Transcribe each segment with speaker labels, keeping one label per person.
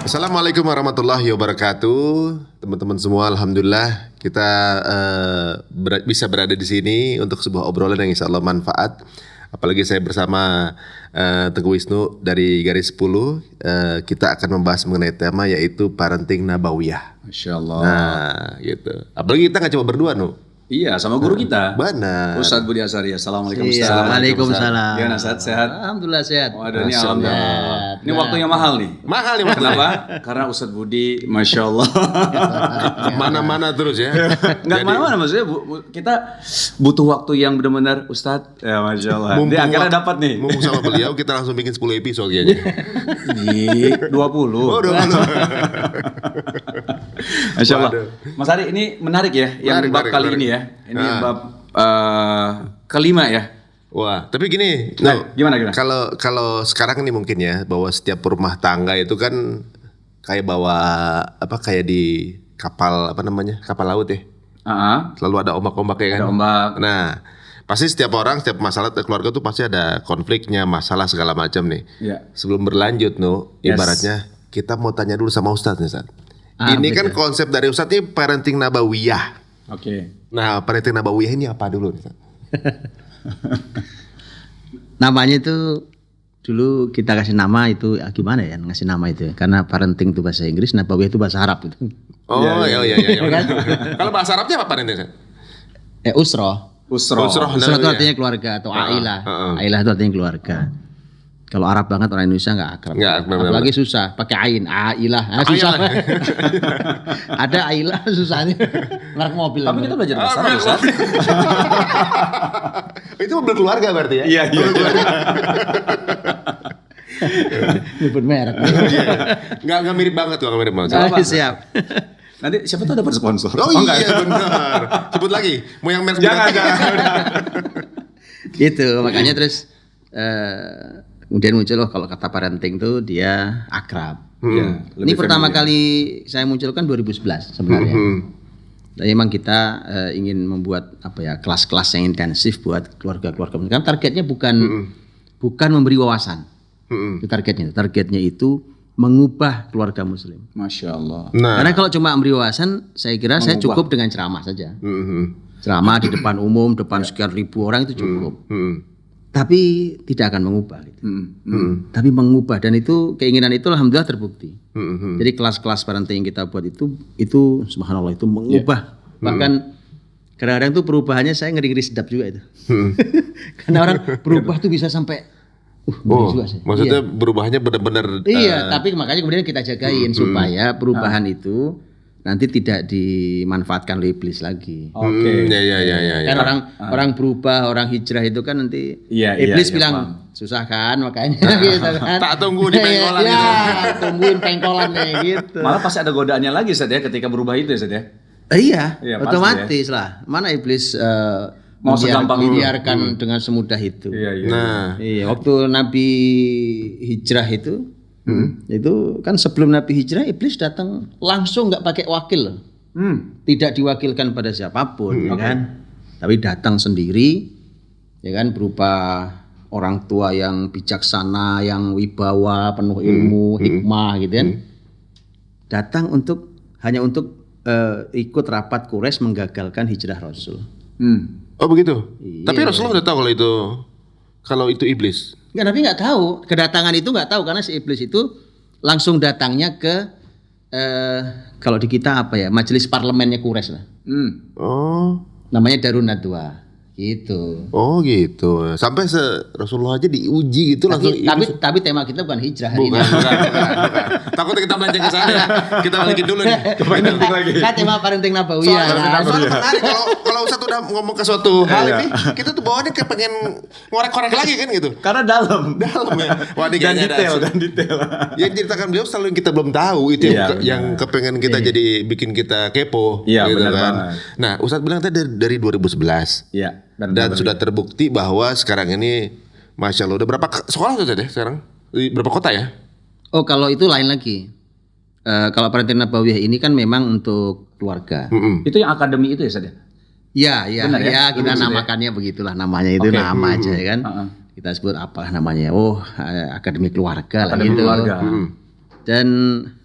Speaker 1: Assalamualaikum warahmatullahi wabarakatuh, teman-teman semua. Alhamdulillah kita bisa berada di sini untuk sebuah obrolan yang insya Allah manfaat. Apalagi saya bersama Teguh Wisnu dari Garis 10. Kita akan membahas mengenai tema yaitu parenting nabawiyah.
Speaker 2: Masya Allah.
Speaker 1: Nah, gitu. Apalagi kita nggak cuma berdua,
Speaker 2: Iya, sama guru kita.
Speaker 1: Benar.
Speaker 2: Ustadz Budi Asari. Assalamualaikum.
Speaker 3: Waalaikumsalam.
Speaker 2: Gimana Ustadz, sehat?
Speaker 3: Alhamdulillah sehat.
Speaker 2: Waduh, ini alhamdulillah. Ini waktu yang mahal nih.
Speaker 1: Mahal nih,
Speaker 2: Kenapa? Karena Ustadz Budi, Masya Allah.
Speaker 1: Mana-mana terus ya.
Speaker 2: Nggak kemana-mana maksudnya. Kita butuh waktu yang benar-benar Ustadz. Ya Masya Allah. Dia akhirnya dapat nih.
Speaker 1: Mumpung sama beliau kita langsung bikin 10 episode kayaknya.
Speaker 2: Di 20.
Speaker 1: Oh, 20.
Speaker 2: Masya Allah. Mas Ari, ini menarik ya. Yang bab kali ini ya. Ini bab kelima ya.
Speaker 1: Wah, tapi gini,
Speaker 2: gimana?
Speaker 1: Kalau sekarang nih mungkin ya, bahwa setiap rumah tangga itu kan kayak bawa kayak di kapal kapal laut ya. Selalu ada ombak-ombak ya kan.
Speaker 2: Ada ombak.
Speaker 1: Nah, pasti setiap masalah keluarga tuh pasti ada konfliknya, masalah segala macam nih.
Speaker 2: Iya.
Speaker 1: Sebelum berlanjut ibaratnya kita mau tanya dulu sama Ustadz nih, Ustadz. Ini
Speaker 2: betul.
Speaker 1: kan konsep dari Ustadz ini parenting nabawiyah.
Speaker 2: Oke.
Speaker 1: Nah, parenting nabawiyah ini apa dulu?
Speaker 3: Namanya itu dulu kita kasih nama itu gimana ya ngasih nama itu ya? Karena parenting itu bahasa Inggris, nabawiyah itu bahasa Arab itu.
Speaker 1: Oh iya. Kalau bahasa Arabnya apa parenting?
Speaker 3: Usroh.
Speaker 2: Usroh
Speaker 3: Usroh itu artinya keluarga atau ailah. Ailah itu artinya keluarga. Kalau Arab banget orang Indonesia nggak akrab. Apalagi susah pakai ain, ailah. Susah. Ada ailah susahnya. Merek mobil.
Speaker 2: Tapi kita belajar bahasa Arab, Ustaz.
Speaker 1: Itu mobil keluarga berarti ya?
Speaker 2: Iya.
Speaker 3: Nyebut merek.
Speaker 1: Nggak mirip banget tuh, nggak mirip banget.
Speaker 3: Siap.
Speaker 2: Nanti siapa tahu dapat sponsor.
Speaker 1: Oh iya benar. Sebut lagi. Mau yang merek
Speaker 2: Jangan.
Speaker 3: Gitu, makanya terus kemudian muncul kalau kata parenting tuh dia akrab.
Speaker 2: Ya,
Speaker 3: Ini pertama kali saya munculkan 2011 sebenarnya. Dan memang kita ingin membuat kelas-kelas yang intensif buat keluarga-keluarga. Kan targetnya bukan memberi wawasan. Itu targetnya itu mengubah keluarga Muslim.
Speaker 2: Masya Allah.
Speaker 3: Nah. Karena kalau cuma memberi wawasan, saya kira saya cukup dengan ceramah saja. Ceramah di depan umum, depan sekian ribu orang itu cukup. Tapi tidak akan mengubah. Gitu. Tapi mengubah, dan itu keinginan itu alhamdulillah terbukti. Jadi kelas-kelas parenting yang kita buat itu subhanallah itu mengubah. Bahkan kadang-kadang itu perubahannya saya ngeri-ngeri sedap juga itu. Karena orang berubah tuh bisa sampai juga sih.
Speaker 1: Maksudnya berubahnya benar-benar.
Speaker 3: Iya, tapi makanya kemudian kita jagain supaya perubahan itu nanti tidak dimanfaatkan oleh iblis lagi.
Speaker 2: Oke.
Speaker 1: Ya.
Speaker 3: Kan orang berubah, orang hijrah itu kan nanti iblis bilang susah kan makanya gitu kan.
Speaker 1: Tak tunggu di pengkolan
Speaker 3: gitu. Tungguin pengkolan gitu.
Speaker 2: Malah pasti ada godaannya lagi Ustaz ya ketika berubah itu Ustaz ya.
Speaker 3: Iya,
Speaker 2: pasti,
Speaker 3: otomatis lah. Mana iblis
Speaker 2: mau segampang
Speaker 3: membiarkan dengan semudah itu.
Speaker 2: Iya.
Speaker 1: Nah,
Speaker 3: waktu Nabi hijrah itu kan sebelum Nabi hijrah iblis datang langsung nggak pakai wakil, tidak diwakilkan pada siapapun, ya kan? Tapi datang sendiri, ya kan, berupa orang tua yang bijaksana, yang wibawa, penuh ilmu, hikmah, gitu kan? Datang hanya untuk ikut rapat Quraisy menggagalkan hijrah Rasul.
Speaker 1: Oh begitu.
Speaker 3: Iya.
Speaker 1: Tapi Rasulullah udah tahu kalau itu iblis.
Speaker 3: Enggak, tapi nggak tahu kedatangan itu, nggak tahu karena si iblis itu langsung datangnya ke kalau di kita majelis parlemennya Quraisy lah.
Speaker 1: Oh.
Speaker 3: Namanya Darun Nadwa. Gitu.
Speaker 1: Oh gitu. Sampai Rasulullah aja diuji gitu langsung.
Speaker 3: Tapi tema kita bukan hijrah hari ini.
Speaker 1: Bukan. Takutnya kita melenceng ke sana ya. Kita balikin dulu nih.
Speaker 3: Kan tema parenting nabawiyah.
Speaker 1: Soalnya menarik kalau Ustaz udah ngomong ke suatu hal ini, kita tuh bawaannya kayak pengen ngorek-ngorek lagi kan gitu.
Speaker 2: Karena dalam
Speaker 1: ya. Wah,
Speaker 2: dan detail.
Speaker 1: Yang ceritakan beliau selalu yang kita belum tahu itu yang kepengen kita jadi bikin kita kepo.
Speaker 2: Iya,
Speaker 1: gitu
Speaker 2: benar
Speaker 1: kan.
Speaker 2: banget.
Speaker 1: Nah, Ustaz bilang tadi dari 2011.
Speaker 2: Iya.
Speaker 1: Dan sudah terbukti bahwa sekarang ini Masya Allah udah berapa sekolah tuh ya sekarang? Berapa kota ya?
Speaker 3: Oh, kalau itu lain lagi. Kalau parenting nabawiyah ini kan memang untuk keluarga.
Speaker 2: Itu yang akademi itu ya Ustaz ya?
Speaker 3: Iya,
Speaker 2: Benar, ya?
Speaker 3: kita namakannya begitulah namanya itu nama aja ya kan. Kita sebut apa namanya? Oh, akademi keluarga lah gitu.
Speaker 2: Keluarga.
Speaker 3: Dan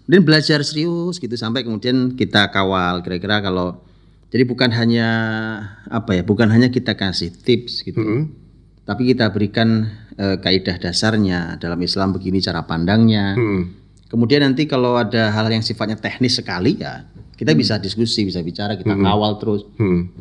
Speaker 3: kemudian belajar serius gitu sampai kemudian kita kawal kira-kira kalau jadi bukan hanya kita kasih tips gitu. Tapi kita berikan kaidah dasarnya dalam Islam begini cara pandangnya. Kemudian nanti kalau ada hal yang sifatnya teknis sekali ya kita bisa diskusi, bisa bicara, kita kawal terus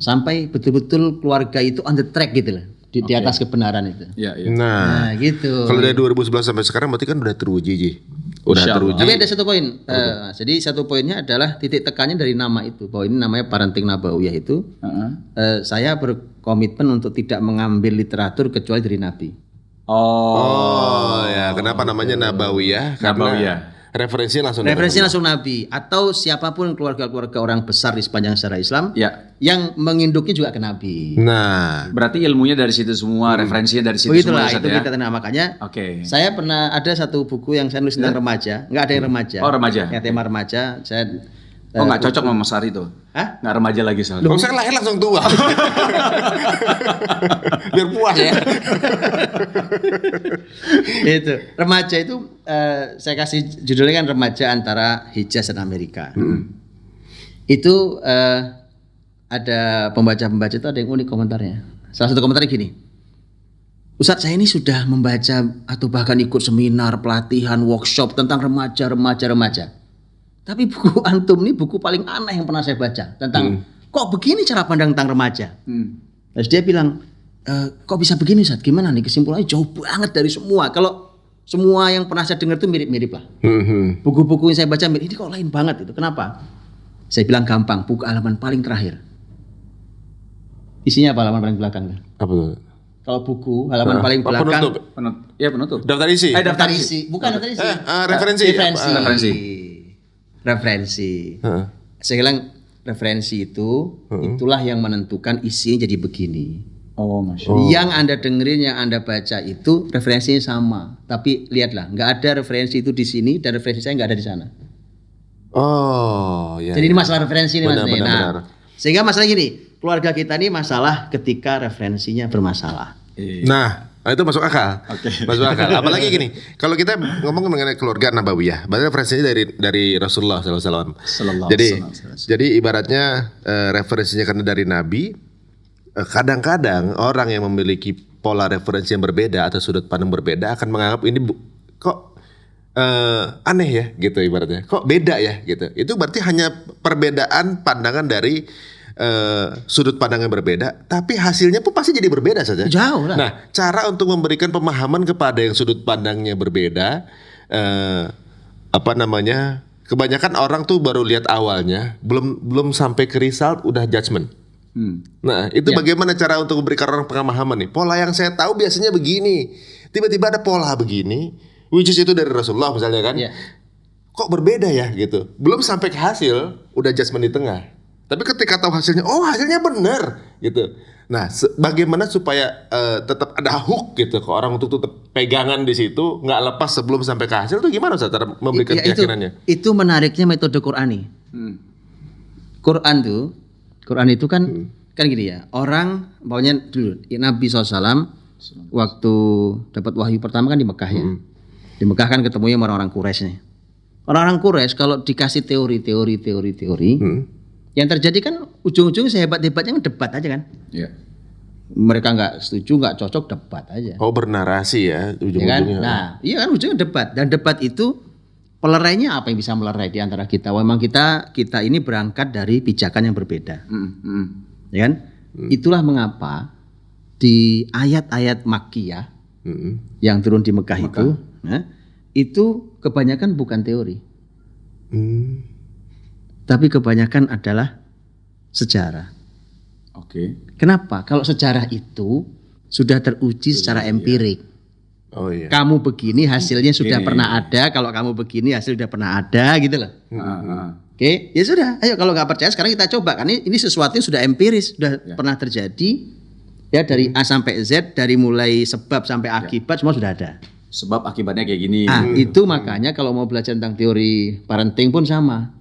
Speaker 3: sampai betul-betul keluarga itu on the track gitu loh. Di atas kebenaran itu.
Speaker 2: Ya.
Speaker 1: Nah,
Speaker 3: gitu.
Speaker 1: Kalau dari 2011 sampai sekarang berarti kan udah teruji, Ji. Udah teruji.
Speaker 3: Tapi ada satu poin. Jadi satu poinnya adalah titik tekannya dari nama itu. Bahwa ini namanya parenting nabawiyah itu. Saya berkomitmen untuk tidak mengambil literatur kecuali dari Nabi.
Speaker 1: Oh ya, kenapa namanya nabawiyah?
Speaker 2: Nabawiyah.
Speaker 1: Referensinya langsung
Speaker 3: Nabi atau siapapun keluarga-keluarga orang besar di sepanjang sejarah Islam yang menginduknya juga ke Nabi.
Speaker 1: Nah,
Speaker 2: berarti ilmunya dari situ semua, referensinya dari situ
Speaker 3: begitulah,
Speaker 2: semua.
Speaker 3: Itu kita makanya. Saya pernah ada satu buku yang saya nulis tentang remaja, nggak ada yang remaja.
Speaker 2: Oh, remaja.
Speaker 3: Ya tema remaja. Saya
Speaker 2: nggak cocok sama Mas Ari tuh.
Speaker 3: Hah?
Speaker 2: Nggak remaja lagi soalnya.
Speaker 1: saya lahir langsung tua. Biar puas ya.
Speaker 3: Itu remaja itu saya kasih judulnya kan remaja antara Hijaz dan Amerika. Itu ada pembaca-pembaca itu ada yang unik komentarnya. Salah satu komentarnya gini, Ustadz saya ini sudah membaca atau bahkan ikut seminar, pelatihan, workshop tentang remaja. Tapi buku antum ini buku paling aneh yang pernah saya baca tentang kok begini cara pandang tentang remaja. Terus dia bilang, kok bisa begini Ustadz? Gimana nih kesimpulannya jauh banget dari semua. Kalau semua yang pernah saya dengar itu mirip-mirip lah. Buku-buku yang saya baca ini kok lain banget itu. Kenapa? Saya bilang gampang, buku halaman paling terakhir. Isinya apa halaman paling belakang?
Speaker 1: Apa tuh?
Speaker 3: Kalau buku halaman paling belakang
Speaker 2: penutup.
Speaker 1: Daftar isi.
Speaker 3: Daftar isi. Bukan daftar isi. Referensi. Saya bilang referensi itu itulah yang menentukan isinya jadi begini.
Speaker 2: Oh, Masya Allah.
Speaker 3: Yang Anda dengerin, yang Anda baca itu referensinya sama. Tapi lihatlah, nggak ada referensi itu di sini dan referensi saya nggak ada di sana.
Speaker 1: Oh, ya.
Speaker 3: Jadi ini masalah referensi ini Mas.
Speaker 1: Benar.
Speaker 3: Sehingga masalah gini, keluarga kita ini masalah ketika referensinya bermasalah.
Speaker 1: Nah, itu masuk akal. Masuk akal. Apalagi gini, kalau kita ngomong mengenai keluarga nabawiyah, berarti referensinya dari Rasulullah SAW. Jadi ibaratnya referensinya karena dari Nabi. Kadang-kadang orang yang memiliki pola referensi yang berbeda atau sudut pandang berbeda akan menganggap ini kok aneh ya gitu ibaratnya. Kok beda ya gitu. Itu berarti hanya perbedaan pandangan dari sudut pandang yang berbeda, tapi hasilnya pun pasti jadi berbeda saja.
Speaker 3: Jauh lah.
Speaker 1: Nah, cara untuk memberikan pemahaman kepada yang sudut pandangnya berbeda, kebanyakan orang tuh baru lihat awalnya, belum sampai ke result udah judgement. Nah, itu bagaimana cara untuk memberikan orang pemahaman nih? Pola yang saya tahu biasanya begini, tiba-tiba ada pola begini, which is itu dari Rasulullah misalnya kan? Kok berbeda ya gitu? Belum sampai ke hasil, udah judgement di tengah. Tapi ketika tahu hasilnya, oh hasilnya benar gitu. Nah, bagaimana supaya tetap ada hook gitu ke orang untuk tetap pegangan di situ, nggak lepas sebelum sampai ke hasil itu gimana Ustaz cara memberikan keyakinannya? Itu
Speaker 3: menariknya metode Qur'ani. Quran itu kan gini ya. Orang pokoknya dulu Nabi SAW waktu dapat wahyu pertama kan di Mekah ya. Di Mekah kan ketemunya sama orang-orang Quraisy nih. Orang-orang Quraisy kalau dikasih teori, yang terjadi kan ujung-ujungnya sehebat-hebatnya debat aja kan. Iya. Mereka nggak setuju, nggak cocok, debat aja.
Speaker 1: Oh, bernarasi ya ujung-ujungnya.
Speaker 3: Ya kan? Nah, iya kan ujungnya debat. Dan debat itu pelerainya apa yang bisa melerai di antara kita? Memang kita ini berangkat dari pijakan yang berbeda. Ya kan? Itulah mengapa di ayat-ayat Makkiyah yang turun di Mekah. Itu kebanyakan bukan teori. Tapi kebanyakan adalah sejarah. Kenapa? Kalau sejarah itu sudah teruji secara empirik.
Speaker 1: Oh iya.
Speaker 3: Kamu begini hasilnya sudah pernah ada. Kalau kamu begini hasil sudah pernah ada gitu loh. Oke, ya sudah. Ayo kalau nggak percaya sekarang kita coba. Karena ini sesuatu yang sudah empiris, sudah pernah terjadi. Ya dari A sampai Z, dari mulai sebab sampai akibat semua sudah ada.
Speaker 2: Sebab akibatnya kayak gini.
Speaker 3: Itu makanya kalau mau belajar tentang teori parenting pun sama.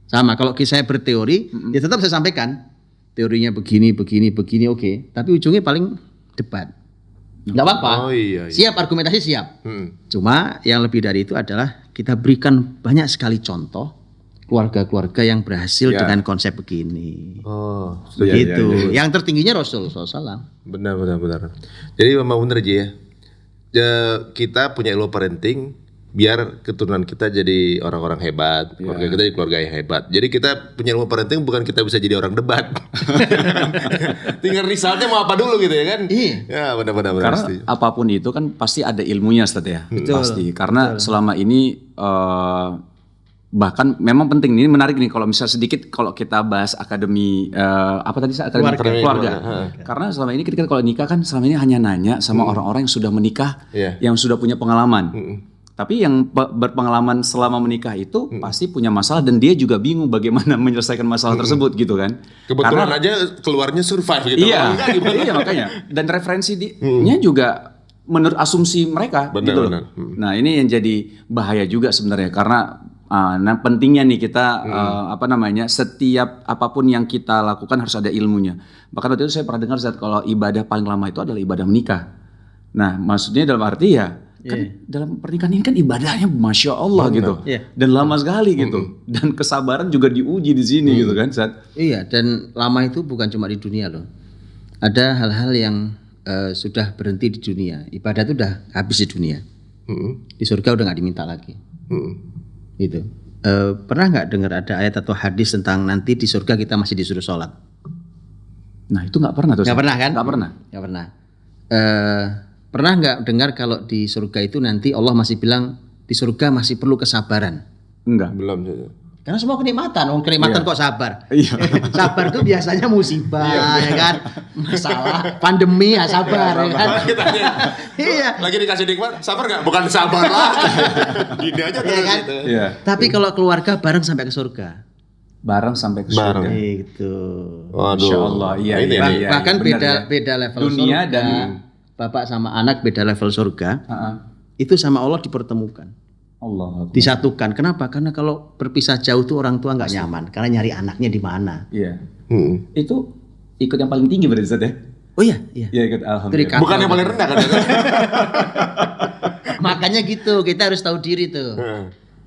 Speaker 3: Sama, kalau saya berteori, ya tetap saya sampaikan teorinya begini, oke. Tapi ujungnya paling debat. Nggak apa-apa.
Speaker 1: Oh, iya.
Speaker 3: Siap, argumentasi siap. Cuma yang lebih dari itu adalah kita berikan banyak sekali contoh keluarga-keluarga yang berhasil dengan konsep begini.
Speaker 1: Oh,
Speaker 3: begitu. Yang tertingginya Rasul SAW.
Speaker 1: Benar. Jadi memang benar aja ya. Kita punya ilmu parenting biar keturunan kita jadi orang-orang hebat, keluarga kita jadi keluarga yang hebat. Jadi kita punya ilmu parenting bukan kita bisa jadi orang debat. Tinggal resultnya mau apa dulu gitu ya kan?
Speaker 3: Iya.
Speaker 1: Ya benar.
Speaker 2: Karena apapun itu kan pasti ada ilmunya Ustaz ya. Pasti. Karena selama ini bahkan memang penting, ini menarik nih kalau misal sedikit kalau kita bahas akademi apa tadi akademi keluarga. Karena selama ini kita kalau nikah kan selama ini hanya nanya sama orang-orang yang sudah menikah, yang sudah punya pengalaman. Tapi yang berpengalaman selama menikah itu pasti punya masalah dan dia juga bingung bagaimana menyelesaikan masalah tersebut gitu kan.
Speaker 1: Kebetulan aja keluarnya survive gitu.
Speaker 2: Iya, iya makanya. Dan referensinya juga menurut asumsi mereka gitu loh. Nah ini yang jadi bahaya juga sebenarnya karena pentingnya nih kita setiap apapun yang kita lakukan harus ada ilmunya. Bahkan waktu itu saya pernah dengar kalau ibadah paling lama itu adalah ibadah menikah. Nah maksudnya dalam arti ya kan dalam pernikahan ini kan ibadahnya masya Allah gitu dan lama sekali gitu dan kesabaran juga diuji di sini gitu kan Ustaz.
Speaker 3: Iya, dan lama itu bukan cuma di dunia loh. Ada hal-hal yang sudah berhenti di dunia, ibadah itu udah habis di dunia. Di surga udah nggak diminta lagi. Gitu. Pernah nggak dengar ada ayat atau hadis tentang nanti di surga kita masih disuruh sholat?
Speaker 2: Nah itu nggak pernah tuh.
Speaker 3: Nggak pernah kan?
Speaker 2: Nggak pernah.
Speaker 3: Nggak pernah. Pernah nggak dengar kalau di surga itu nanti Allah masih bilang di surga masih perlu kesabaran?
Speaker 2: Enggak.
Speaker 1: Belum.
Speaker 3: Karena semua kenikmatan, kenikmatan kok sabar.
Speaker 2: Iya.
Speaker 3: Sabar tuh biasanya musibah, ya kan? Masalah, pandemi ya sabar, ya kan? Iya.
Speaker 1: Lagi dikasih nikmat, sabar nggak? Bukan sabar lah. Gini aja terus
Speaker 3: kan?
Speaker 1: gitu.
Speaker 2: Iya.
Speaker 3: Tapi kalau keluarga bareng sampai ke surga.
Speaker 2: Bareng sampai ke surga.
Speaker 3: Gitu.
Speaker 1: Waduh.
Speaker 2: Insya Allah. Iya.
Speaker 3: Bahkan
Speaker 2: benar,
Speaker 3: beda level
Speaker 2: dunia
Speaker 3: surga.
Speaker 2: Dan
Speaker 3: bapak sama anak beda level surga. Itu sama Allah dipertemukan.
Speaker 2: Allah.
Speaker 3: Disatukan. Kenapa? Karena kalau berpisah jauh tuh orang tua nggak nyaman. Karena nyari anaknya di mana.
Speaker 2: Iya. Itu ikut yang paling tinggi berarti Ustaz ya?
Speaker 3: Oh iya.
Speaker 2: Iya ikut alhamdulillah.
Speaker 1: Bukan yang paling rendah kan?
Speaker 3: Makanya gitu. Kita harus tahu diri tuh.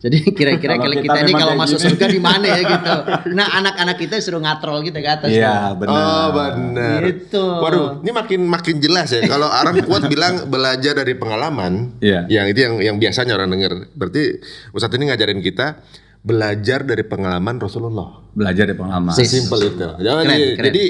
Speaker 3: Jadi kira-kira kita ini kalau masuk surga di mana ya gitu. Nah anak-anak kita suruh ngatrol gitu ke atas.
Speaker 2: Iya benar.
Speaker 1: Oh benar.
Speaker 3: Gitu.
Speaker 1: Waduh, ini makin jelas ya. Kalau orang kuat bilang belajar dari pengalaman, yang itu yang biasanya orang dengar. Berarti Ustadz ini ngajarin kita belajar dari pengalaman Rasulullah.
Speaker 2: Belajar dari pengalaman.
Speaker 1: Simple itu.
Speaker 3: Keren.
Speaker 1: Jadi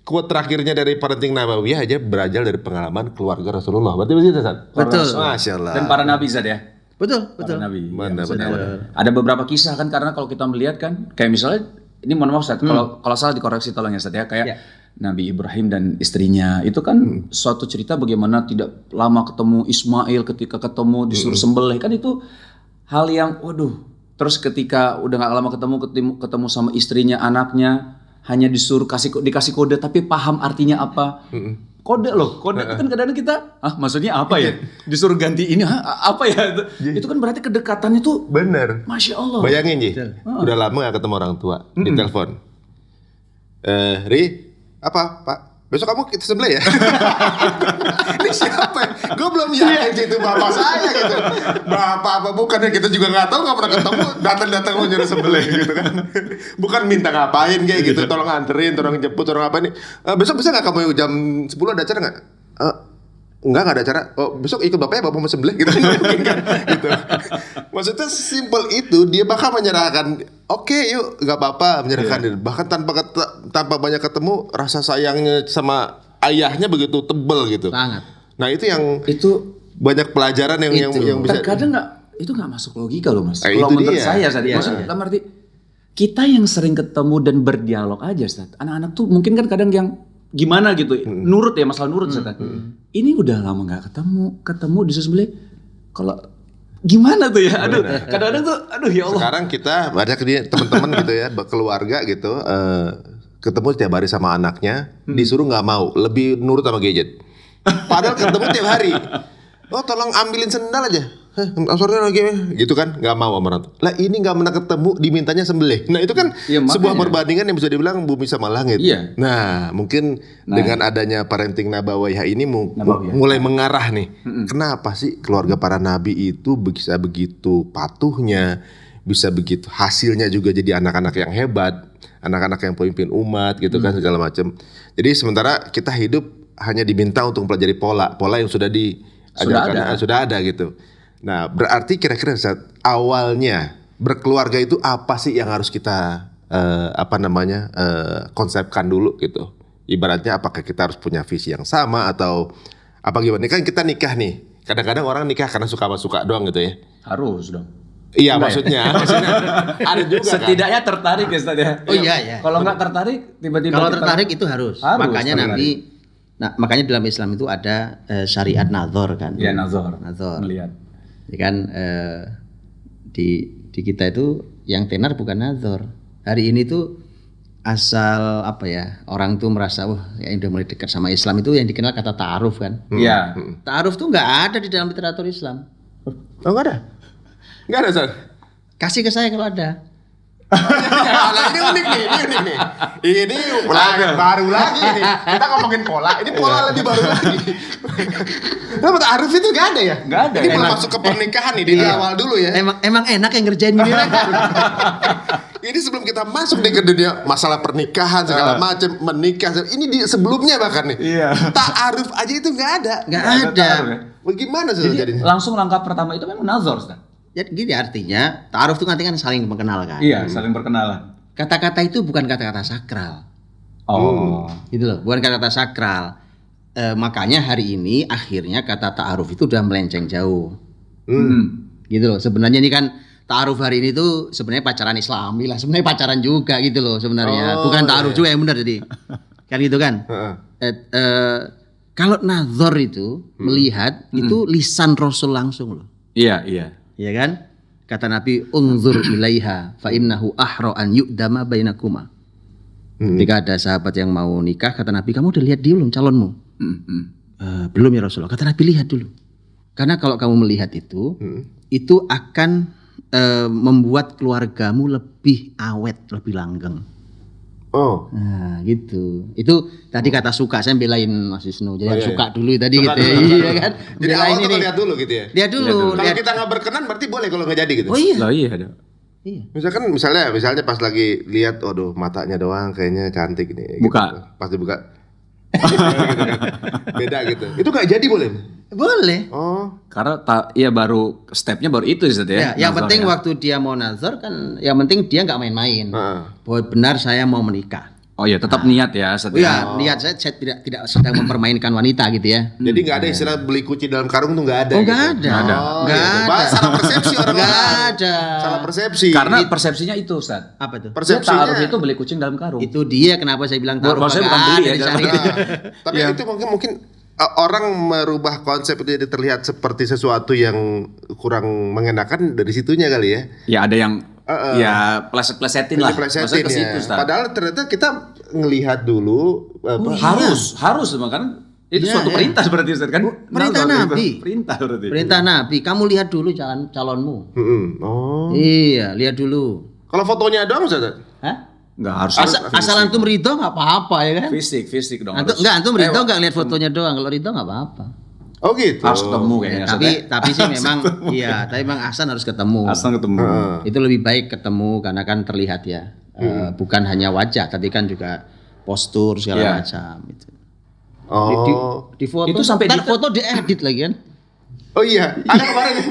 Speaker 1: quote terakhirnya dari parenting Nabawiyah aja belajar dari pengalaman keluarga Rasulullah. Berarti begitu Ustadz?
Speaker 3: Betul.
Speaker 1: Masya Allah.
Speaker 2: Dan para nabi Ustadz ya.
Speaker 3: Betul.
Speaker 2: Nabi.
Speaker 1: Benar.
Speaker 2: Ada beberapa kisah kan karena kalau kita melihat kan kayak misalnya ini mohon maaf Ustaz kalau salah dikoreksi tolong ya Ustaz ya kayak Nabi Ibrahim dan istrinya itu kan suatu cerita bagaimana tidak lama ketemu Ismail ketika ketemu disuruh sembelih kan itu hal yang waduh terus ketika udah nggak lama ketemu sama istrinya anaknya hanya disuruh dikasih kode tapi paham artinya apa. Kode itu kan kadang-kadang kita maksudnya apa ya disuruh ganti ini apa ya itu kan berarti kedekatannya tuh
Speaker 1: bener
Speaker 2: Masya Allah.
Speaker 1: Bayangin Ji udah lama gak ketemu orang tua di telepon Ri apa Pak besok kamu kita sebelah ya. Ini siapa ya? Gue belum yakin itu bapak saya gitu. Bapak apa bukannya kita juga nggak tahu nggak pernah ketemu datang mau nyuruh sebelah gitu kan. Bukan minta ngapain kayak gitu. Tolong anterin, tolong jemput, tolong apa nih. Besok bisa nggak kamu jam 10 ada acara nggak? Enggak ada acara. Oh, besok ikut bapaknya, bapak mau sembelih gitu. Gitu. Maksudnya simple itu dia bakal menyerahkan. Oke, yuk, enggak apa-apa menyerahkan diri. Bahkan tanpa banyak ketemu rasa sayangnya sama ayahnya begitu tebel gitu.
Speaker 3: Sangat.
Speaker 1: Nah, itu banyak pelajaran yang bisa
Speaker 2: terkadang itu nggak masuk logika loh Mas.
Speaker 1: itu
Speaker 2: Kalau menurut
Speaker 1: dia.
Speaker 2: saya tadi maksudnya dalam arti kita yang sering ketemu dan berdialog aja Ustaz. Anak-anak tuh mungkin kan kadang yang gimana gitu, nurut ya masalah nurut Ustaz. Ini udah lama nggak ketemu disuruh sembelih. Kalau gimana tuh ya? Aduh, kadang-kadang tuh ya Allah.
Speaker 1: Sekarang kita banyak nih teman-teman gitu ya, keluarga gitu, ketemu tiap hari sama anaknya, disuruh nggak mau, lebih nurut sama gadget. Padahal ketemu tiap hari. Oh, tolong ambilin sendal aja. Ansornya lagi gitu kan, nggak mau sama orang tua. Lah ini nggak pernah ketemu, dimintanya sembelih. Nah itu kan sebuah perbandingan yang bisa dibilang bumi sama langit.
Speaker 2: Iya.
Speaker 1: Nah mungkin dengan adanya parenting nabawiyah ini mulai mengarah nih. Kenapa sih keluarga para nabi itu bisa begitu patuhnya, bisa begitu hasilnya juga jadi anak-anak yang hebat, anak-anak yang pemimpin umat gitu kan segala macam. Jadi sementara kita hidup hanya diminta untuk mempelajari pola yang sudah sudah ada gitu. Nah, berarti kira-kira saat awalnya berkeluarga itu apa sih yang harus kita konsepkan dulu gitu. Ibaratnya apakah kita harus punya visi yang sama atau apa gimana? Kan kita nikah nih. Kadang-kadang orang nikah karena suka doang gitu ya.
Speaker 2: Harus dong.
Speaker 1: Iya, maksudnya ada juga
Speaker 2: setidaknya kan? Tertarik ya Ustaz ya.
Speaker 3: Oh iya.
Speaker 2: Kalau nggak tertarik tiba-tiba
Speaker 3: kalau tertarik itu harus. Makanya nanti makanya dalam Islam itu ada syariat nazar kan.
Speaker 2: Iya, nazar. Melihat.
Speaker 3: Ya kan di kita itu yang tenar bukan nazar. Hari ini tuh asal orang tuh merasa yang udah mulai dekat sama Islam itu yang dikenal kata ta'aruf kan.
Speaker 2: Iya.
Speaker 3: Ta'aruf tuh nggak ada di dalam literatur Islam.
Speaker 1: Oh nggak ada? Nggak ada Ustaz?
Speaker 3: Kasih ke saya kalau ada.
Speaker 1: Nah, ini unik nih. Ini baru lagi nih. Kita ngomongin pola, ini pola lebih baru lagi. Nah, ta'aruf itu nggak ada ya?
Speaker 2: Nggak ada.
Speaker 1: Ini belum masuk ke pernikahan nih, di awal dulu ya.
Speaker 3: Emang enak yang ngerjain gini kan?
Speaker 1: Ini sebelum kita masuk nih ke dunia masalah pernikahan segala macam, menikah. Ini sebelumnya bahkan nih.
Speaker 2: Iya.
Speaker 1: Ta'aruf aja itu nggak ada.
Speaker 3: Nggak ada.
Speaker 1: Bagaimana sih jadinya?
Speaker 2: Langsung langkah pertama itu memang nazar, Ustaz.
Speaker 3: Jadi gini artinya, ta'aruf itu nanti kan saling mengenalkan.
Speaker 2: Iya, saling berkenalan.
Speaker 3: Kata-kata itu bukan kata-kata sakral. Gitu loh, bukan kata-kata sakral. Makanya hari ini akhirnya kata ta'aruf itu udah melenceng jauh. Gitu loh. Sebenarnya ini kan ta'aruf hari ini tuh sebenarnya pacaran Islami lah. Sebenarnya pacaran juga gitu loh sebenarnya. Bukan ta'aruf juga yang benar jadi. Kan gitu kan. Kalau nazar itu melihat itu lisan Rasul langsung loh.
Speaker 2: Iya.
Speaker 3: Iya kan? Kata Nabi, "Unzur ilaiha fa innahu ahra an yu'dama bainakuma." Ketika ada sahabat yang mau nikah, kata Nabi, "Kamu udah lihat dulu calonmu?" Belum ya Rasulullah. Kata Nabi, "Lihat dulu." Karena kalau kamu melihat itu akan membuat keluargamu lebih awet, lebih langgeng. Nah gitu. Itu tadi kata suka, saya belain Mas Wisnu. Jadi suka dulu tadi gitu ya. Iya kan?
Speaker 1: Jadi awal tuh lihat dulu gitu ya.
Speaker 3: Lihat dulu.
Speaker 1: Kalau kita nggak berkenan berarti boleh kalau nggak jadi gitu.
Speaker 3: Oh iya.
Speaker 2: Lah iya ada.
Speaker 3: Iya.
Speaker 1: Misalnya pas lagi lihat, matanya doang kayaknya cantik nih.
Speaker 2: Buka.
Speaker 1: Gitu. Pas dibuka. Gitu kan. Beda gitu. Itu nggak jadi boleh?
Speaker 3: Boleh.
Speaker 2: Karena baru stepnya baru itu Ustaz ya.
Speaker 3: Yang penting waktu dia mau nazar kan, yang penting dia nggak main-main. Bahwa benar saya mau menikah.
Speaker 2: Oh iya, tetap niat ya Ustaz.
Speaker 3: Iya, niat saya tidak sedang mempermainkan wanita gitu ya.
Speaker 1: Jadi nggak ada istilah beli kucing dalam karung tuh nggak ada.
Speaker 3: Oh nggak
Speaker 1: gitu.
Speaker 3: ada. Nggak ada.
Speaker 1: Salah persepsi orang.
Speaker 3: Nggak ada.
Speaker 1: Salah persepsi.
Speaker 2: Karena persepsinya itu Ustaz.
Speaker 3: Apa tuh?
Speaker 1: Persepsinya
Speaker 2: ta'aruf itu beli kucing dalam karung.
Speaker 3: Itu dia kenapa saya bilang ta'aruf.
Speaker 2: Maksudnya bukan beli ya.
Speaker 1: Tapi itu mungkin orang merubah konsep itu jadi terlihat seperti sesuatu yang kurang mengenakan dari situnya kali ya.
Speaker 2: Ya ada yang pleset-plesetin lah.
Speaker 1: Maksudnya ke situ, padahal ternyata kita ngelihat dulu
Speaker 2: harus makanya itu suatu perintah berarti Ustaz kan?
Speaker 3: Perintah Nabi.
Speaker 2: Perintah berarti.
Speaker 3: Perintah Nabi. Kamu lihat dulu calonmu. Iya, lihat dulu.
Speaker 1: Kalau fotonya doang Ustaz?
Speaker 3: Hah?
Speaker 2: Enggak harus.
Speaker 3: Asal antum ridho nggak apa-apa ya kan?
Speaker 2: Fisik dong.
Speaker 3: Antum ridho nggak lihat fotonya doang. Kalau ridho nggak apa-apa.
Speaker 1: Oh gitu.
Speaker 2: Harus ketemu kayaknya.
Speaker 3: Tapi sih memang tapi memang Ahsan harus ketemu. Itu lebih baik ketemu karena kan terlihat ya. Bukan hanya wajah tapi kan juga postur segala macam itu. Di foto
Speaker 2: itu sampai
Speaker 3: foto diedit lagi kan?
Speaker 1: Oh iya, ada kemarin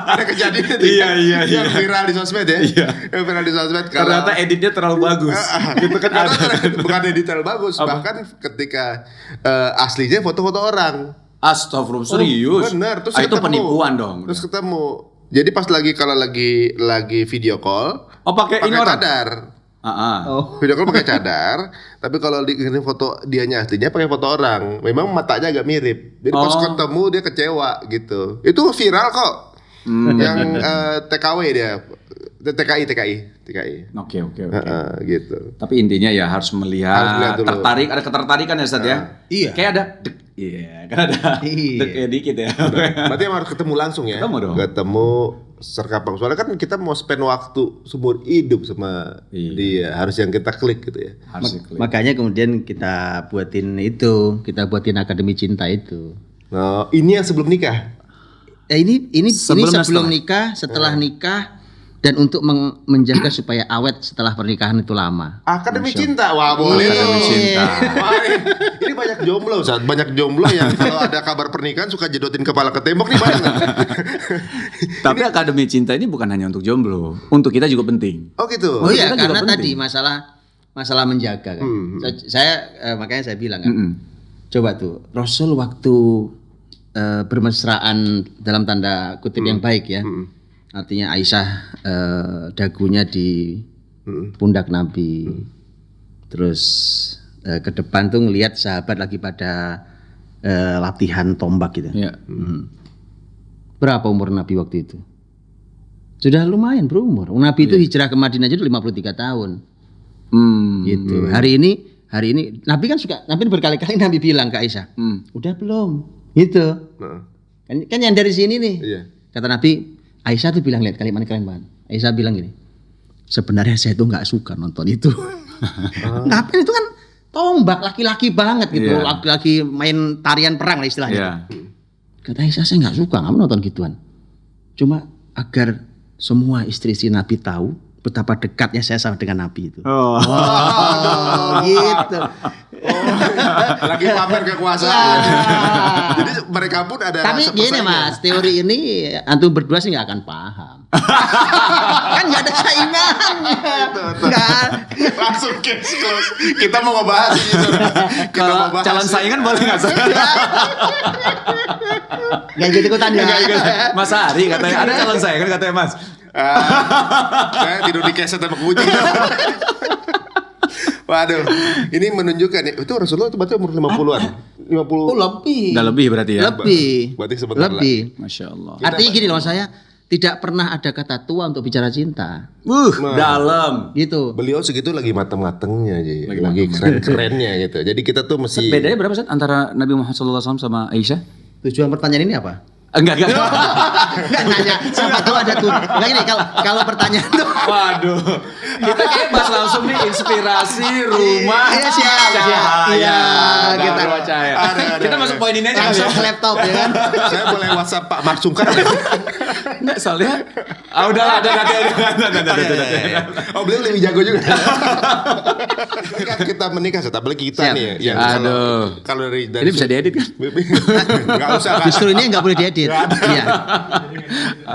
Speaker 1: ada kejadian itu yang viral di sosmed ya. Yang viral di sosmed
Speaker 2: ternyata editnya terlalu bagus.
Speaker 1: Itu kan bukan edit terlalu bagus, bahkan ketika aslinya foto-foto orang.
Speaker 2: Astagfirullah, serius.
Speaker 1: Bener, terus
Speaker 2: itu penipuan dong.
Speaker 1: Terus ketemu. Jadi pas kalau lagi video call,
Speaker 2: pakai ini orang
Speaker 1: cadar. Video call pakai cadar, tapi kalau dikirim foto dianya aslinya pakai foto orang. Memang matanya agak mirip. Jadi pas ketemu dia kecewa gitu. Itu viral kok. Yang TKW dia. TKI.
Speaker 2: Oke.
Speaker 1: Gitu.
Speaker 2: Tapi intinya ya harus melihat tertarik, ada ketertarikan ya Ustaz ya.
Speaker 3: Iya.
Speaker 2: Kayak ada Iya, kan ada dikit ya.
Speaker 1: Berarti emang harus ketemu langsung ya?
Speaker 2: Ketemu dong.
Speaker 1: Ketemu serkapang. Soalnya kan kita mau spend waktu seumur hidup sama dia. Harus yang kita klik gitu ya.
Speaker 3: Makanya kemudian kita buatin Akademi Cinta itu.
Speaker 1: Nah, ini yang sebelum nikah?
Speaker 3: Ini sebelum
Speaker 2: setelah
Speaker 3: nikah, setelah nikah, dan untuk menjaga supaya awet setelah pernikahan itu lama.
Speaker 1: Akademi Cinta, wah boleh.
Speaker 2: Akademi Cinta.
Speaker 1: Wah, ini banyak jomblo, Ustaz. Banyak jomblo yang kalau ada kabar pernikahan suka jedotin kepala ke tembok nih banyak.
Speaker 2: Tapi Akademi Cinta ini bukan hanya untuk jomblo, untuk kita juga penting.
Speaker 1: Oh gitu.
Speaker 3: Oh iya,
Speaker 2: kita juga
Speaker 3: karena
Speaker 2: penting.
Speaker 3: tadi masalah menjaga kan. Makanya saya bilang kan. Coba tuh, Rasul waktu bermesraan dalam tanda kutip yang baik ya. Artinya Aisyah dagunya di pundak Nabi. Terus ke depan tuh ngelihat sahabat lagi pada latihan tombak gitu.
Speaker 2: Iya.
Speaker 3: Berapa umur Nabi waktu itu? Sudah lumayan berumur. Nabi itu hijrah ke Madinah aja udah 53 tahun. Gitu. Hari ini Nabi berkali-kali Nabi bilang ke Aisyah, udah belum? Gitu. Kan yang dari sini nih.
Speaker 1: Iya.
Speaker 3: Kata Nabi, Aisyah tuh bilang, lihat kalimat keren banget. Aisyah bilang gini, sebenarnya saya tuh nggak suka nonton itu. Ngapain itu kan tombak laki-laki banget gitu, laki-laki main tarian perang lah istilahnya. Kata Aisyah, saya nggak suka, nggak mau nonton gituan. Cuma agar semua istri-istri Nabi tahu betapa dekatnya saya sama dengan Nabi itu. Gitu.
Speaker 1: Lagi pamer kekuasaan. Jadi mereka pun ada.
Speaker 3: Tapi gini Mas, teori ini antum berdua sih nggak akan paham. Kan nggak ada saingannya. Nggak.
Speaker 1: Langsung case close. Kita mau ngebahas itu.
Speaker 2: Kalau calon saingan boleh nggak sih?
Speaker 3: Nggak ikut ikutan ya.
Speaker 2: Mas Ari katanya ada calon saingan katanya Mas.
Speaker 1: Saya tidur di keset sama kucing. Waduh, ini menunjukkan ya, itu Rasulullah itu berarti umur 50-an. 50.
Speaker 3: Oh, lebih.
Speaker 2: Udah lebih berarti ya.
Speaker 3: Lebih.
Speaker 1: Berarti sebentar
Speaker 3: lebih.
Speaker 2: Masya Allah.
Speaker 3: Artinya gini loh, saya tidak pernah ada kata tua untuk bicara cinta.
Speaker 2: Dalam.
Speaker 3: Gitu.
Speaker 1: Beliau segitu lagi mateng-matengnya aja, lagi keren-kerennya gitu. Jadi kita tuh mesti.
Speaker 2: Bedanya berapa Ustaz antara Nabi Muhammad SAW sama Aisyah?
Speaker 3: Tujuan pertanyaan ini apa?
Speaker 2: Enggak.
Speaker 3: Enggak nanya, siapa tahu ada tuh. Enggak ini kalau pertanyaan tuh.
Speaker 2: Waduh. Kita kayak bahas langsung nih inspirasi rumah.
Speaker 3: Iya siap. Iya,
Speaker 2: kita cahaya. Kita masuk poin ini aja.
Speaker 3: Langsung ke laptop ya kan.
Speaker 1: Saya boleh WhatsApp Pak Mark Sungkar.
Speaker 2: Enggak soalnya. Udah ada.
Speaker 1: Oh, beliau lebih jago juga. Ketika kita menikah, apalagi kita nih yang kalau dari
Speaker 2: ini bisa diedit kan?
Speaker 1: Enggak usah.
Speaker 3: Justru ini enggak boleh diedit. Iya.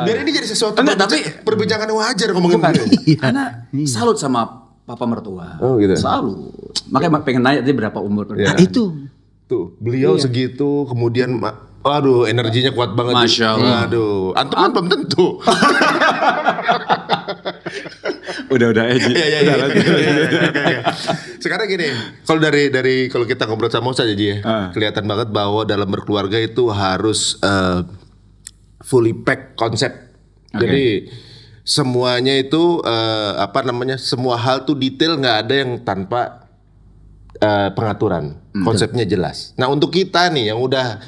Speaker 1: Biar ini jadi sesuatu
Speaker 2: tapi
Speaker 1: perbincangan yang wajar ngomongin
Speaker 3: Iya.
Speaker 2: Karena salut sama papa mertua.
Speaker 1: Oh gitu.
Speaker 2: Salut. Makanya pengen nanya dia berapa umur.
Speaker 3: Nah, itu.
Speaker 1: Tuh, beliau segitu kemudian aduh energinya kuat banget.
Speaker 2: Masya Allah.
Speaker 1: Aduh, antum kan belum tentu.
Speaker 2: Udah aja.
Speaker 1: Iya. Sekarang gini, kalau dari kalau kita ngobrol sama Ustaz aja ya, kelihatan banget bahwa dalam berkeluarga itu harus fully pack konsep. Jadi semuanya itu semua hal tuh detail, nggak ada yang tanpa pengaturan. Konsepnya jelas. Nah, untuk kita nih yang udah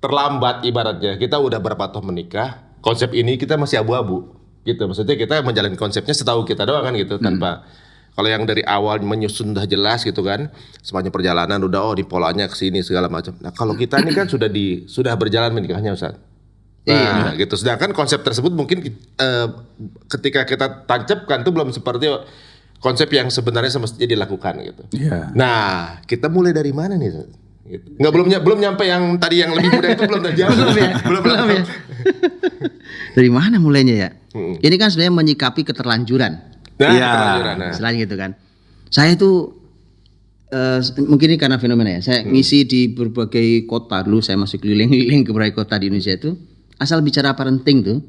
Speaker 1: terlambat ibaratnya, kita udah berapa tahun menikah, konsep ini kita masih abu-abu gitu. Maksudnya kita menjalani konsepnya setahu kita doang kan gitu, tanpa kalau yang dari awal menyusun udah jelas gitu kan, semuanya perjalanan udah di polanya ke sini segala macam. Nah, kalau kita ini kan sudah berjalan menikahnya Ustaz. Nah, gitu. Sedangkan konsep tersebut mungkin ketika kita tancapkan tuh belum seperti konsep yang sebenarnya semestinya dilakukan gitu.
Speaker 2: Iya.
Speaker 1: Nah, kita mulai dari mana nih Ustaz? Gitu. Nggak belum nyampe yang tadi yang lebih muda itu belum terjawab. belum ya.
Speaker 3: Dari mana mulainya ya? Ini kan sebenarnya menyikapi keterlanjuran.
Speaker 1: Keterlanjuran.
Speaker 3: Selain gitu kan. Saya itu mungkin ini karena fenomena ya. Saya ngisi di berbagai kota dulu, saya masih keliling-keliling ke berbagai kota di Indonesia itu. Asal bicara parenting tuh,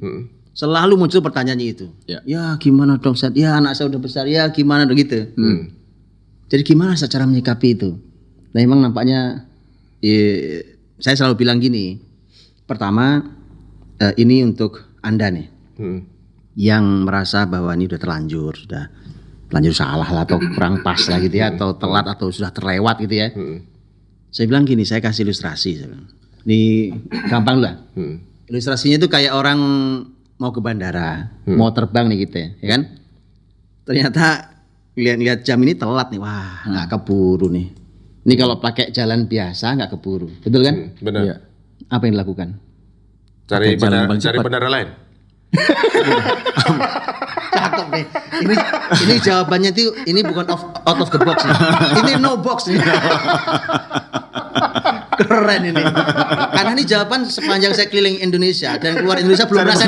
Speaker 3: selalu muncul pertanyaannya itu. Ya gimana dong Ustaz? Ya anak saya udah besar, ya gimana dong gitu. Jadi gimana cara menyikapi itu? Nah memang nampaknya saya selalu bilang gini. Pertama ini untuk Anda nih yang merasa bahwa ini udah terlanjur salah lah atau kurang pas lah gitu ya, atau telat atau sudah terlewat gitu ya. Saya bilang gini, saya kasih ilustrasi. Saya bilang. Ini gampang lah. Ilustrasinya itu kayak orang mau ke bandara, mau terbang nih kita, ya kan? Ternyata lihat jam ini telat nih, wah nggak keburu nih. Ini kalau pakai jalan biasa nggak keburu, betul kan?
Speaker 1: Benar.
Speaker 2: Iya.
Speaker 3: Apa yang dilakukan?
Speaker 1: Cari
Speaker 2: jalan paling cepat.
Speaker 1: bandara lain.
Speaker 3: Cakep nih. Ini jawabannya tuh ini bukan out of the box nih. Ini no box nih. Keren ini. Karena ini jawaban sepanjang saya keliling Indonesia dan keluar Indonesia belum merasa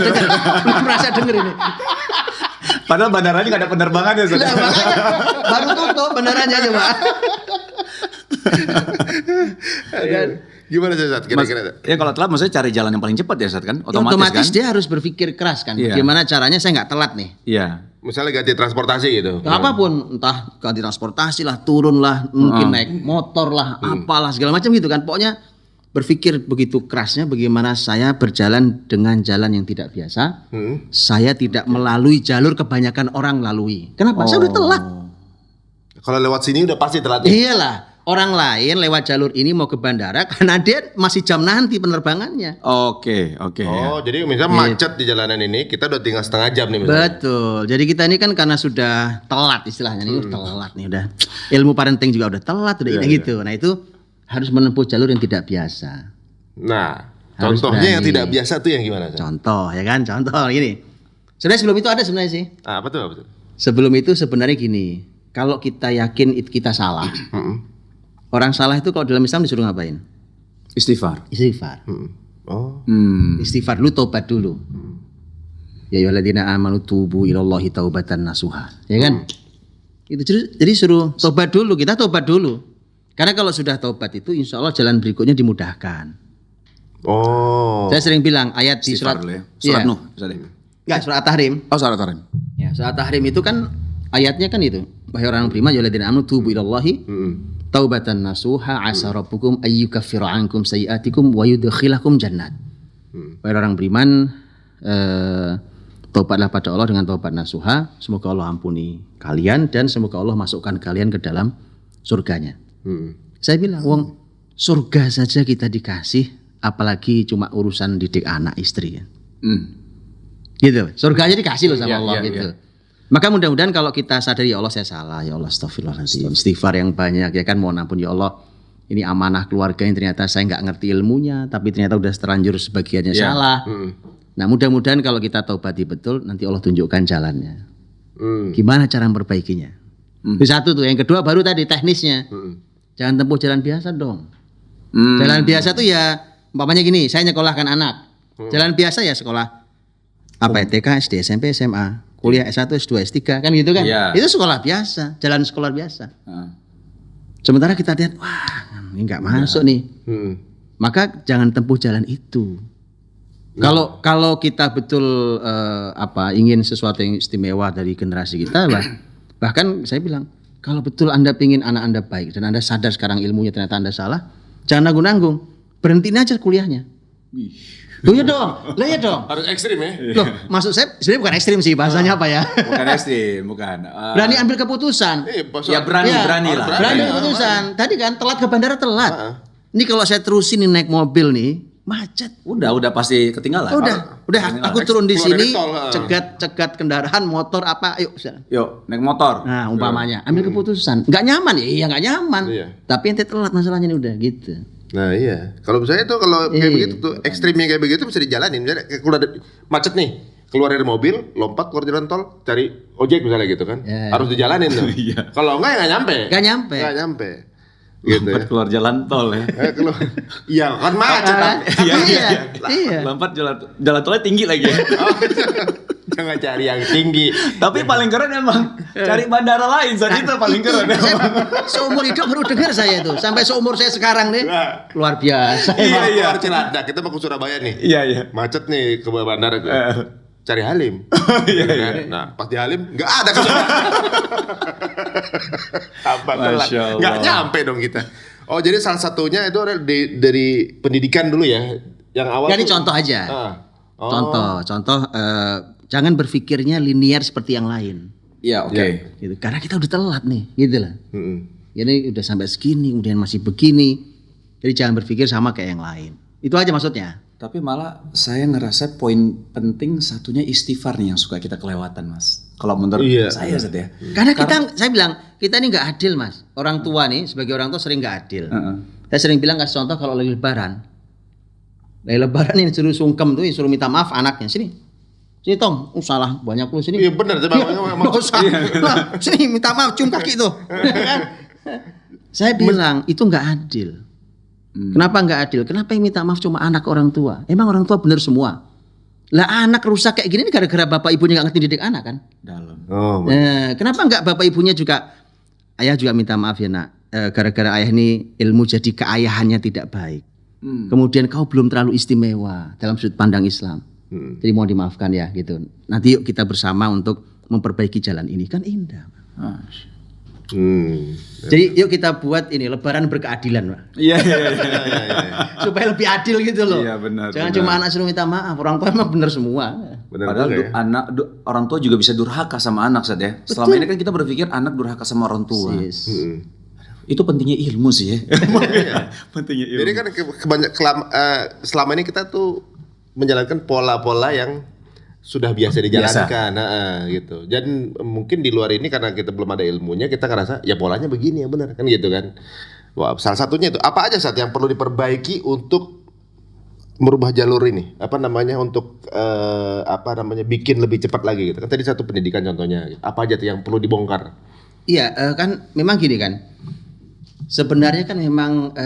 Speaker 3: dengar ini.
Speaker 2: Padahal bandaranya nggak ada penerbangan ya,
Speaker 3: Nah, makanya baru tutup benerannya coba.
Speaker 1: Gimana Zat? Kira-kira.
Speaker 2: Ya kalau telat maksudnya cari jalan yang paling cepat ya, Zat kan? Otomatis kan?
Speaker 3: Dia harus berpikir keras kan.
Speaker 2: Iya.
Speaker 3: Gimana caranya saya nggak telat nih.
Speaker 2: Iya.
Speaker 1: Misalnya ganti transportasi gitu.
Speaker 3: Apapun, entah ganti transportasi lah, turun lah, mungkin naik motor lah, apalah segala macam gitu kan. Pokoknya berpikir begitu kerasnya bagaimana saya berjalan dengan jalan yang tidak biasa. Saya tidak melalui jalur kebanyakan orang lalui. Kenapa? Saya udah telat.
Speaker 1: Kalau lewat sini udah pasti telat.
Speaker 3: Iyalah. Orang lain lewat jalur ini mau ke bandara karena dia masih jam nanti penerbangannya.
Speaker 2: Oke.
Speaker 1: Oh, jadi misalnya macet di jalanan ini, kita udah tinggal setengah jam nih misalnya.
Speaker 3: Betul. Jadi kita ini kan karena sudah telat istilahnya, ini udah telat nih udah. Ilmu parenting juga udah telat udah ini gitu. Nah, itu harus menempuh jalur yang tidak biasa.
Speaker 1: Nah,
Speaker 3: Harus
Speaker 1: contohnya yang
Speaker 3: berani.
Speaker 1: tidak biasa tuh yang gimana? Zat?
Speaker 3: Contoh ya kan, contoh gini. Sebenarnya sebelum itu ada sebenarnya sih.
Speaker 1: Apa tuh?
Speaker 3: Sebelum itu sebenarnya gini, kalau kita yakin kita salah, orang salah itu kalau dalam Islam disuruh ngapain?
Speaker 2: Istighfar.
Speaker 3: Istighfar.
Speaker 1: Oh.
Speaker 3: Istighfar dulu, tobat dulu. Ya ayyuhalladzina amanu tubu ilallahi taubatan nasuha. Ya kan? Itu jadi suruh tobat dulu, kita tobat dulu. Karena kalau sudah tobat itu insya Allah jalan berikutnya dimudahkan.
Speaker 1: Oh.
Speaker 3: Saya sering bilang ayat di
Speaker 2: Istighfar
Speaker 3: surat
Speaker 2: dulu ya. Surat
Speaker 3: Iya.
Speaker 2: Nuh, bisa deh.
Speaker 3: Enggak, surat At-Tahrim.
Speaker 2: Oh, surat Tarim.
Speaker 3: Ya, surat At-Tahrim itu kan ayatnya kan itu. Wahai orang beriman, ya ayyuhalladzina amanu tubu ilallahi taubatan nasuha asa rabbukum ayyukaffira ankum sayiatikum wa yudkhilakum jannat. Wahai orang beriman, taubatlah pada Allah dengan taubat nasuha, semoga Allah ampuni kalian dan semoga Allah masukkan kalian ke dalam surganya. Saya bilang, wong surga saja kita dikasih, apalagi cuma urusan didik anak istri kan. Gitu. Surga aja dikasih loh sama
Speaker 2: Iya,
Speaker 3: Allah
Speaker 2: iya,
Speaker 3: gitu. Maka mudah-mudahan kalau kita sadari ya Allah saya salah, ya Allah astagfirullahaladzim, istighfar yang banyak ya kan, mohon ampun ya Allah. Ini amanah keluarga yang ternyata saya nggak ngerti ilmunya, tapi ternyata udah terlanjur sebagiannya salah. Nah mudah-mudahan kalau kita taubati betul, nanti Allah tunjukkan jalannya. Gimana cara memperbaikinya? Itu satu tuh. Yang kedua baru tadi teknisnya. Jangan tempuh jalan biasa dong. Jalan biasa tuh ya, umpamanya gini, saya nyekolahkan anak. Jalan biasa ya sekolah apa ya, TK, SD, SMP, SMA, kuliah S1, S2, S3 kan gitu kan?
Speaker 2: Iya.
Speaker 3: Itu sekolah biasa, jalan sekolah biasa. Sementara kita lihat, wah ini nggak masuk nih. Maka jangan tempuh jalan itu. Kalau kita betul ingin sesuatu yang istimewa dari generasi kita, bahkan saya bilang, kalau betul Anda ingin anak Anda baik dan Anda sadar sekarang ilmunya ternyata Anda salah, jangan nanggung-nanggung, berhentiin aja kuliahnya. Loh ya dong.
Speaker 1: Harus ekstrim ya?
Speaker 3: Loh, maksud saya sebenarnya bukan ekstrim sih, bahasanya apa ya?
Speaker 2: Bukan ekstrim, bukan.
Speaker 3: Berani ambil keputusan.
Speaker 2: Ya berani lah.
Speaker 3: Berani keputusan. Tadi kan telat ke bandara telat. Ini kalau saya terusin nih naik mobil nih, macet.
Speaker 2: Udah pasti ketinggalan.
Speaker 3: Udah aku turun di
Speaker 1: Keluar dari
Speaker 3: sini,
Speaker 1: tol,
Speaker 3: cegat kendaraan, motor apa, ayo.
Speaker 2: Yuk, naik motor.
Speaker 3: Nah, umpamanya ambil keputusan. Enggak nyaman ya, iya enggak nyaman.
Speaker 1: Iya.
Speaker 3: Tapi ente telat masalahnya ini udah gitu.
Speaker 1: Nah iya, kalau misalnya tuh kalau kayak begitu tuh ekstrimnya kayak begitu bisa dijalanin. Misalnya keluar macet nih, keluar dari mobil, lompat keluar jalan tol, cari ojek misalnya gitu kan, harus dijalanin tuh. Kalau enggak ya nggak nyampe. Nggak nyampe. Gitu
Speaker 2: Lompat
Speaker 1: ya.
Speaker 2: keluar jalan tol ya.
Speaker 1: Keluar. Iya kan macet.
Speaker 3: Iya.
Speaker 2: Lompat jalan tolnya tinggi lagi ya.
Speaker 1: Jangan cari yang tinggi.
Speaker 2: Tapi paling keren emang cari bandara lain, saat itu paling keren.
Speaker 3: Seumur hidup baru dengar saya itu. Sampai seumur saya sekarang nih. Luar biasa.
Speaker 1: Iya. Keluar Cilandak, kita mau ke Surabaya nih.
Speaker 2: Iya.
Speaker 1: Macet nih ke bandara. Cari Halim.
Speaker 2: Iya.
Speaker 1: Nah, pas di Halim nggak ada ke sana. Apa telat? Nggak nyampe dong kita. Oh, jadi salah satunya itu dari pendidikan dulu ya. Yang awal.
Speaker 3: Jadi contoh aja. Contoh. Jangan berpikirnya linear seperti yang lain.
Speaker 2: Iya, oke.
Speaker 3: Gitu. Karena kita udah telat nih, gitu lah. Jadi udah sampai segini, kemudian masih begini. Jadi jangan berpikir sama kayak yang lain. Itu aja maksudnya.
Speaker 2: Tapi malah saya ngerasa poin penting satunya istighfar nih yang suka kita kelewatan, Mas. Kalau menurut saya Ustaz ya.
Speaker 3: Karena saya bilang kita ini nggak adil, Mas. Orang tua nih sebagai orang tua sering nggak adil. Saya sering bilang kasih contoh kalau lagi lebaran. Lagi lebaran ini suruh sungkem tuh, suruh minta maaf anaknya. Sini Tong, salah banyak lu sini.
Speaker 1: Iya benar,
Speaker 3: sini minta maaf, cium kaki tuh. Saya bilang itu nggak adil. Kenapa nggak adil? Kenapa yang minta maaf cuma anak orang tua? Emang orang tua benar semua? Lah anak rusak kayak gini ini gara-gara bapak ibunya nggak ngerti didik anak kan?
Speaker 2: Dalam.
Speaker 3: Kenapa nggak bapak ibunya juga? Ayah juga minta maaf ya nak. Gara-gara ayah ini ilmu jadi keayahannya tidak baik. Kemudian kau belum terlalu istimewa dalam sudut pandang Islam. Jadi mohon dimaafkan ya gitu. Nanti yuk kita bersama untuk memperbaiki jalan ini kan indah. Jadi yuk kita buat ini lebaran berkeadilan, Pak.
Speaker 2: Iya.
Speaker 3: Supaya lebih adil gitu loh.
Speaker 2: Iya benar.
Speaker 3: Jangan cuma anak suruh minta maaf, orang tua emang benar semua.
Speaker 2: Padahal orang tua juga bisa durhaka sama anak Ustaz ya. Selama ini kan kita berpikir anak durhaka sama orang tua. Itu pentingnya ilmu sih ya. Pentingnya ilmu.
Speaker 1: Jadi kan selama ini kita tuh menjalankan pola-pola yang sudah biasa dijalankan, gitu. Dan mungkin di luar ini karena kita belum ada ilmunya, kita ngerasa ya polanya begini ya benar kan gitu kan. Wah, salah satunya itu apa aja saat yang perlu diperbaiki untuk merubah jalur ini? Apa namanya untuk bikin lebih cepat lagi gitu. Kan tadi satu pendidikan contohnya. Apa aja tuh yang perlu dibongkar?
Speaker 3: Iya, kan memang gini kan. Sebenarnya kan memang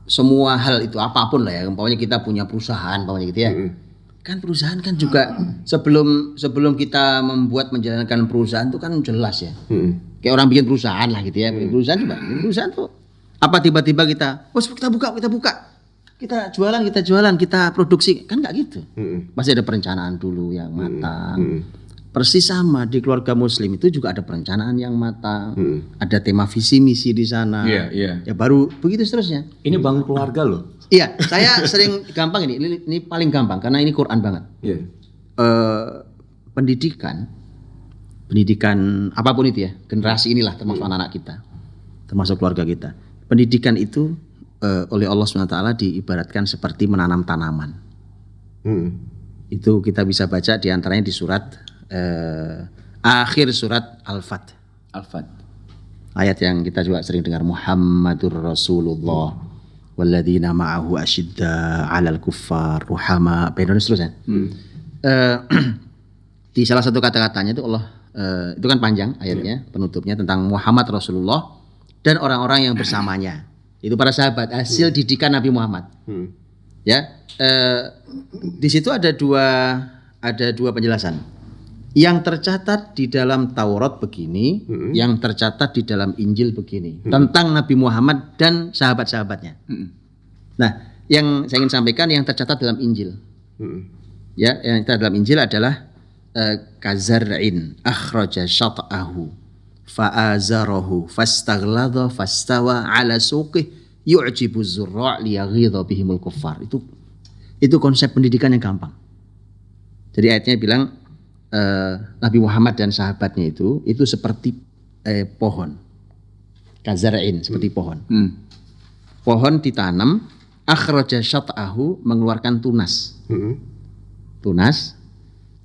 Speaker 3: semua hal itu apapun lah ya. Umpamanya kita punya perusahaan, umpamanya gitu ya. Kan perusahaan kan juga sebelum kita menjalankan perusahaan itu kan jelas ya. Kayak orang bikin perusahaan lah gitu ya. Perusahaan tuh apa tiba-tiba kita buka. Kita jualan, kita produksi. Kan enggak gitu. Pasti ada perencanaan dulu yang matang. Persis sama di keluarga muslim itu juga ada perencanaan yang matang. Ada tema visi misi di sana.
Speaker 2: Iya.
Speaker 3: Ya baru begitu seterusnya.
Speaker 2: Ini bangun keluarga loh.
Speaker 3: Iya, saya sering gampang ini paling gampang karena ini Quran banget. Pendidikan apapun itu ya, generasi inilah termasuk anak-anak kita, termasuk keluarga kita. Pendidikan itu oleh Allah SWT diibaratkan seperti menanam tanaman. Itu kita bisa baca diantaranya di surat akhir surat Al-Fat. Ayat yang kita juga sering dengar, Muhammadur Rasulullah. Walladzina ma'ahu asyidda 'alal kuffar ruhama bainahum seterusnya. Di salah satu kata-katanya itu Allah itu kan panjang ayatnya, penutupnya tentang Muhammad Rasulullah dan orang-orang yang bersamanya. Itu para sahabat, hasil didikan Nabi Muhammad. Ya, di situ ada dua penjelasan. Yang tercatat di dalam Taurat begini, yang tercatat di dalam Injil begini, tentang Nabi Muhammad dan sahabat-sahabatnya. Nah, yang saya ingin sampaikan yang tercatat dalam Injil. Ya, yang tercatat dalam Injil adalah kazar'in akhraja syat'ahu fa'azarahu fastaghlada fastawa 'ala suqih yu'jibu zurra' liyaghidha bihimul kuffar. Itu konsep pendidikan yang gampang. Jadi ayatnya bilang Nabi Muhammad dan sahabatnya itu seperti pohon, kazar'in, seperti pohon. Pohon ditanam, akhraja syat'ahu, mengeluarkan tunas.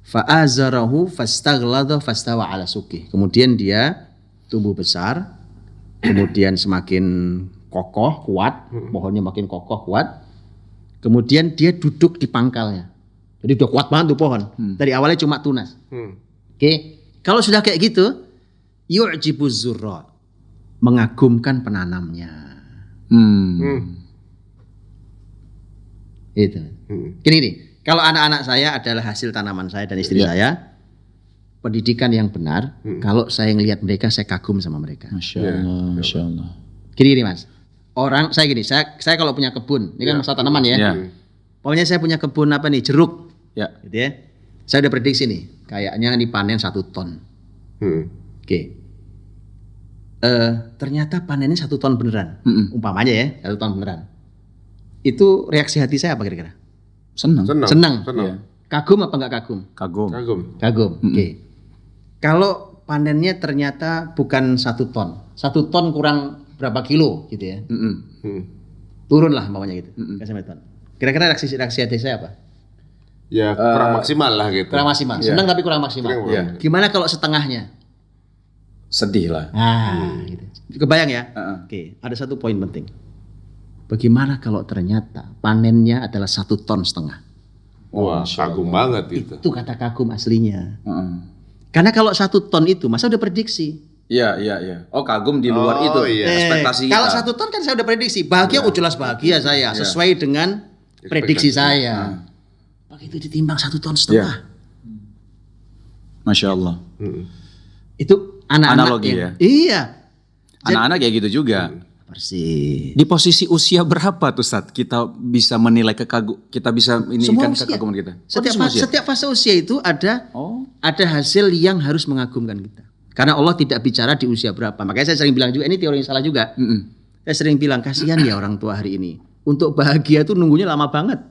Speaker 3: Fa'azarahu fastaghlada fastawa 'ala suqih. Kemudian dia tumbuh besar, kemudian semakin kokoh, kuat, pohonnya makin kokoh, kuat. Kemudian dia duduk di pangkalnya. Jadi udah kuat banget tuh pohon. Dari awalnya cuma tunas. Oke. Kalau sudah kayak gitu, yu'jibuz zurra, mengagumkan penanamnya. Itu. Gini nih, kalau anak-anak saya adalah hasil tanaman saya dan istri saya, pendidikan yang benar, kalau saya ngelihat mereka, saya kagum sama mereka.
Speaker 2: Masya Allah.
Speaker 3: Gini Mas, saya kalau punya kebun, ini kan masalah tanaman ya. Pokoknya saya punya kebun jeruk. Gitu ya. Saya udah prediksi nih, kayaknya dipanen 1 ton. Oke. Ternyata panennya 1 ton beneran. Umpamanya ya, 1 ton beneran. Itu reaksi hati saya apa kira-kira? Senang.
Speaker 2: Ya.
Speaker 3: Kagum apa enggak kagum? Kagum. Oke. Kalau panennya ternyata bukan 1 ton. 1 ton kurang berapa kilo gitu ya. turun lah umpamanya gitu. Kasih beton. Kira-kira reaksi hati saya apa?
Speaker 1: Ya kurang maksimal lah gitu.
Speaker 3: Kurang maksimal. Senang tapi kurang maksimal.
Speaker 1: Iya.
Speaker 3: Gimana kalau setengahnya?
Speaker 2: Sedih lah.
Speaker 3: Gitu. Kebayang ya? Oke, ada satu poin penting. Bagaimana kalau ternyata panennya adalah 1,5 ton?
Speaker 1: Wah, kagum banget itu.
Speaker 3: Itu kata kagum aslinya. Karena kalau 1 ton itu, masa udah prediksi.
Speaker 2: Iya. Oh, kagum di luar itu. Ekspektasi kita.
Speaker 3: Kalau 1 ton kan saya udah prediksi. Bahagia, jelas bahagia saya. Sesuai dengan prediksi saya. Begitu ditimbang 1,5 ton.
Speaker 2: Masya Allah.
Speaker 3: Itu anak-anak
Speaker 2: Analogi ya.
Speaker 3: Iya.
Speaker 2: Anak-anak kayak gitu juga.
Speaker 3: Persis.
Speaker 2: Di posisi usia berapa tuh Ustaz kita bisa menilai kita bisa ini kan kekaguman kita?
Speaker 3: Setiap fase usia itu ada hasil yang harus mengagumkan kita. Karena Allah tidak bicara di usia berapa. Makanya saya sering bilang juga ini teori yang salah juga. Saya sering bilang kasihan ya orang tua hari ini. Untuk bahagia tuh nunggunya lama banget.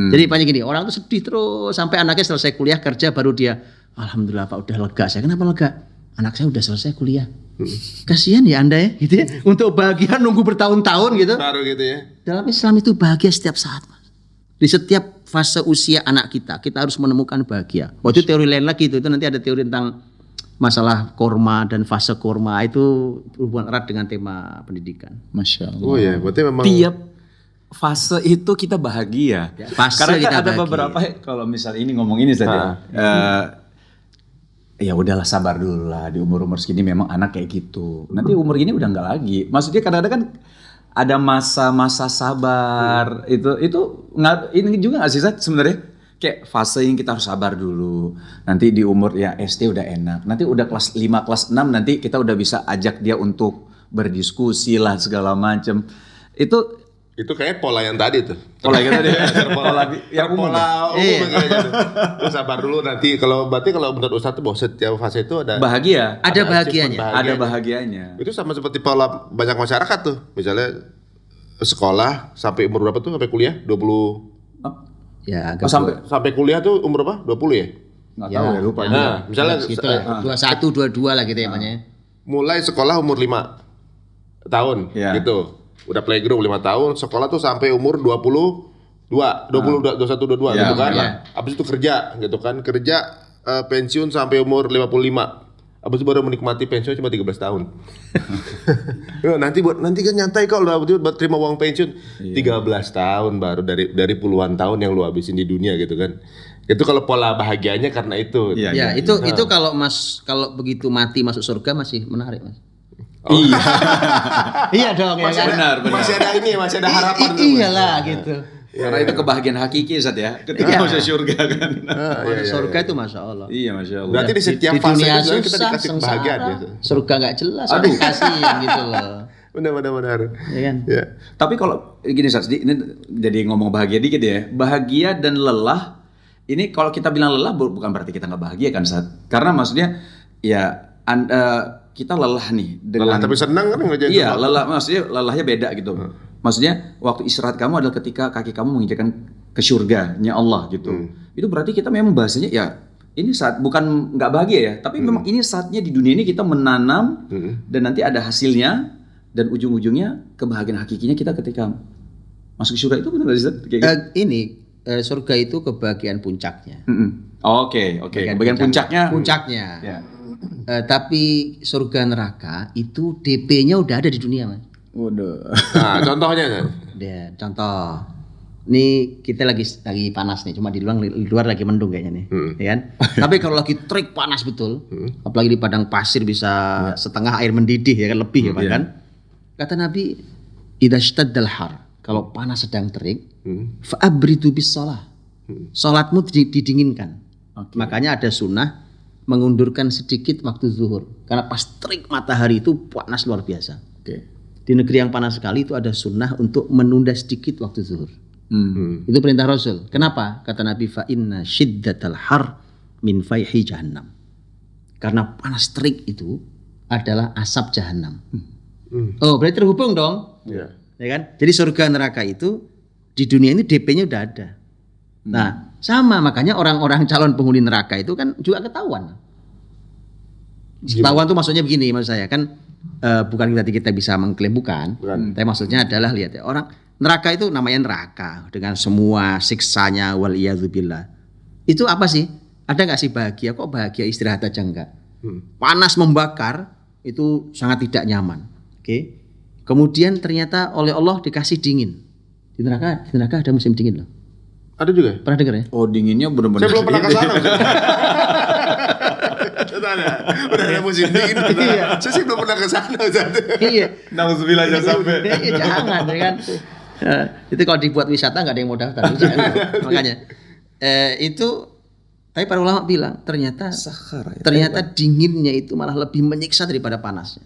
Speaker 3: Jadi banyak gini, orang tuh sedih terus sampai anaknya selesai kuliah kerja baru dia alhamdulillah Pak udah lega. Saya kenapa lega? Anak saya udah selesai kuliah. Kasihan ya Anda ya, gitu ya. Untuk bahagia nunggu bertahun-tahun gitu.
Speaker 1: Baru gitu ya.
Speaker 3: Dalam Islam itu bahagia setiap saat, Mas. Di setiap fase usia anak kita harus menemukan bahagia. Waktu itu teori lain lagi itu nanti ada teori tentang masalah korma dan fase korma itu berhubungan erat dengan tema pendidikan.
Speaker 2: Masya Allah.
Speaker 1: Oh ya, berarti memang
Speaker 2: tiap fase itu kita bahagia.
Speaker 3: Fase
Speaker 2: Karena
Speaker 3: kita
Speaker 2: kan ada
Speaker 3: bahagia.
Speaker 2: beberapa kalau misal ini ngomong ini saja. Ya udahlah sabar dulu lah di umur segini memang anak kayak gitu. Nanti umur gini udah enggak lagi. Maksudnya kadang-kadang kan ada masa-masa sabar. Itu nggak ini juga nggak sih Zat sebenarnya? Kayak fase yang kita harus sabar dulu. Nanti di umur ya SD udah enak. Nanti udah kelas 5, kelas 6 nanti kita udah bisa ajak dia untuk berdiskusi lah segala macam.
Speaker 1: itu kayak pola yang tadi tuh.
Speaker 2: Pola yang tadi.
Speaker 1: Pola umum kayak gitu. Terus sabar dulu nanti berarti kalau menurut Ustaz tuh bahwa setiap fase itu ada
Speaker 2: bahagia.
Speaker 3: Ada bahagianya.
Speaker 2: Ada bahagianya.
Speaker 1: Itu sama seperti pola banyak masyarakat tuh. Misalnya sekolah sampai umur berapa tuh sampai kuliah? 20
Speaker 3: Ya,
Speaker 1: sampai kuliah tuh umur berapa? 20 ya?
Speaker 2: Nggak tahu ya lupa.
Speaker 1: Nah, misalnya
Speaker 3: gitu lah. 21, 22 lah gitu ya namanya.
Speaker 1: Mulai sekolah umur 5 tahun gitu. Udah playgroup 5 tahun, sekolah tuh sampai umur 21, 22 gitu kan. Habis itu kerja gitu kan. Kerja pensiun sampai umur 55. Habis itu baru menikmati pensiun cuma 13 tahun. nanti kan nyantai kok buat terima uang pensiun 13 tahun baru dari puluhan tahun yang lu habisin di dunia gitu kan. Itu kalau pola bahagianya karena itu.
Speaker 3: Itu kalau begitu mati masuk surga masih menarik, Mas.
Speaker 2: Iya.
Speaker 3: Iya dong ya kan.
Speaker 2: Benar.
Speaker 1: Masih ada harapan tuh.
Speaker 3: Iyalah gitu.
Speaker 2: Karena itu kebahagiaan hakiki Ustaz ya. Ketika masuk surga kan.
Speaker 3: Surga itu Masya Allah.
Speaker 2: Iya Masya Allah.
Speaker 1: Berarti di setiap
Speaker 3: di
Speaker 1: fase
Speaker 3: dunia
Speaker 1: itu kita
Speaker 3: susah,
Speaker 1: dikasih
Speaker 3: sengsara,
Speaker 1: kebahagiaan ya.
Speaker 3: surga nggak jelas. Aduh kasihan gitu loh.
Speaker 1: Benar.
Speaker 3: Ya kan.
Speaker 1: Ya.
Speaker 2: Tapi kalau gini Ustaz, ini jadi ngomong bahagia dikit ya. Bahagia dan lelah. Ini kalau kita bilang lelah bukan berarti kita nggak bahagia kan Ustaz. Karena maksudnya ya kita lelah nih dengan
Speaker 1: lelah tapi senang kan nggak jadi.
Speaker 2: Iya, lelah maksudnya lelahnya beda gitu. Maksudnya waktu istirahat kamu adalah ketika kaki kamu menginjakkan ke surganya Allah gitu. Itu berarti kita memang bahasanya ya ini saat bukan nggak bahagia ya, tapi memang ini saatnya di dunia ini kita menanam dan nanti ada hasilnya dan ujung-ujungnya kebahagiaan hakikinya kita ketika masuk surga itu benar Ustaz?
Speaker 3: Surga itu kebahagiaan puncaknya.
Speaker 2: Oke. Kebahagiaan puncaknya.
Speaker 3: Ya. Tapi surga neraka itu DP-nya udah ada di dunia, Mas.
Speaker 2: Waduh.
Speaker 1: Nah, contohnya kan?
Speaker 3: Ya, contoh. Nih kita lagi panas nih, cuma di luar lagi mendung kayaknya nih, ya kan? Tapi kalau lagi terik panas betul, apalagi di padang pasir bisa setengah air mendidih ya kan, lebih ya kan? Kata Nabi, idza shtaddal har, kalau panas sedang terik, fa'abridu bis shalah. Salatmu didinginkan. Makanya ada sunnah mengundurkan sedikit waktu zuhur. Karena pas terik matahari itu panas luar biasa. Di negeri yang panas sekali itu ada sunnah untuk menunda sedikit waktu zuhur. Itu perintah Rasul. Kenapa? Kata Nabi, fa inna shiddatal har min fayhi jahannam. Karena panas terik itu adalah asap jahanam. Oh, berarti terhubung dong. Ya kan? Jadi surga neraka itu di dunia ini DP-nya udah ada. Nah, sama makanya orang-orang calon penghuni neraka itu kan juga ketahuan. Ketahuan tuh maksudnya begini maksud saya kan, bukan berarti kita bisa mengklaim bukan. Tapi maksudnya adalah lihat ya, orang neraka itu namanya neraka dengan semua siksanya waliyadzubillah. Itu apa sih? Ada nggak sih bahagia? Kok bahagia istirahat aja enggak? Panas membakar itu sangat tidak nyaman. Oke. Kemudian ternyata oleh Allah dikasih dingin. Di neraka ada musim dingin loh.
Speaker 1: Ada juga?
Speaker 3: Pernah dengar ya?
Speaker 2: Oh, dinginnya benar-benar.
Speaker 1: Saya belum pernah ke sana. Udah ada musim dingin. Iya. Saya sih belum pernah ke sana.
Speaker 3: Iya.
Speaker 2: Nauzubillah jangan sampai.
Speaker 3: Jangan ya kan. Itu kalau dibuat wisata nggak ada yang mau daftar. Makanya itu. Tapi para ulama bilang ternyata ternyata dinginnya itu malah lebih menyiksa daripada panasnya.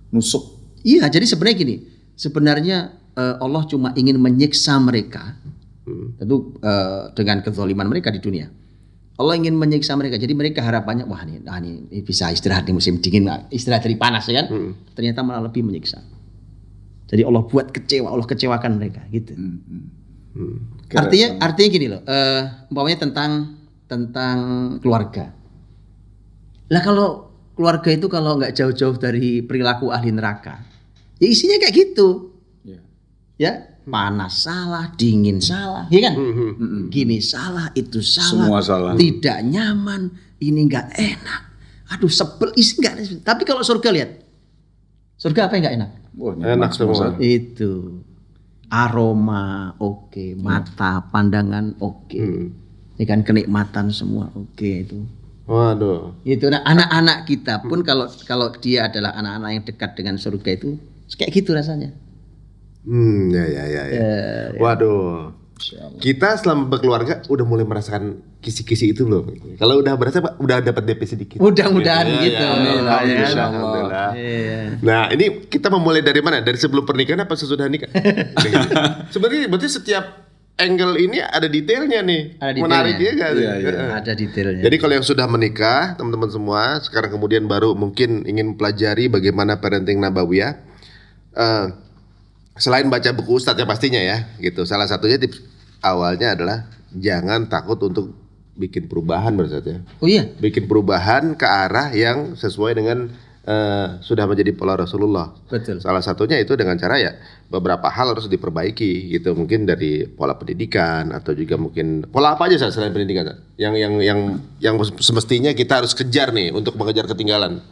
Speaker 2: Nusuk.
Speaker 3: Iya, jadi sebenarnya gini. Sebenarnya Allah cuma ingin menyiksa mereka. Tentu dengan kezaliman mereka di dunia. Allah ingin menyiksa mereka. Jadi mereka harapannya wah ini bisa istirahat di musim dingin, istirahat dari panas ya kan. Ternyata malah lebih menyiksa. Jadi Allah buat kecewa, Allah kecewakan mereka gitu. Artinya gini loh. Umpamanya tentang keluarga. Lah kalau keluarga itu kalau nggak jauh-jauh dari perilaku ahli neraka, ya isinya kayak gitu. Ya, panas salah, dingin salah, ya kan? Gini salah, itu salah,
Speaker 2: semua salah.
Speaker 3: Tidak nyaman, ini nggak enak. Aduh sebel, isi nggak. Tapi kalau surga lihat, surga apa yang nggak enak?
Speaker 2: Oh,
Speaker 1: enak semua.
Speaker 3: Itu aroma oke, mata pandangan oke. Ya kan kenikmatan semua oke itu.
Speaker 1: Waduh.
Speaker 3: Itu nah, anak-anak kita pun kalau dia adalah anak-anak yang dekat dengan surga itu kayak gitu rasanya.
Speaker 1: Ya. Waduh. Kita selama berkeluarga udah mulai merasakan kisi-kisi itu belum? Kalau udah berasa udah dapat DP sedikit.
Speaker 3: Mudah-mudahan gitu.
Speaker 1: Alhamdulillah. Nah, ini kita memulai dari mana? Dari sebelum pernikahan apa sesudah nikah? Sebenarnya berarti setiap angle ini ada detailnya nih.
Speaker 3: Ada detailnya.
Speaker 1: Menarik ya kan?
Speaker 3: Ada detailnya.
Speaker 1: Jadi kalau yang sudah menikah, teman-teman semua, sekarang kemudian baru mungkin ingin pelajari bagaimana parenting nabawiyah. Selain baca buku Ustadz ya pastinya ya, gitu. Salah satunya tips awalnya adalah jangan takut untuk bikin perubahan berarti ya.
Speaker 3: Oh iya.
Speaker 1: Bikin perubahan ke arah yang sesuai dengan sudah menjadi pola Rasulullah.
Speaker 3: Betul.
Speaker 1: Salah satunya itu dengan cara ya beberapa hal harus diperbaiki gitu. Mungkin dari pola pendidikan atau juga mungkin pola apa aja selain pendidikan yang semestinya kita harus kejar nih untuk mengejar ketinggalan.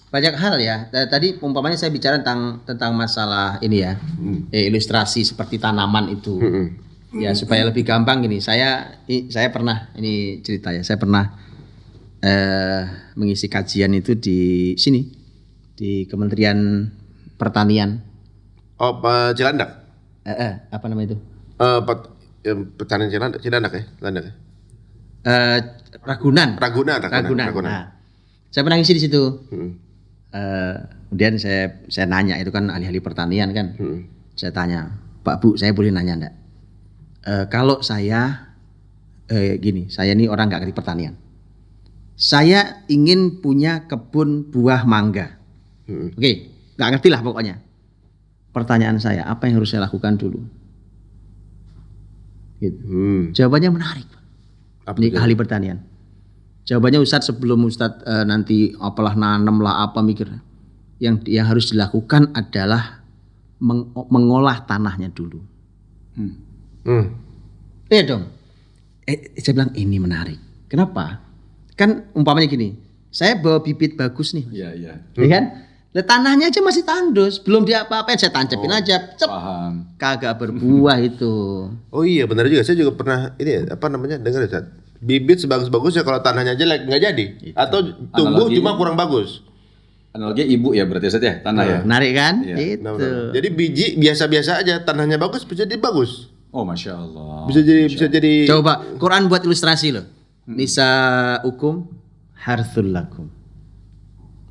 Speaker 3: Banyak hal ya. Tadi umpamanya saya bicara tentang masalah ini ya, ilustrasi seperti tanaman itu. Ya supaya lebih gampang gini. Saya pernah ini cerita ya. Saya pernah mengisi kajian itu di sini di Kementerian Pertanian.
Speaker 1: Oh, Cilandak.
Speaker 3: Apa nama itu?
Speaker 1: Pertanian Cilandak ya.
Speaker 3: Ragunan.
Speaker 1: Ragunan.
Speaker 3: Nah, saya pernah ngisi di situ. Kemudian saya nanya, itu kan ahli-ahli pertanian kan. Saya tanya, Pak Bu, saya boleh nanya enggak? Kalau saya gini, saya ini orang nggak ngerti pertanian. Saya ingin punya kebun buah mangga. Oke, nggak ngerti lah pokoknya. Pertanyaan saya, apa yang harus saya lakukan dulu? Gitu. Jawabannya menarik. Ini ahli pertanian. Jawabannya Ustadz, sebelum Ustadz nanti apalah nanam lah apa mikir, yang harus dilakukan adalah mengolah tanahnya dulu. Iya dong. Saya bilang ini menarik. Kenapa? Kan umpamanya gini, saya bawa bibit bagus nih.
Speaker 2: Iya.
Speaker 3: Ya kan? Tanahnya aja masih tandus, belum diapa-apain, saya tancepin aja,
Speaker 2: Paham.
Speaker 3: kagak berbuah itu.
Speaker 1: Oh iya benar juga, saya juga pernah ini apa namanya dengar ya, bibit sebagus-bagusnya kalau tanahnya jelek nggak jadi, atau tumbuh cuma kurang bagus.
Speaker 2: Analogi ibu ya berarti ya tanah ya.
Speaker 3: Menarik kan?
Speaker 2: Iya.
Speaker 3: Itu.
Speaker 1: Jadi biji biasa-biasa aja, tanahnya bagus bisa jadi bagus.
Speaker 2: Oh masya Allah.
Speaker 1: Bisa jadi.
Speaker 3: Coba Quran buat ilustrasi loh. Nisa ukum harthul lakum.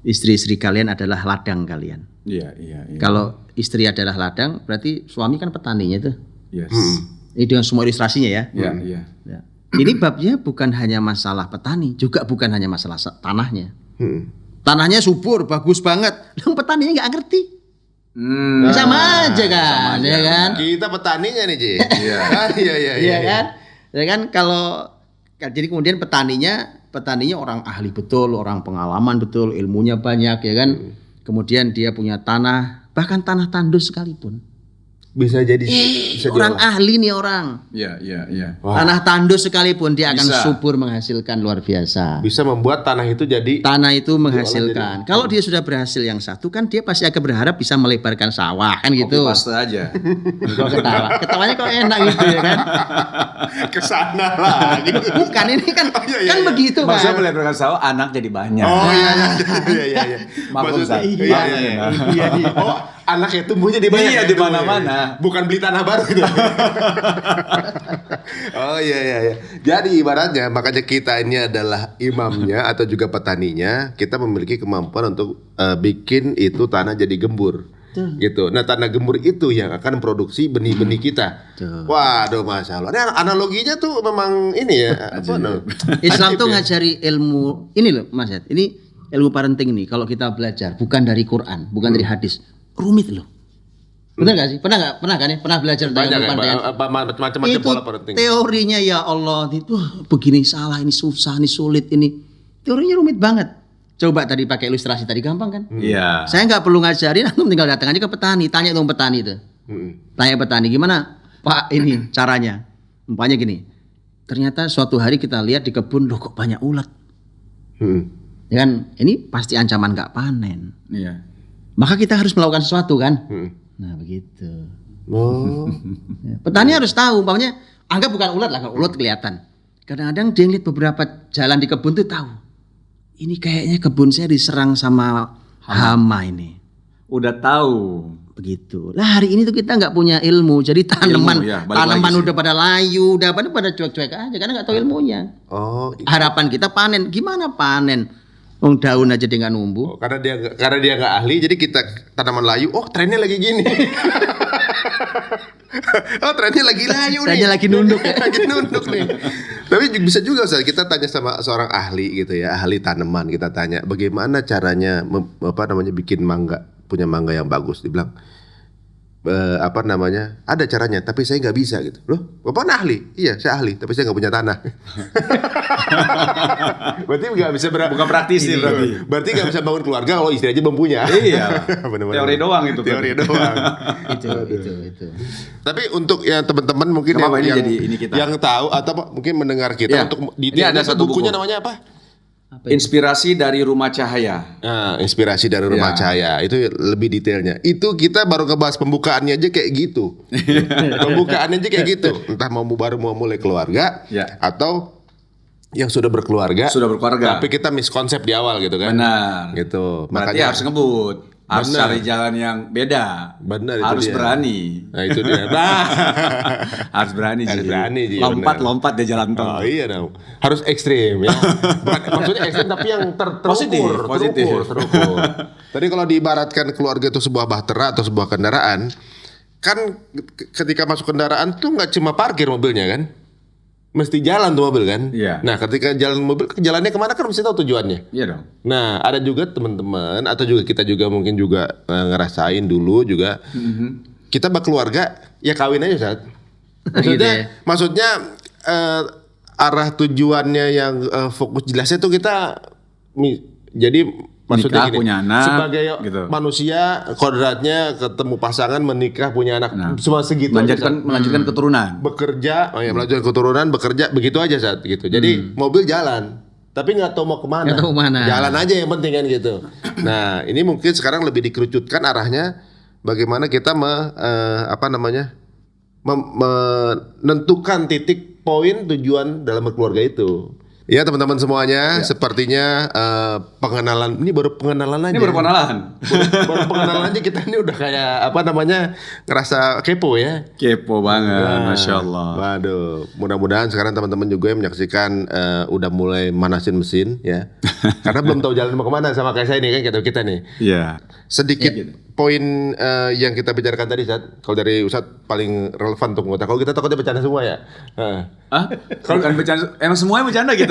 Speaker 3: Istri-istri kalian adalah ladang kalian.
Speaker 2: Iya.
Speaker 3: Kalau istri adalah ladang, berarti suami kan petaninya tuh.
Speaker 2: Yes.
Speaker 3: Ini dengan semua ilustrasinya ya.
Speaker 2: Iya.
Speaker 3: Ya. Ini babnya bukan hanya masalah petani, juga bukan hanya masalah tanahnya. Tanahnya subur, bagus banget. Yang petaninya nggak ngerti. Sama aja kan, ya kan?
Speaker 1: Kita petaninya nih, Ji.
Speaker 2: Iya.
Speaker 3: Iya kan? Ya kan kalau jadi kemudian petaninya orang ahli betul, orang pengalaman betul, ilmunya banyak ya kan. kemudian dia punya tanah, bahkan tanah tandus sekalipun.
Speaker 1: Bisa jadi
Speaker 3: Orang ahli nih orang.
Speaker 2: Iya.
Speaker 3: Tanah tandus sekalipun dia akan
Speaker 2: Bisa.
Speaker 3: subur menghasilkan luar biasa.
Speaker 1: Bisa membuat tanah itu jadi
Speaker 3: Tanah itu menghasilkan. Kalau dia sudah berhasil yang satu kan dia pasti akan berharap bisa melebarkan sawah kan gitu.
Speaker 2: Kopi paste aja.
Speaker 3: Kok ketawa? Ketawanya kok enak gitu ya kan?
Speaker 1: kesana lagi.
Speaker 3: Bukan ini kan
Speaker 1: iya,
Speaker 3: kan
Speaker 1: iya.
Speaker 3: begitu
Speaker 2: Maksudnya
Speaker 3: kan.
Speaker 2: melebarkan sawah, anak jadi banyak.
Speaker 1: Oh iya.
Speaker 2: Maklum,
Speaker 1: Maksudnya,
Speaker 2: Zat.
Speaker 1: iya. Oh, anaknya tumbuhnya di banyak.
Speaker 2: Iya,
Speaker 1: ya,
Speaker 2: di
Speaker 1: tumbuhnya.
Speaker 2: mana-mana.
Speaker 1: Bukan beli tanah baru gitu. Oh iya. Jadi ibaratnya makanya kita ini adalah imamnya atau juga petaninya, kita memiliki kemampuan untuk bikin itu tanah jadi gembur. Gitu. Nah, tanah gembur itu yang akan produksi benih-benih kita. Waduh, Masya Allah. Ini analoginya tuh memang ini ya. Apa, no?
Speaker 3: Islam tuh ngajari ilmu ini loh Mas Ed. Ini ilmu parenting nih kalau kita belajar bukan dari Quran, bukan dari hadis. Rumit loh. Benar gak sih? Pernah kan ya? Pernah belajar tentang
Speaker 1: Banyak
Speaker 3: ilmu parenting?
Speaker 1: macam-macam
Speaker 3: Itu
Speaker 1: pola parenting.
Speaker 3: teorinya ya Allah itu begini salah, ini susah, ini sulit, ini teorinya rumit banget. Coba tadi pakai ilustrasi tadi gampang kan?
Speaker 2: Iya.
Speaker 3: Saya nggak perlu ngajarin, antum tinggal datang aja ke petani, tanya dong petani itu. Tanya petani gimana Pak ini caranya? Umpamanya gini, ternyata suatu hari kita lihat di kebun loh kok banyak ulat. Ya kan? Ini pasti ancaman nggak panen.
Speaker 2: Iya.
Speaker 3: Maka kita harus melakukan sesuatu kan? Nah begitu.
Speaker 1: Oh.
Speaker 3: Ya, petani harus tahu, umpamanya anggap bukan ulat lah, kalau ulat kelihatan. Kadang-kadang dia lihat beberapa jalan di kebun tuh tahu. Ini kayaknya kebun saya diserang sama hama ini.
Speaker 2: Udah tahu.
Speaker 3: Begitu. Lah hari ini tuh kita nggak punya ilmu, jadi tanaman
Speaker 2: Ilmu, ya, balik
Speaker 3: tanaman
Speaker 2: lagi sih.
Speaker 3: udah pada layu, udah pada cuek-cuek aja karena nggak tahu ilmunya.
Speaker 1: Oh.
Speaker 3: Harapan kita panen, gimana panen? Wong daun aja dia nggak numbuh.
Speaker 1: Oh, karena dia nggak ahli, jadi kita tanaman layu. Oh, trennya lagi gini. Oh, trennya lagi layu nih.
Speaker 3: Trennya lagi nunduk ya.
Speaker 1: Lagi nunduk nih. Tapi bisa juga Ustaz, kita tanya sama seorang ahli gitu ya, ahli tanaman, kita tanya bagaimana caranya bikin mangga, punya mangga yang bagus. Dibilang ada caranya, tapi saya nggak bisa gitu. Loh, Bapak ahli? Iya, saya ahli, tapi saya nggak punya tanah. Berarti nggak bisa
Speaker 2: Bukan praktisi berarti.
Speaker 1: Berarti nggak bisa bangun keluarga kalau istri aja belum punya.
Speaker 2: Iya.
Speaker 1: Bener-bener.
Speaker 2: Teori doang itu.
Speaker 1: Teori doang.
Speaker 3: itu.
Speaker 1: Tapi untuk yang teman-teman mungkin
Speaker 2: Kenapa ini
Speaker 1: yang
Speaker 2: jadi ini kita?
Speaker 1: yang tahu atau mungkin mendengar kita
Speaker 2: Ya.
Speaker 1: untuk
Speaker 2: Ini
Speaker 1: detailnya,
Speaker 2: ada satu
Speaker 1: bukunya
Speaker 2: buku.
Speaker 1: namanya apa?
Speaker 2: Inspirasi dari Rumah Cahaya.
Speaker 1: Nah, inspirasi dari Rumah
Speaker 2: Ya.
Speaker 1: Cahaya itu lebih detailnya. Itu kita baru ngebahas pembukaannya aja kayak gitu. Pembukaannya aja kayak gitu. Entah mau mulai keluarga
Speaker 2: Ya.
Speaker 1: atau yang sudah berkeluarga.
Speaker 2: Sudah berkeluarga.
Speaker 1: Tapi kita miskonsep di awal gitu kan.
Speaker 2: Benar.
Speaker 1: Gitu.
Speaker 2: Berarti harus ngebut. Harus
Speaker 1: Benar.
Speaker 2: cari jalan yang beda.
Speaker 1: Benar, itu
Speaker 2: Harus
Speaker 1: dia.
Speaker 2: berani.
Speaker 1: Nah, itu dia. Nah.
Speaker 2: Harus berani.
Speaker 1: Harus
Speaker 2: Ji.
Speaker 1: berani, Ji,
Speaker 2: Lompat di jalan tol.
Speaker 1: Oh iya dong. Harus ekstrim ya. Maksudnya ekstrim tapi yang
Speaker 2: Positif.
Speaker 1: terukur. Tadi kalau diibaratkan keluarga itu sebuah bahtera atau sebuah kendaraan, kan ketika masuk kendaraan tuh nggak cuma parkir mobilnya kan? Mesti jalan tuh mobil kan?
Speaker 2: Iya.
Speaker 1: Nah, ketika jalan mobil, jalannya kemana kan mesti tahu tujuannya.
Speaker 2: Iya dong.
Speaker 1: Nah, ada juga teman-teman atau juga kita juga mungkin juga ngerasain dulu juga. Kita berkeluarga ya kawin aja Ustaz. Maksudnya arah tujuannya yang fokus jelasnya tuh kita jadi maksudnya
Speaker 2: Nikah,
Speaker 1: gini,
Speaker 2: punya anak,
Speaker 1: sebagai
Speaker 2: gitu.
Speaker 1: manusia kodratnya ketemu pasangan, menikah, punya anak, cuma segitu aja, Ustaz.
Speaker 2: Melanjutkan keturunan.
Speaker 1: Bekerja, melanjutkan keturunan, bekerja, begitu aja saat gitu. Jadi mobil jalan, tapi nggak tahu mau kemana.
Speaker 3: Nggak tahu kemana.
Speaker 1: Jalan aja yang penting kan gitu. Nah, ini mungkin sekarang lebih dikerucutkan arahnya bagaimana kita menentukan titik poin tujuan dalam berkeluarga itu. Ya teman-teman semuanya, sepertinya pengenalan ini baru pengenalan aja.
Speaker 2: Ini baru pengenalan.
Speaker 1: Baru pengenalan aja kita ini udah kayak ngerasa kepo ya.
Speaker 2: Kepo banget, Masya Allah.
Speaker 1: Waduh, mudah-mudahan sekarang teman-teman juga yang menyaksikan udah mulai manasin mesin ya. Karena belum tahu jalan mau kemana sama kayak saya nih kan kita nih.
Speaker 2: Iya.
Speaker 1: Sedikit poin yang kita bicarakan tadi Ustaz. Kalau dari Ustaz paling relevan untuk mengetahui. Kalau kita takutnya bercanda semua ya.
Speaker 2: Hah? Bukan bercanda, emang semuanya bercanda gitu.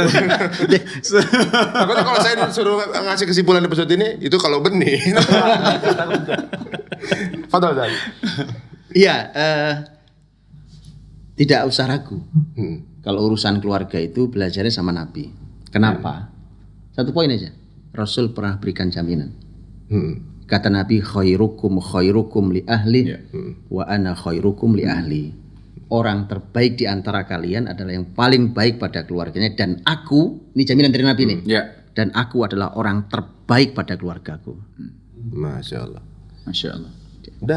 Speaker 1: Takutnya kalau saya suruh ngasih kesimpulan episode ini itu kalau benih. Fadhol Ustaz.
Speaker 3: Iya, tidak usah ragu. Kalau urusan keluarga itu belajarnya sama Nabi. Kenapa? Satu poin aja. Rasul pernah berikan jaminan. Kata Nabi, khairukum li ahli wa ana khairukum li ahli. Orang terbaik di antara kalian adalah yang paling baik pada keluarganya, dan aku, ini jaminan dari Nabi nih. Dan aku adalah orang terbaik pada keluargaku.
Speaker 1: Masya Allah.
Speaker 2: Masya Allah.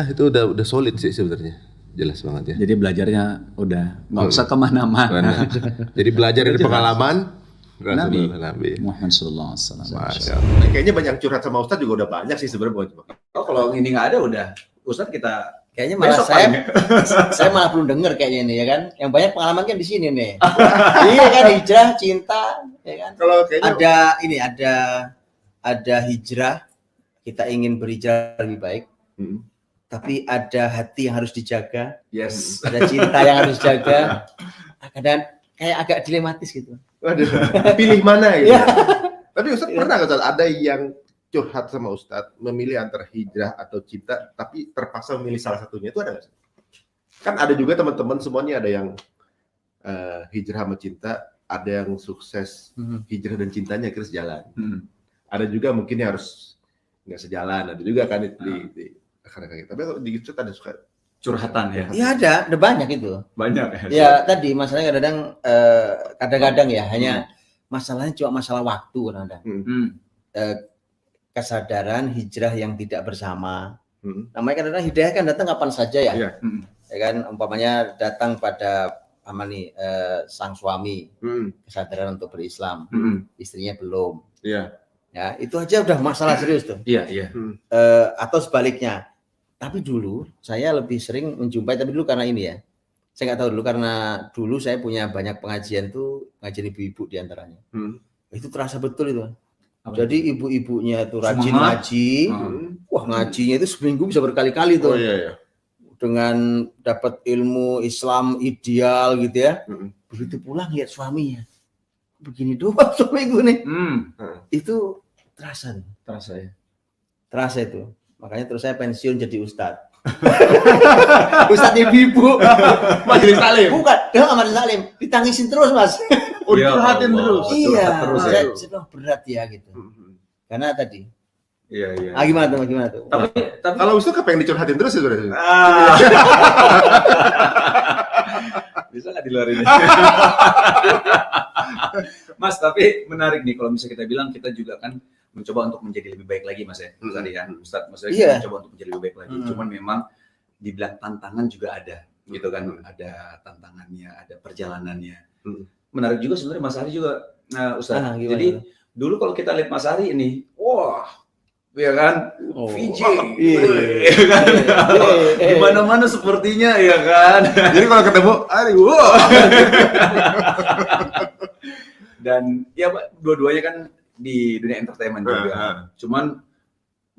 Speaker 1: Itu udah solid sih sebenarnya. Jelas banget ya.
Speaker 2: Jadi belajarnya udah nggak usah kemana-mana.
Speaker 1: Jadi belajar dari pengalaman
Speaker 2: Nabi
Speaker 1: Muhammad
Speaker 2: sallallahu alaihi wasallam.
Speaker 1: Masya Allah.
Speaker 4: Kayaknya banyak curhat sama Ustadz juga udah banyak sih sebenarnya.
Speaker 2: Kalau ini nggak ada udah Ustadz kita
Speaker 3: kayaknya malah saya malah belum dengar kayaknya nih ya kan. Yang banyak pengalaman kan di sini nih. Iya kan, hijrah, cinta, ya kan.
Speaker 4: Kalau kayaknya
Speaker 3: ada hijrah, kita ingin berhijrah lebih baik. Tapi ada hati yang harus dijaga.
Speaker 2: Yes.
Speaker 3: Ada cinta yang harus dijaga. Kadang kayak agak dilematis gitu.
Speaker 4: Waduh, pilih mana gitu. Tapi Ustadz pernah nggak Ustadz ada yang curhat sama Ustadz memilih antara hijrah atau cinta, tapi terpaksa memilih salah satunya, itu ada nggak? Kan ada juga teman-teman semuanya, ada yang hijrah sama cinta, ada yang sukses hijrah dan cintanya akhirnya sejalan. Ada juga mungkin yang harus nggak sejalan, ada juga kan di kadang-kadang. Tapi kalau di Ustadz ada suka
Speaker 2: curhatan ya?
Speaker 3: Iya ada banyak itu.
Speaker 2: Banyak ya.
Speaker 3: Ya tadi masalahnya kadang-kadang ya hanya masalahnya cuma masalah waktu kadang-kadang. Kesadaran hijrah yang tidak bersama. Namanya kadang-kadang hidayah kan datang kapan saja ya. Ya kan, umpamanya datang pada sang suami kesadaran untuk berislam, istrinya belum. Ya itu aja udah masalah serius tuh. Atau sebaliknya. Tapi dulu saya lebih sering menjumpai, tapi dulu karena ini ya, saya nggak tahu dulu karena dulu saya punya banyak pengajian ibu-ibu diantaranya. Itu terasa betul itu. Jadi ibu-ibunya itu rajin ngaji, wah ngajinya itu seminggu bisa berkali-kali tuh. Dengan dapat ilmu Islam ideal gitu ya. Begitu pulang lihat suaminya, begini doang seminggu nih. Itu terasa ya. Terasa itu. Makanya terus saya pensiun jadi ustadz. Ustadz ibu-ibu.
Speaker 4: majelis taklim.
Speaker 3: Bukan, dia majelis taklim. Ditangisin terus mas.
Speaker 4: Curhatin terus.
Speaker 3: Iya.
Speaker 4: Terus
Speaker 3: saya berat ya gitu. Karena tadi.
Speaker 4: Iya.
Speaker 3: Gimana tuh?
Speaker 4: Tapi kalau Ustadz pengen dicurhatin terus ya sudah.
Speaker 2: Bisa nggak diluarin? Mas, tapi menarik nih kalau misalnya kita bilang kita juga kan mencoba untuk menjadi lebih baik lagi mas ya, tadi ya Ustadz, maksudnya kita mencoba untuk menjadi lebih baik lagi. Cuman memang dibilang tantangan juga ada, gitu kan, ada tantangannya, ada perjalanannya. Menarik juga sebenarnya Mas Ari juga, Ustadz. Jadi dulu kalau kita lihat Mas Ari ini, wah, ya kan, Fiji, di mana-mana sepertinya ya kan.
Speaker 4: Jadi kalau ketemu Ari, wah.
Speaker 2: Dan ya dua-duanya kan di dunia entertainment juga. Cuman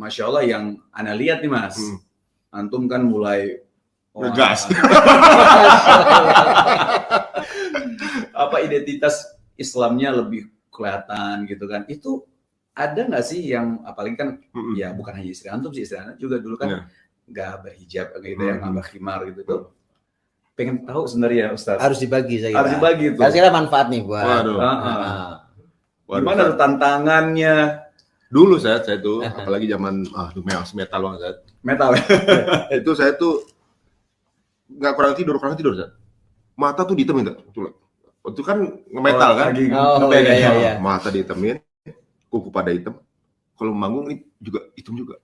Speaker 2: Masya Allah yang Anda lihat nih Mas, antum kan mulai
Speaker 4: ngegas.
Speaker 2: Apa identitas Islamnya lebih kelihatan gitu kan. Itu ada nggak sih yang apalagi kan ya bukan hanya istri antum sih, istri Anda juga dulu kan nggak berhijab gitu ya, nggak berkhimar gitu tuh. Pengen tahu sebenarnya Ustaz.
Speaker 3: Harus dibagi saya kira.
Speaker 2: Harus dibagi tuh.
Speaker 3: Harus kira manfaat nih buat.
Speaker 2: Gimana tuh tantangannya?
Speaker 4: Dulu saya tuh apalagi zaman metal banget saya.
Speaker 2: Metal ya.
Speaker 4: Itu saya tuh nggak kurang tidur Ustaz. Mata tuh ditemin tuh. Itu kan nge-metal kan.
Speaker 3: Iya.
Speaker 4: Mata ditemin, kuku pada hitam. Kalau manggung ini juga hitam juga.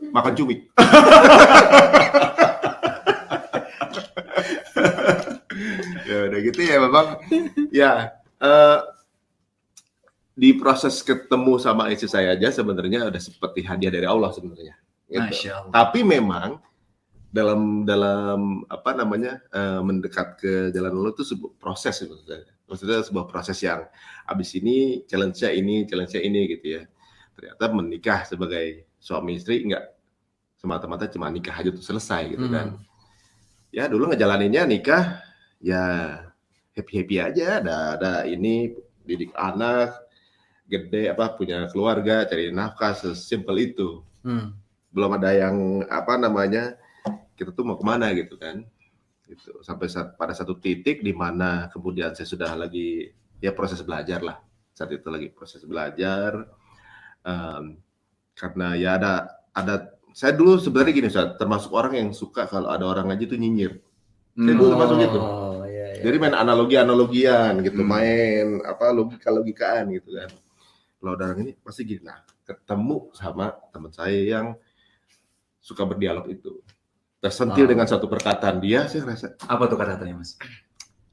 Speaker 4: Makan cumi. Ya udah gitu ya Bang. Ya di proses ketemu sama istri saya aja sebenarnya udah seperti hadiah dari Allah sebenarnya. Gitu. Tapi memang dalam apa namanya mendekat ke jalan Allah itu sebuah proses sebenarnya. Maksudnya sebuah proses yang abis ini challenge-nya ini gitu ya. Ternyata menikah sebagai suami istri enggak semata-mata cuma nikah aja tuh selesai gitu kan. Ya dulu ngejalaninnya nikah ya happy aja, ada ini didik anak gede punya keluarga, cari nafkah, sesimpel itu. Belum ada yang apa namanya kita tuh mau kemana gitu kan. Gitu. Sampai pada satu titik di mana kemudian saya sudah lagi ya proses belajar lah. Saat itu lagi proses belajar karena ya ada saya dulu sebenarnya gini Ustaz, termasuk orang yang suka kalau ada orang ngaji tuh nyinyir. Saya dulu termasuk gitu.
Speaker 3: Iya.
Speaker 4: Jadi main analogian gitu, main logika-logikaan gitu kan. Kalau ada orang ini pasti gini, nah ketemu sama teman saya yang suka berdialog itu. Tersentil dengan satu perkataan dia, saya rasa
Speaker 2: Apa tuh kata-katanya, Mas?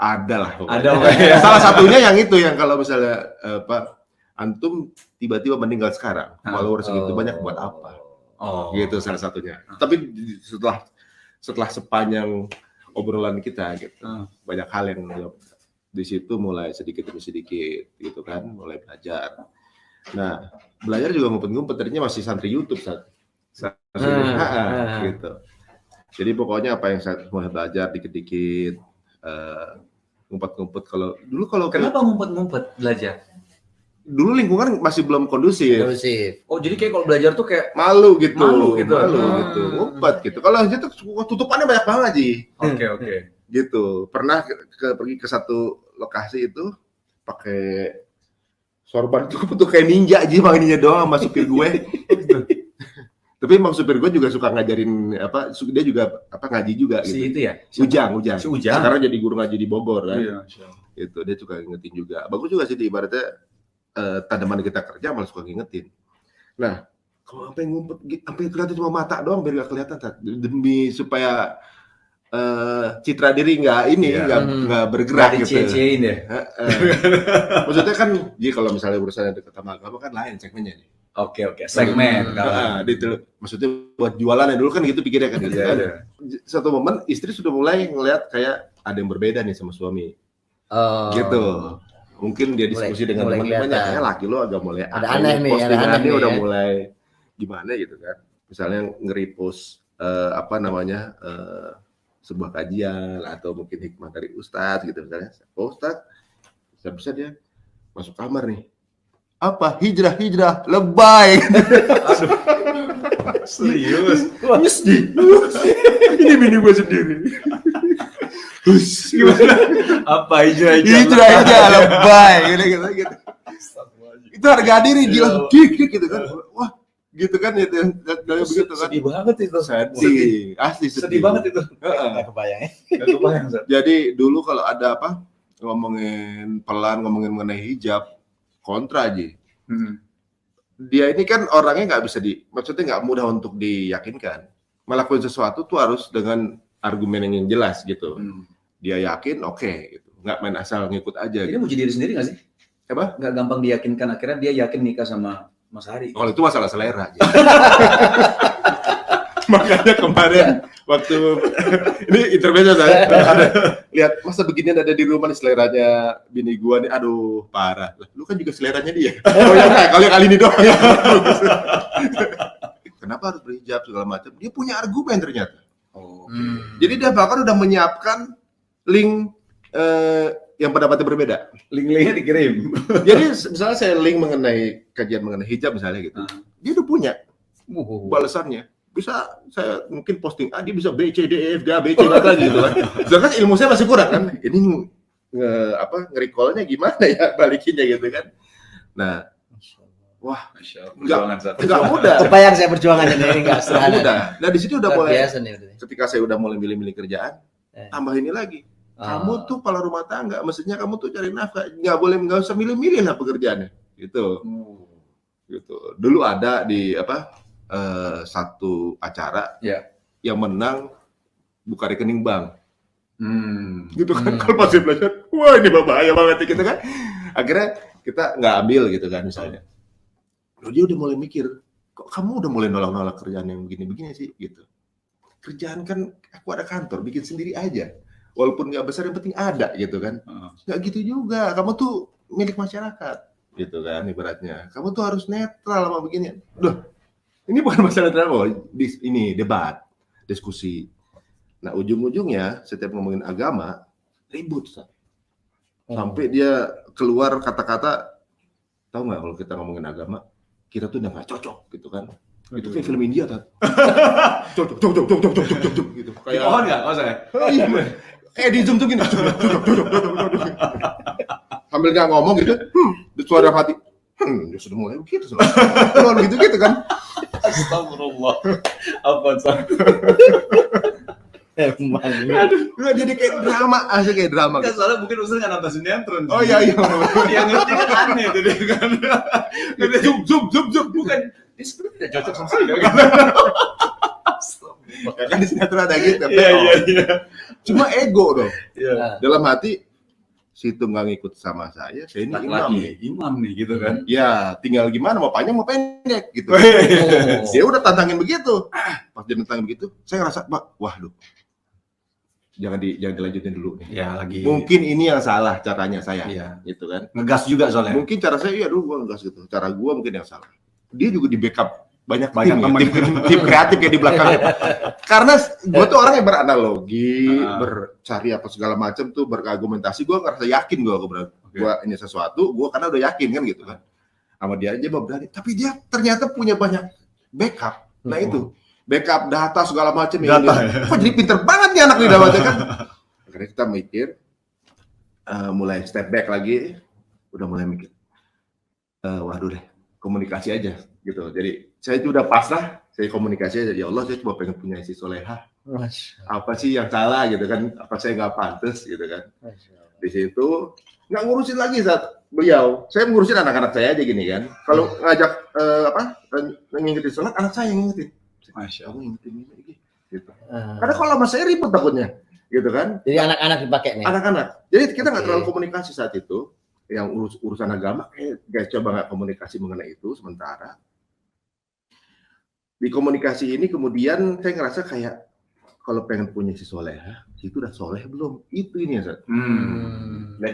Speaker 4: ada lah.
Speaker 2: Ada,
Speaker 4: pokoknya. Salah satunya yang itu yang kalau misalnya antum tiba-tiba meninggal sekarang, followers segitu banyak buat apa? Gitu salah satunya. Tapi setelah sepanjang obrolan kita gitu, banyak hal yang di situ mulai sedikit demi sedikit gitu kan, mulai belajar. Nah, belajar juga ngumpet-ngumpet, tadinya masih santri YouTube gitu. Jadi pokoknya apa yang saya mulai belajar dikit-dikit, ngumpet-ngumpet.
Speaker 2: Kenapa ngumpet-ngumpet belajar?
Speaker 4: Dulu lingkungan masih belum kondusif.
Speaker 2: Oh, jadi kayak kalau belajar tuh kayak
Speaker 4: malu gitu.
Speaker 2: Malu gitu.
Speaker 4: Ngumpet gitu. Kalau aja tuh tutupannya banyak banget Ji.
Speaker 2: Oke.
Speaker 4: Gitu. Pernah pergi ke satu lokasi itu pakai sorban tuh kayak ninja Ji, makanya doang sama supir gue. Tapi emang supir gue juga suka ngajarin dia juga ngaji juga gitu.
Speaker 2: Si itu ya?
Speaker 4: Ujang.
Speaker 2: Si Ujang.
Speaker 4: Sekarang jadi guru ngaji di Bogor kan.
Speaker 2: Iya,
Speaker 4: Gitu, dia suka ngingetin juga. Bagus juga sih ibaratnya tanaman kita kerja malah suka ngingetin. Nah, kalau sampai ngumpet, sampai kelihatan cuma mata doang biar gak kelihatan, demi supaya citra diri nggak bergerak gitu.
Speaker 2: Cie-ciein ya.
Speaker 4: Maksudnya kan, jadi kalau misalnya urusannya dekat sama agama kan lain segmennya nih.
Speaker 2: Oke, segmen.
Speaker 4: Maksudnya buat jualan ya dulu kan gitu pikirnya kan. Gitu, kan. Satu momen istri sudah mulai ngelihat kayak ada yang berbeda nih sama suami. Gitu. Mungkin dia diskusi dengan teman-temannya, kayak laki lo agak mulai
Speaker 3: ada aneh nih,
Speaker 4: postingannya udah mulai gimana gitu kan. Misalnya nge-repost sebuah kajian atau mungkin hikmah dari ustadz gitu misalnya. Oh, ustadz, bisa dia masuk kamar nih. Apa? Hijrah, lebay. Aduh. Serius? Ini bini gue sendiri.
Speaker 2: Gimana? Apa hijrah
Speaker 4: lebay gitu. Itu harga diri gila gitu kan. Wah, gitu kan itu dari begitu kan.
Speaker 2: Sedih banget itu.
Speaker 4: Asli
Speaker 2: sedih banget itu.
Speaker 3: Enggak kebayang.
Speaker 4: Jadi dulu kalau ada ngomongin mengenai hijab kontra aja. Dia ini kan orangnya maksudnya nggak mudah untuk diyakinkan. Melakukan sesuatu tuh harus dengan argumen yang jelas gitu. Dia yakin, oke, gitu. Nggak main asal ngikut aja.
Speaker 2: Ini muji diri sendiri nggak sih?
Speaker 4: Apa?
Speaker 2: Nggak gampang diyakinkan, akhirnya dia yakin nikah sama Mas Hari.
Speaker 4: Kalau itu masalah selera. Makanya kemarin waktu ini intermezzo saya lihat masa beginian ada di rumah nih seleranya bini gua nih, aduh parah. Lu kan juga seleranya dia. Oh ya enggak, kalau kali ini doang. Kenapa harus berhijab segala macam? Dia punya argumen ternyata. Jadi dia bahkan udah menyiapkan link yang pendapatnya berbeda.
Speaker 2: Link-linknya dikirim.
Speaker 4: Jadi misalnya saya link mengenai kajian mengenai hijab misalnya gitu. Dia udah punya balasannya. Bisa saya mungkin posting dia bisa B C D E F G A B C lagi gitu kan. Sedangkan ilmu saya masih kurang kan. Ini nge-recall-nya gimana ya balikinnya gitu kan. Nah, wah, enggak mudah.
Speaker 3: Kebayang saya perjuangannya ini enggak
Speaker 4: mudah. Nah, di situ udah mulai
Speaker 3: nih,
Speaker 4: ketika saya udah mulai milih-milih kerjaan, tambah ini lagi. Kamu tuh kepala rumah tangga, mestinya kamu tuh cari nafkah, nggak usah milih-milih lah pekerjaannya. Gitu. Gitu. Dulu ada di satu acara yang menang buka rekening bank. Gitu kan. Kalau masih belajar, wah ini bahaya banget gitu kan. Akhirnya kita nggak ambil gitu kan misalnya. Dia udah mulai mikir, kok kamu udah mulai nolak-nolak kerjaan yang begini-begini sih gitu. Kerjaan kan aku ada kantor, bikin sendiri aja. Walaupun nggak besar yang penting ada gitu kan. Nggak gitu juga, kamu tuh milik masyarakat gitu kan ibaratnya. Kamu tuh harus netral sama begini. Loh, ini bukan masalah netral, ini debat, diskusi. Nah ujung-ujungnya setiap ngomongin agama ribut. Sampai dia keluar kata-kata, tahu nggak kalau kita ngomongin agama, kita tuh udah nggak cocok gitu kan. Itu kayak film India kan. Cocok gitu.
Speaker 2: Kayak pohon nggak? Oh saya.
Speaker 4: Kayak di zoom tuh gini. Sambil nggak ngomong gitu, di suara hati. Ya sudah mulai begitu. Gitu kan.
Speaker 2: Astagfirullah. Apa sih?
Speaker 3: Emang.
Speaker 4: Aduh, jadi kayak drama, asli kayak drama.
Speaker 2: Kan soalnya mungkin Ustaz nggak nonton sinetron.
Speaker 4: Oh iya.
Speaker 2: Yang ngerti kan aneh tuh dia kan. Zoom. Bukan. Ini sebenarnya tidak cocok sama saya.
Speaker 4: Kan di sinetron ada gitu.
Speaker 2: Iya.
Speaker 4: Cuma ego dong.
Speaker 2: Iya.
Speaker 4: Dalam hati, situ nggak ngikut sama saya ini
Speaker 2: Imam nih gitu kan.
Speaker 4: Ya, tinggal gimana, mau panjang mau pendek gitu. Dia udah tantangin begitu. Pas dia tantangin begitu, saya ngerasa, waduh. Jangan dilanjutin dulu nih.
Speaker 2: Ya lagi.
Speaker 4: Mungkin ini yang salah caranya saya, gitu kan.
Speaker 2: Ngegas juga soalnya.
Speaker 4: Mungkin cara saya, gua ngegas gitu. Cara gua mungkin yang salah. Dia juga di backup banyak tim kreatif ya di belakangnya. Karena gua tuh orang yang beranalogi, bercari apa segala macam tuh, berargumentasi. Gua ngerasa yakin gua ini sesuatu, gua karena udah yakin kan gitu kan. Sama dia aja berani. Tapi dia ternyata punya banyak backup. Nah itu. Backup data segala macam ya. Kok jadi pinter banget nih anak nih dapatnya kan. Akhirnya kita mikir mulai step back lagi, udah mulai mikir waduh deh, komunikasi aja gitu. Jadi saya udah pasrah, saya komunikasi aja. Ya Allah, saya cuma pengen punya istri soleha. Apa sih yang salah gitu kan? Apa saya nggak pantas gitu kan? Di situ nggak ngurusin lagi saat beliau. Saya ngurusin anak-anak saya aja gini kan. Kalau ngajak ngingetin sholat, anak saya yang ngingetin. Masya Allah, ini gitu. Karena kalau sama saya ribet takutnya, gitu kan?
Speaker 3: Jadi anak-anak dipakai nih.
Speaker 4: Anak-anak. Jadi kita nggak terlalu komunikasi saat itu. Yang urusan agama, guys coba nggak komunikasi mengenai itu sementara. Di komunikasi ini kemudian saya ngerasa kayak kalau pengen punya si soleha, itu udah soleh belum? Itu ini ya,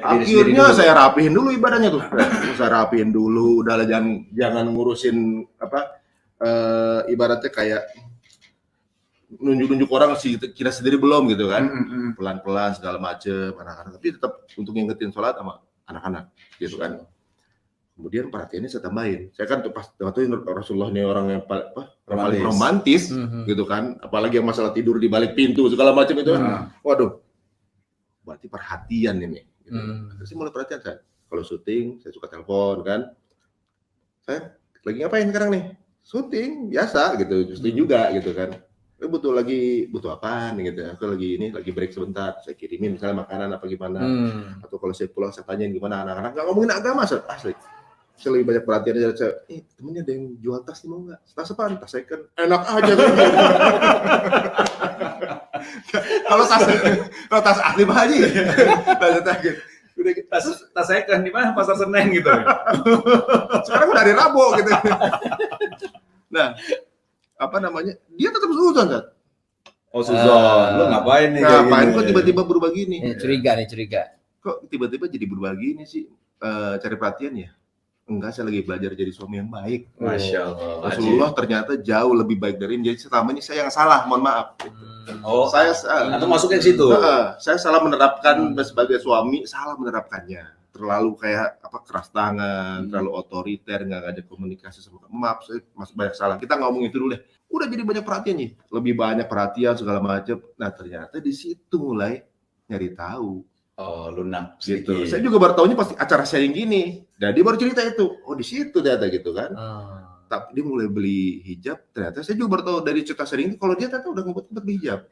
Speaker 4: Akhirnya saya rapihin dulu ibadahnya tuh. Saya rapihin dulu, udahlah jangan ngurusin apa. Ibaratnya kayak nunjuk orang sih kira sendiri belum gitu kan, pelan-pelan segala macem anak-anak, tapi tetap untuk ngingetin sholat sama anak-anak gitu kan. Kemudian perhatiannya saya tambahin, saya kan pas waktu Rasulullah ini orang yang paling romantis gitu kan, apalagi yang masalah tidur di balik pintu segala macam itu, waduh, berarti perhatian ini. Gitu. Terus mulai perhatian saya, kalau syuting saya suka telepon kan, saya lagi ngapain sekarang nih? Syuting biasa gitu, syuting juga gitu kan. Butuh apa nih gitu. Aku lagi break sebentar, saya kirimin misalnya makanan apa gimana. Atau kalau saya pulang saya tanyain gimana anak-anak, nggak ngomongin agama asli. Saya lebih banyak perhatian aja. Temennya ada yang jual tas nih, mau nggak? Tas apaan? Tas second. Enak aja kan. Kalau tas asli mah aja.
Speaker 2: Tas saya kan di mana Pasar Senen gitu.
Speaker 4: Sekarang udah hari Rabu gitu. Nah, apa namanya? Dia tetap suzon kan?
Speaker 2: Oh suzon, lu ngapain nih?
Speaker 4: Ngapain kok tiba-tiba berubah gini?
Speaker 3: Curiga.
Speaker 4: Kok tiba-tiba jadi berubah gini sih? Cari perhatian ya? Enggak, saya lagi belajar jadi suami yang baik.
Speaker 2: Masya Allah.
Speaker 4: Rasulullah ternyata jauh lebih baik dari ini. Jadi selama ini saya yang salah, mohon maaf.
Speaker 2: Oh,
Speaker 4: saya
Speaker 2: atau masuk ke situ?
Speaker 4: Saya salah menerapkan sebagai suami, salah menerapkannya. Terlalu kayak keras tangan, terlalu otoriter, nggak ada komunikasi sama. Maaf, saya masih banyak salah. Kita ngomong itu dulu deh. Udah jadi banyak perhatian nih, lebih banyak perhatian segala macam. Nah ternyata di situ mulai nyari tahu.
Speaker 2: Oh, lunak
Speaker 4: gitu. Saya juga baru tahunya pasti acara sharing gini. Dan dia baru cerita itu. Oh di situ ternyata gitu kan. Tapi dia mulai beli hijab. Ternyata saya juga baru tahu dari cerita sharing itu kalau dia ternyata udah ngumpet-ngumpet beli hijab.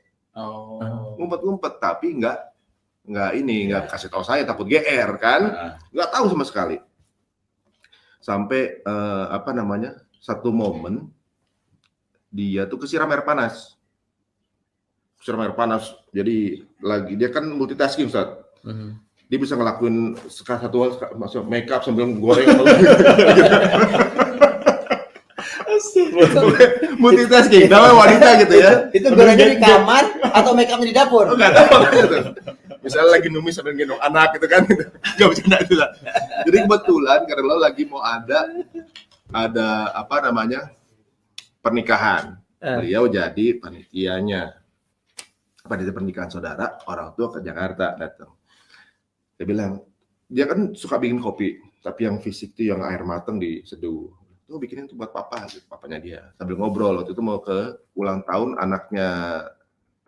Speaker 4: Ngumpet-ngumpet tapi nggak kasih tahu saya, takut GR kan. Nggak tahu sama sekali. Sampai satu momen dia tuh kesiram air panas. Jadi dia kan multitasking Ustaz. Dia bisa ngelakuin satu hal, masuk make up sambil goreng. Multitasking, namanya wanita gitu ya.
Speaker 3: Itu gorengnya di kamar atau make upnya di dapur?
Speaker 4: Enggak tahu gitu. Misalnya lagi numis sambil gendong anak gitu kan. Enggak bercanda itu lah. Jadi kebetulan karena lo lagi mau ada pernikahan. Beliau jadi panitianya. Panitia pernikahan saudara, orang tua ke Jakarta datang. Dia bilang, dia kan suka bikin kopi, tapi yang fisik tuh yang air mateng diseduh. Tuh bikinin tuh buat papa, gitu, papanya dia. Sambil ngobrol, waktu itu mau ke ulang tahun anaknya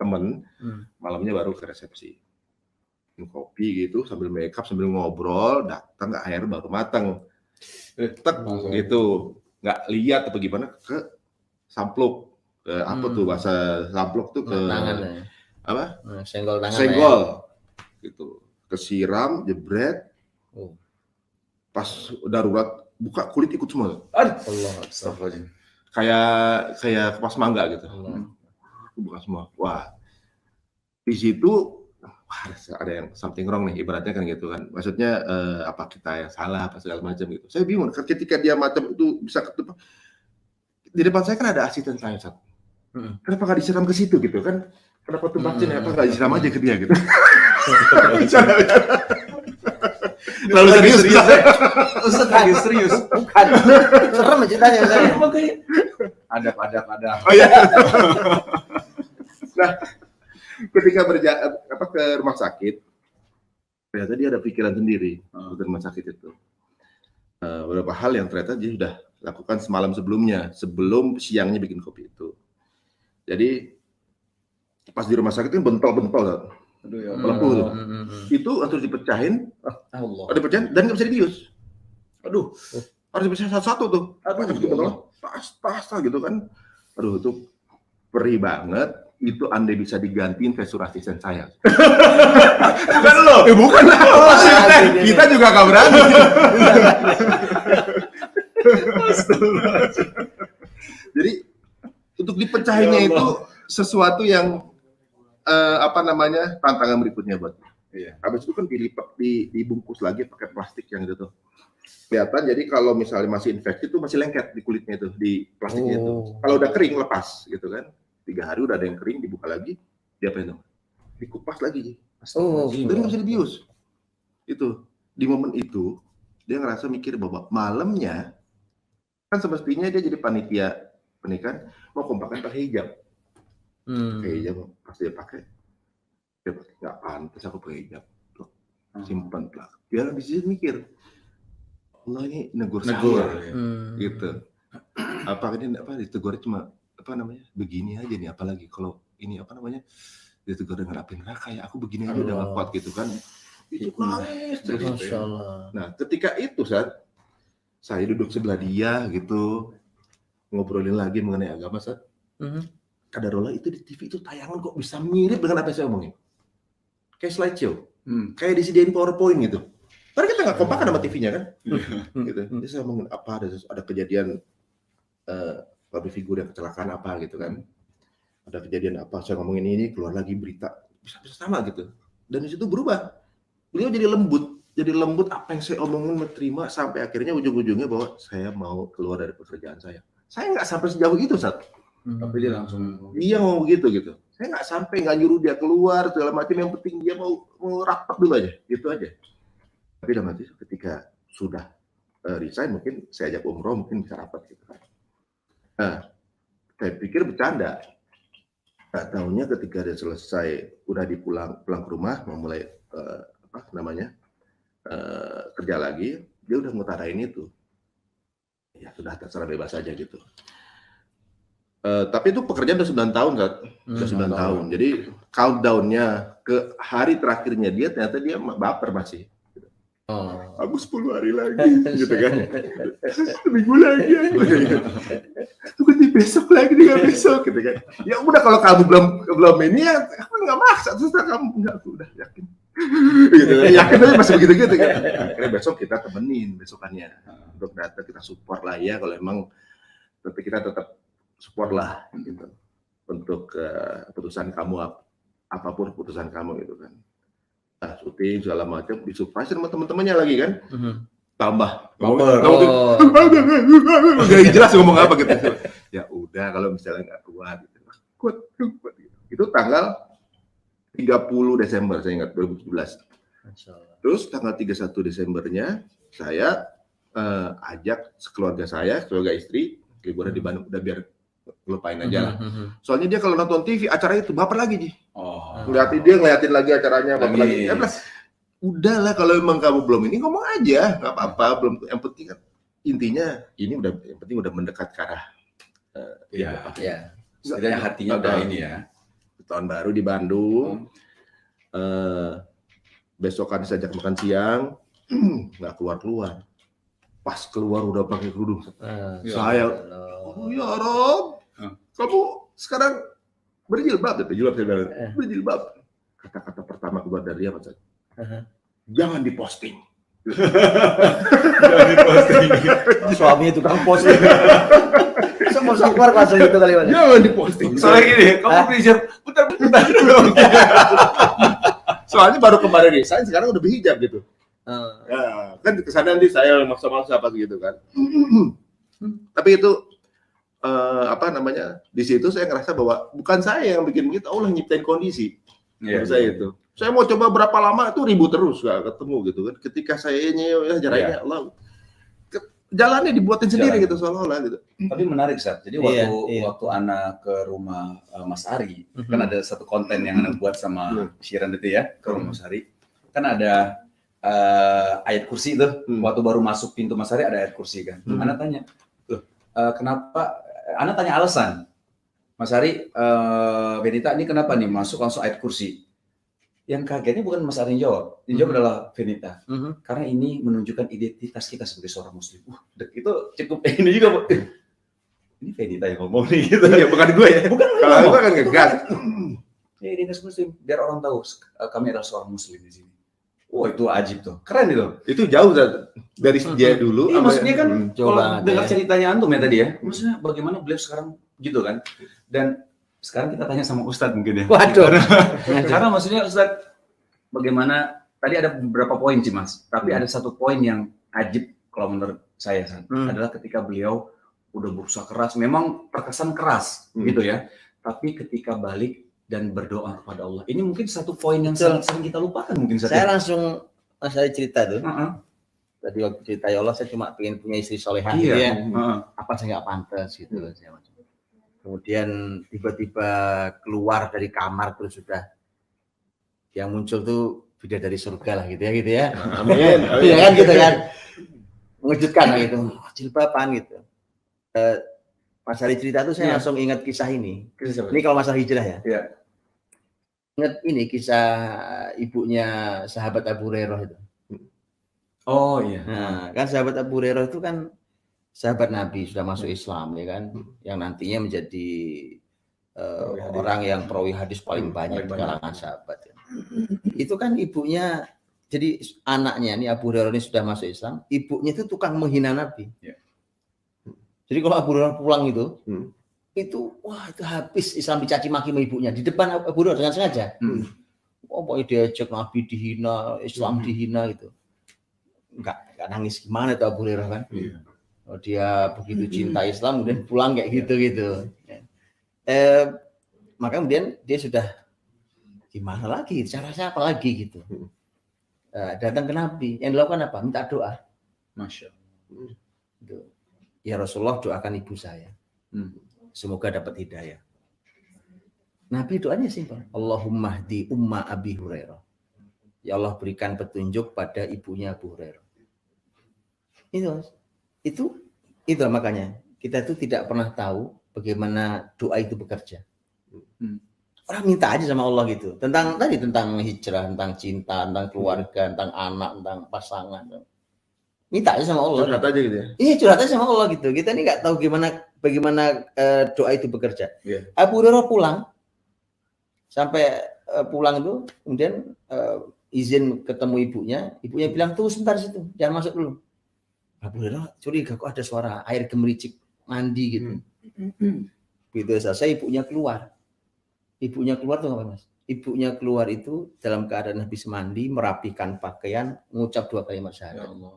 Speaker 4: temen, malamnya baru ke resepsi. Bikin kopi gitu, sambil make up, sambil ngobrol, datang ke air baru mateng. Tek gitu, nggak lihat apa gimana ke sampluk. Apa tuh bahasa sampluk tuh ke
Speaker 3: tangan ya.
Speaker 4: Apa?
Speaker 3: Senggol tangan.
Speaker 4: Senggol. Gitu. Kesiram, jebret. Pas darurat buka kulit ikut semua.
Speaker 2: Astagfirullahaladzim.
Speaker 4: Kayak kepas mangga gitu. Buka semua. Wah. Di situ ada yang something wrong nih ibaratnya kan gitu kan. Maksudnya apa kita yang salah apa segala macam gitu. Saya bingung ketika dia macam itu bisa ketemu. Di depan saya kan ada asisten saya. Kenapa nggak disiram ke situ gitu kan? Kenapa tuh bacin apa nggak disiram aja ke dia gitu? Lalu serius ya?
Speaker 2: Ustaz lagi serius.
Speaker 3: Bukan. Serem ceritanya saya.
Speaker 2: Ada.
Speaker 4: Oh iya. Nah, ketika ke rumah sakit, ternyata dia ada pikiran sendiri di rumah sakit itu. Beberapa hal yang ternyata dia sudah lakukan semalam sebelumnya, sebelum siangnya bikin kopi itu. Jadi pas di rumah sakit itu bentol-bentol, melepuh tuh. Itu harus dipecahin, ada pecahin dan nggak bisa dibius. Aduh, harus dipecahin satu-satu tuh. Tas gitu kan. Aduh, itu perih banget. Itu andai bisa digantiin gestur asisten saya. Bukan lo. Bukan lo. Kita juga gak berani. Jadi untuk dipecahinnya itu sesuatu yang tantangan berikutnya buat. Iya. Habis itu kan dilipat, dibungkus lagi pakai plastik yang itu tuh. Kelihatan jadi kalau misalnya masih infeksi itu masih lengket di kulitnya itu, di plastiknya itu. Kalau udah kering lepas gitu kan. 3 hari udah ada yang kering, dibuka lagi, dia apa itu? Dikupas lagi. Dan nggak bisa dibius. Itu di momen itu dia ngerasa mikir bahwa malamnya kan semestinya dia jadi panitia pernikahan mau kompakan pakai hijab. Pakai hijab pas dia pakai nggak pantas aku pakai hijab. Simpan lah. Dia di sini mikir, Allah ini negur. Gitu. Apa ini ditegur cuma begini aja nih, apalagi kalau ini ditegur dengan api neraka ya aku begini aja udah gak kuat gitu kan. Itu nangis terus. Nah ketika itu saya duduk sebelah dia gitu ngobrolin lagi mengenai agama kadarullah itu di TV itu tayangan kok bisa mirip dengan apa yang saya omongin, kayak slideshow, kayak disediain PowerPoint gitu. Padahal kita nggak kompakan sama TV-nya kan, gitu. Jadi saya ngomongin apa ada kejadian public figure yang kecelakaan apa gitu kan, ada kejadian apa, saya ngomongin ini keluar lagi berita bisa sama gitu, dan di situ berubah, beliau jadi lembut apa yang saya omongin menerima sampai akhirnya ujung-ujungnya bahwa saya mau keluar dari pekerjaan saya nggak sampai sejauh itu
Speaker 2: tapi dia langsung
Speaker 4: ngomong begitu gitu, saya nggak nyuruh dia keluar segala macam, yang penting dia mau rapat dulu aja gitu aja. Tapi dalam hati ketika sudah resign mungkin saya ajak umroh mungkin bisa rapat gitu kan. Nah, saya pikir bercanda. Nggak tahunya ketika dia selesai, udah pulang ke rumah, mau mulai kerja lagi, dia udah ngutarain itu. Ya sudah terserah bebas aja gitu. Tapi itu pekerjaan udah 9 tahun kan? Udah 9 tahun. Jadi countdown-nya ke hari terakhirnya dia ternyata dia baper masih. Aku 10 hari lagi, gitu kan? Minggu lagi, tunggu di besok lagi, besok, gitu kan? Ya udah kalau kamu belum ini ya, aku nggak maksa, terus kamu nggak, aku udah yakin, gitu. Yakin aja masih begitu kan? Akhirnya besok kita temenin besokannya, untuk data kita support lah ya, kalau emang, tapi kita tetap support lah, gitu, untuk keputusan kamu apapun keputusan kamu gitu kan. Nah, syuting segala macam, disurprise sama teman-temannya lagi kan, tambah nggak jelas ngomong apa gitu. Ya udah kalau misalnya nggak kuat, kuat gitu. Itu tanggal 30 Desember saya ingat 2017. Terus tanggal 31 Desembernya saya ajak keluarga istri liburan di Bandung, udah biar lupain aja lah. Soalnya dia kalau nonton TV acara itu baper lagi Ji. Ngeliatin lagi acaranya baper lagi. Udahlah kalau emang kamu belum ini ngomong aja, nggak apa-apa. Belum, yang penting kan intinya ini yang penting udah mendekat ke arah.
Speaker 2: Setidaknya hatinya udah ini ya.
Speaker 4: Tahun baru di Bandung. Besokan saya ajak makan siang, nggak keluar. Pas keluar udah pakai kerudung. Saya, ya Rob, kamu sekarang berjilbab, berjilbab. Kata-kata pertama keluar dari dia macam, jangan diposting.
Speaker 2: Jangan diposting.
Speaker 3: Suaminya tukang posting. Semua keluar langsung itu kali.
Speaker 4: Jangan diposting.
Speaker 2: Soalnya gini, kamu belajar putar-putar dulu.
Speaker 4: Soalnya baru kemarin resign, sekarang udah berhijab gitu. Ya, kan kesana nanti saya maksa-maksa apa gitu kan. Tapi itu apa namanya? Di situ saya ngerasa bahwa bukan saya yang bikin begitu, Allah nyiptain kondisi. Saya itu. Saya mau coba berapa lama itu ribut terus gak ketemu gitu kan. Ketika saya jaraknya Allah jalannya dibuatin sendiri gitu seolah-olah gitu.
Speaker 2: Tapi menarik Sat. Jadi waktu anak ke rumah Mas Ari, kan ada satu konten yang anak buat sama Syiran itu ya, ke rumah Mas Ari. Kan ada ayat kursi itu. Waktu baru masuk pintu Mas Ari ada ayat kursi kan. Anak tanya, "Loh, kenapa?" Anak tanya alasan. Mas Ari, Benita ini kenapa nih masuk langsung ayat kursi? Yang kagetnya bukan Mas Ari yang jawab. Yang jawab adalah Benita. Karena ini menunjukkan identitas kita sebagai seorang muslim. Itu cukup ini juga, Bu. Ini Benita yang ngomong nih gitu.
Speaker 4: Iya, bukan gue ya.
Speaker 2: Bukan
Speaker 4: kalau gue kan ngegas.
Speaker 2: Ya, identitas muslim. Biar orang tahu kami adalah seorang muslim di sini. Wah, itu ajib tuh. Keren itu.
Speaker 4: Itu jauh dari dia dulu.
Speaker 2: Iya, maksudnya kan kalau dengar
Speaker 3: ya.
Speaker 2: ceritanya Antum ya tadi ya. Maksudnya bagaimana beliau sekarang gitu kan. Dan sekarang kita tanya sama Ustadz mungkin ya.
Speaker 3: Waduh.
Speaker 2: Karena maksudnya Ustadz, bagaimana, tadi ada beberapa poin sih Mas. Tapi ada satu poin yang ajib kalau menurut saya adalah ketika beliau udah berusaha keras. Memang terkesan keras gitu ya. Tapi ketika balik dan berdoa kepada Allah. Ini mungkin satu poin yang sering kita lupakan mungkin.
Speaker 3: Saya langsung saya cerita tuh. Tadi waktu cerita ya Allah, saya cuma pengen punya istri solehah gitu ya. Apa saya nggak pantas gitu. Kemudian tiba-tiba keluar dari kamar terus sudah yang muncul tuh bidadari surga lah gitu ya. Amin. Iya kan gitu kan. Mengejutkan lah gitu. Jilbaban gitu. Pas hari cerita tuh saya langsung ingat kisah ini. Ini kalau masalah hijrah ya. Iya. Ingat ini kisah ibunya sahabat Abu Hurairah itu.
Speaker 2: Oh iya.
Speaker 3: Nah, kan sahabat Abu Hurairah itu kan sahabat Nabi, sudah masuk Islam ya kan, yang nantinya menjadi orang yang perawi hadis paling banyak di kalangan sahabat. Ya. Itu kan ibunya, jadi anaknya ini Abu Hurairah ini sudah masuk Islam, ibunya itu tukang menghina Nabi. Ya. Jadi kalau Abu Hurairah pulang itu wah itu habis Islam dicaci maki sama ibunya di depan Abu Hurairah dengan sengaja. Oh pokoknya diajak Nabi dihina, Islam dihina gitu. Enggak nangis gimana tuh Abu Hurairah kan? Oh, dia begitu cinta Islam kemudian pulang kayak gitu. Maka kemudian dia sudah gimana lagi, caranya apa lagi gitu. Datang ke Nabi, yang dilakukan apa? Minta doa.
Speaker 2: Masya Allah.
Speaker 3: Ya Rasulullah, doakan ibu saya. Semoga dapat hidayah. Nabi doanya simpel. Allahumma hdi umma Abi Hurairah. Ya Allah berikan petunjuk pada ibunya Abu Hurairah. Itu makanya kita itu tidak pernah tahu bagaimana doa itu bekerja. Orang minta aja sama Allah gitu. Tentang hijrah, tentang cinta, tentang keluarga, tentang anak, tentang pasangan. Minta aja sama Allah.
Speaker 4: Curhat aja gitu ya.
Speaker 3: Iya, curhat aja sama Allah gitu. Kita ini nggak tahu bagaimana doa itu bekerja. Yeah. Abu Hurairah pulang, sampai pulang itu kemudian izin ketemu ibunya bilang tuh sebentar situ, jangan masuk dulu. Abu Hurairah curiga kok ada suara air gemericik mandi gitu. Begitu selesai ibunya keluar. Ibunya keluar tuh apa Mas? Ibunya keluar itu dalam keadaan habis mandi, merapikan pakaian, mengucap 2 kalimat syahadat. Ya Allah.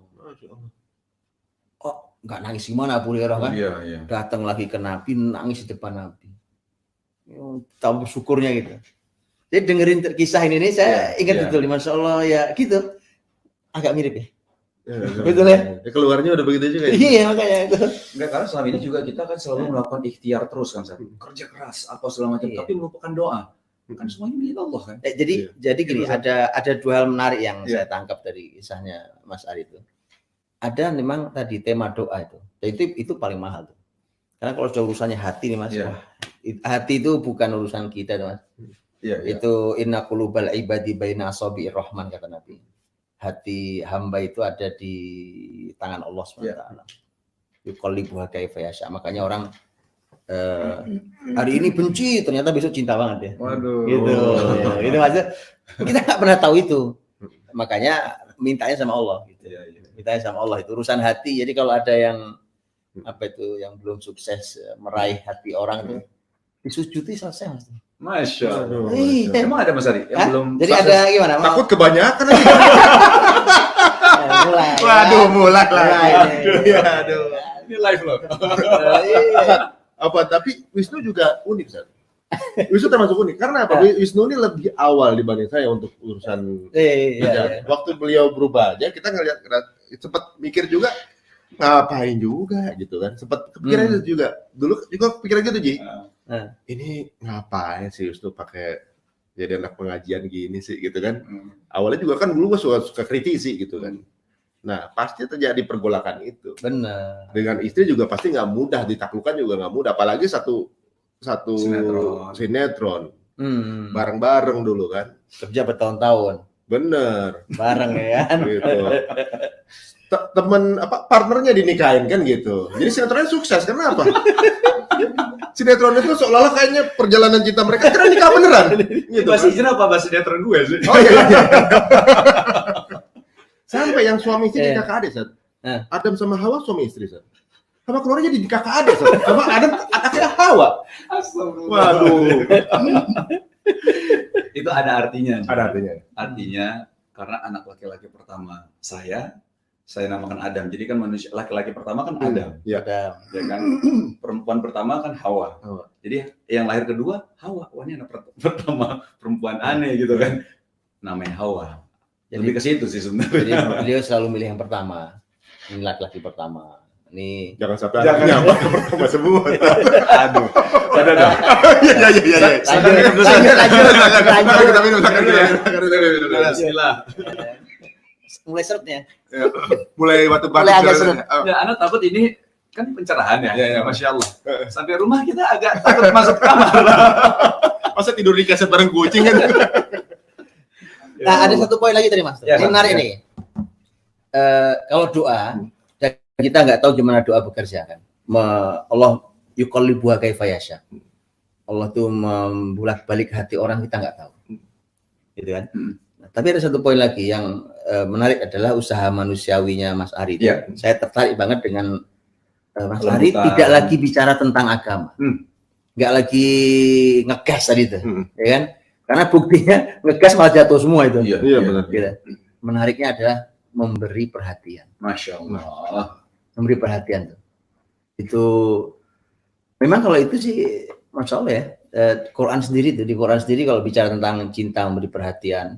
Speaker 3: Oh, enggak nangis gimana Abu Hurairah kan? Iya. Datang lagi ke Nabi, nangis di depan Nabi. Tahu syukurnya gitu. Jadi dengerin kisah ini saya ingat betul, Masya Allah ya gitu. Agak mirip ya. Betul ya?
Speaker 4: Keluarnya udah begitu juga ya?
Speaker 3: Iya makanya itu.
Speaker 2: Enggak, karena selama ini juga kita kan selalu melakukan ikhtiar terus kan, kerja keras apa segala macam, tapi melupakan doa. Kan semuanya milik Allah kan.
Speaker 3: Jadi gini, ada 2 hal menarik yang saya tangkap dari kisahnya Mas Ari itu. Ada memang tadi tema doa itu. Dan itu paling mahal tuh. Karena kalau sudah urusannya hati nih Mas, hati itu bukan urusan kita Mas. Itu inna qulubal ibadi baina asabi'ir rahman kata Nabi. Hati hamba itu ada di tangan Allah SWT. Yuqallibuha kaifa yasha. Makanya orang hari ini benci, ternyata besok cinta banget ya.
Speaker 4: Waduh.
Speaker 3: Gitu. Itu maksudnya kita nggak pernah tahu itu. Makanya mintanya sama Allah. Gitu. Mintanya sama Allah itu urusan hati. Jadi kalau ada yang yang belum sukses meraih hati orang itu disujudi selesai Mas.
Speaker 2: Masya Allah.
Speaker 3: Iya.
Speaker 2: Emang ada Mas Ari yang belum
Speaker 3: Jadi
Speaker 2: sukses?
Speaker 3: ada gimana?
Speaker 4: Takut kebanyakan lagi.
Speaker 3: Mulai.
Speaker 4: Waduh, mulai lah.
Speaker 3: Mulai.
Speaker 4: Aduh.
Speaker 2: Ini live loh.
Speaker 4: Apa tapi Wisnu juga unik, Sat. Wisnu termasuk unik karena apa? Wisnu ini lebih awal dibanding saya untuk urusan
Speaker 3: Iya.
Speaker 4: waktu beliau berubah aja kita ngeliat sempat mikir juga ngapain juga gitu kan, sempat kepikiran itu juga dulu juga kepikiran gitu Ji. Ini ngapain sih Wisnu pakai jadi anak pengajian gini sih gitu kan. Awalnya juga kan dulu gue suka kritisi gitu kan. Nah, pasti terjadi pergolakan itu.
Speaker 3: Benar.
Speaker 4: Dengan istri juga pasti nggak mudah, ditaklukkan juga nggak mudah. Apalagi satu sinetron. Bareng-bareng dulu kan.
Speaker 3: Kerja bertahun-tahun.
Speaker 4: Bener.
Speaker 3: Bareng ya kan.
Speaker 4: Gitu. Temen partnernya dinikahin kan gitu. Jadi sinetronnya sukses. Kenapa? Sinetron itu seolah-olah kayaknya perjalanan cinta mereka karena nikah beneran. Gitu,
Speaker 2: Bahasa hijrah apa bahasa sinetron gue sih?
Speaker 4: Oh iya. Sampai yang suami istri di kakak adik, Sat. Adam sama Hawa suami istri, Sat. Sama keluarnya di kakak adik, Sat. Sama Adam anaknya Hawa.
Speaker 2: Astagfirullah.
Speaker 4: Waduh.
Speaker 2: Itu ada artinya.
Speaker 4: Ada artinya.
Speaker 2: Artinya karena anak laki-laki pertama saya namakan Adam. Jadi kan manusia laki-laki pertama kan Adam.
Speaker 4: Iya.
Speaker 2: Ya kan. Perempuan pertama kan Hawa. Jadi yang lahir kedua Hawa. Wah, ini anak pertama perempuan aneh gitu kan. Namanya Hawa. Lebih ke situ sih sebenarnya.
Speaker 3: Jadi beliau selalu milih yang pertama. Ini laki-laki pertama. Ini
Speaker 4: Jangan sampai anaknya apa pertama semua.
Speaker 2: Aduh. Ada dong.
Speaker 4: Iya.
Speaker 2: Bismillah.
Speaker 3: mulai seretnya.
Speaker 4: Mulai batu batu.
Speaker 3: Mulai agak seret.
Speaker 2: Ya, Anda takut ini kan pencerahan ya. Masya Allah. Sampai rumah kita agak takut masuk kamar.
Speaker 4: Masa tidur di kaset bareng kucing kan?
Speaker 3: Nah, ada satu poin lagi tadi Mas.
Speaker 2: Ya,
Speaker 3: Ini menarik nih. Kalau doa, dan kita nggak tahu gimana doa bekerja kan. Allah yuqallibuha kaifa yasha. Allah tuh membolak-balik hati orang, kita nggak tahu. Gitu kan. Nah, tapi ada satu poin lagi yang menarik adalah usaha manusiawinya Mas Ari.
Speaker 2: Ya.
Speaker 3: Saya tertarik banget dengan Mas Ari tidak lagi bicara tentang agama. Nggak lagi ngegas tadi itu. Ya kan? Karena buktinya ngegas malah jatuh semua itu.
Speaker 4: Iya benar.
Speaker 3: Gitu. Menariknya adalah memberi perhatian.
Speaker 2: Masya Allah.
Speaker 3: Memberi perhatian tuh. Itu memang kalau itu sih Masya Allah ya. Quran sendiri tuh, di Quran sendiri kalau bicara tentang cinta memberi perhatian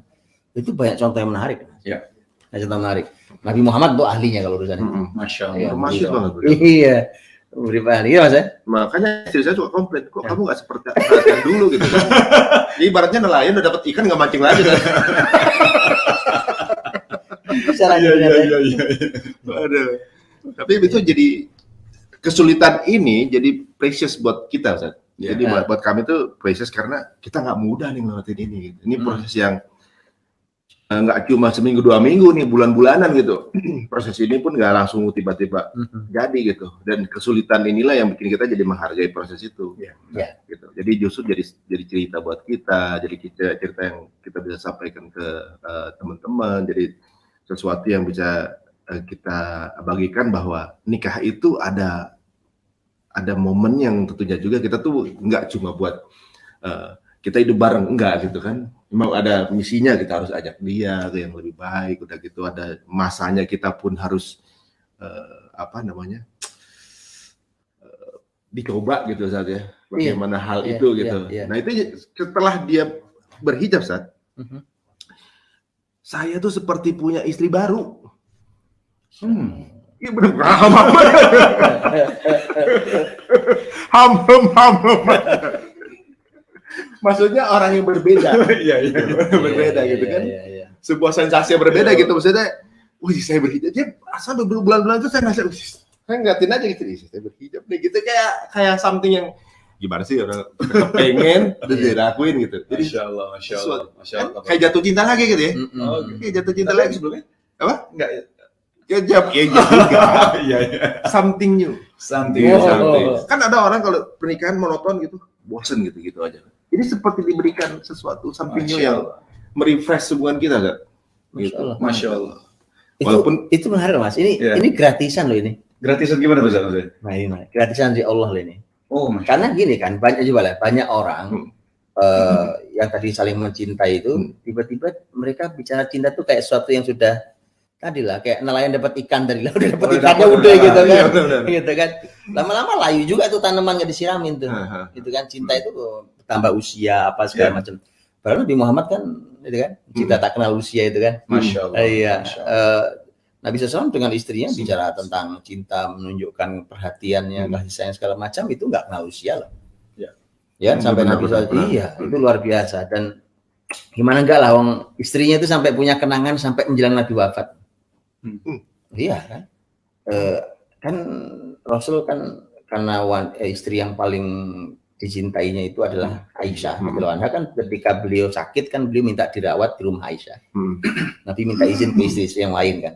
Speaker 3: itu banyak contoh yang menarik.
Speaker 2: Ya.
Speaker 3: Contoh menarik. Nabi Muhammad tuh ahlinya kalau urusan itu.
Speaker 2: Masya Allah.
Speaker 3: Ya,
Speaker 4: Masih banget.
Speaker 3: iya. Memberi perhatian, iya Mas ya?
Speaker 4: Makanya istri saya suka komplain, kok kamu nggak seperti perhatian dulu gitu kan? Jadi ibaratnya nelayan udah dapat ikan nggak mancing lagi kan? Iya. Aduh. Tapi itu jadi kesulitan ini jadi precious buat kita, Ustaz. Jadi buat kami tuh precious karena kita nggak mudah nih ngelewatin ini. Ini proses yang nggak cuma seminggu 2 minggu nih, bulan-bulanan gitu. Proses ini pun nggak langsung tiba-tiba jadi gitu. Dan kesulitan inilah yang bikin kita jadi menghargai proses itu. Gitu. Jadi justru jadi cerita buat kita, jadi cerita yang kita bisa sampaikan ke teman-teman. Jadi sesuatu yang bisa kita bagikan bahwa nikah itu ada momen yang tentunya juga kita tuh nggak cuma buat kita hidup bareng, enggak gitu kan. Memang ada misinya, kita harus ajak dia ke yang lebih baik, udah gitu ada masanya kita pun harus dicoba gitu saat ya. Bagaimana hal itu gitu. Nah, itu setelah dia berhijab saat saya tuh seperti punya istri baru. Iya benar. Maksudnya orang yang berbeda. Berbeda gitu kan. Sebuah sensasi yang berbeda gitu maksudnya. Wih, saya berhijab. Dia asal berbulan-bulan itu saya ngerasa, saya ngeliatin aja gitu, saya berhijab nih gitu kayak something yang gimana sih orang pengen udah dilakuin gitu. Jadi
Speaker 2: Masya Allah.
Speaker 4: Kayak jatuh cinta lagi gitu ya. Kayak jatuh cinta lagi
Speaker 2: sebelumnya.
Speaker 4: Apa?
Speaker 2: Enggak.
Speaker 4: Kejam ya juga. Something new.
Speaker 2: Something.
Speaker 4: Kan ada orang kalau pernikahan monoton gitu, bosen gitu aja. Ini seperti diberikan sesuatu something new yang merefresh hubungan kita, kan? Gitu.
Speaker 2: Masya Allah.
Speaker 4: Walaupun
Speaker 3: itu menarik Mas. Ini gratisan loh ini.
Speaker 2: Gratisan gimana Mas?
Speaker 3: Nah ini gratisan dari Allah loh ini.
Speaker 2: Oh,
Speaker 3: karena gini kan banyak orang yang tadi saling mencintai itu tiba-tiba mereka bicara cinta tuh kayak sesuatu yang sudah tadi lah kayak nelayan dapat ikan dari laut udah dapat ikannya udah gitu kan, gitu kan. Lama-lama layu juga tuh tanaman nggak disiramin tuh, gitu kan. Cinta itu tambah usia apa segala macam. Padahal Nabi Muhammad kan, itu kan cinta tak kenal usia itu kan.
Speaker 2: Masya Allah.
Speaker 3: Iya. Nabi SAW dengan istrinya bicara tentang cinta, menunjukkan perhatiannya, kasih sayang segala macam itu nggak kenal usia loh. Ya sampai Nabi SAW, iya itu luar biasa. Dan gimana enggak lah, istrinya itu sampai punya kenangan sampai menjelang Nabi wafat. Iya kan, kan Rasul kan karena istri yang paling dicintainya itu adalah Aisyah. Kan ketika beliau sakit kan beliau minta dirawat di rumah Aisyah. Nabi minta izin ke istri yang lain kan.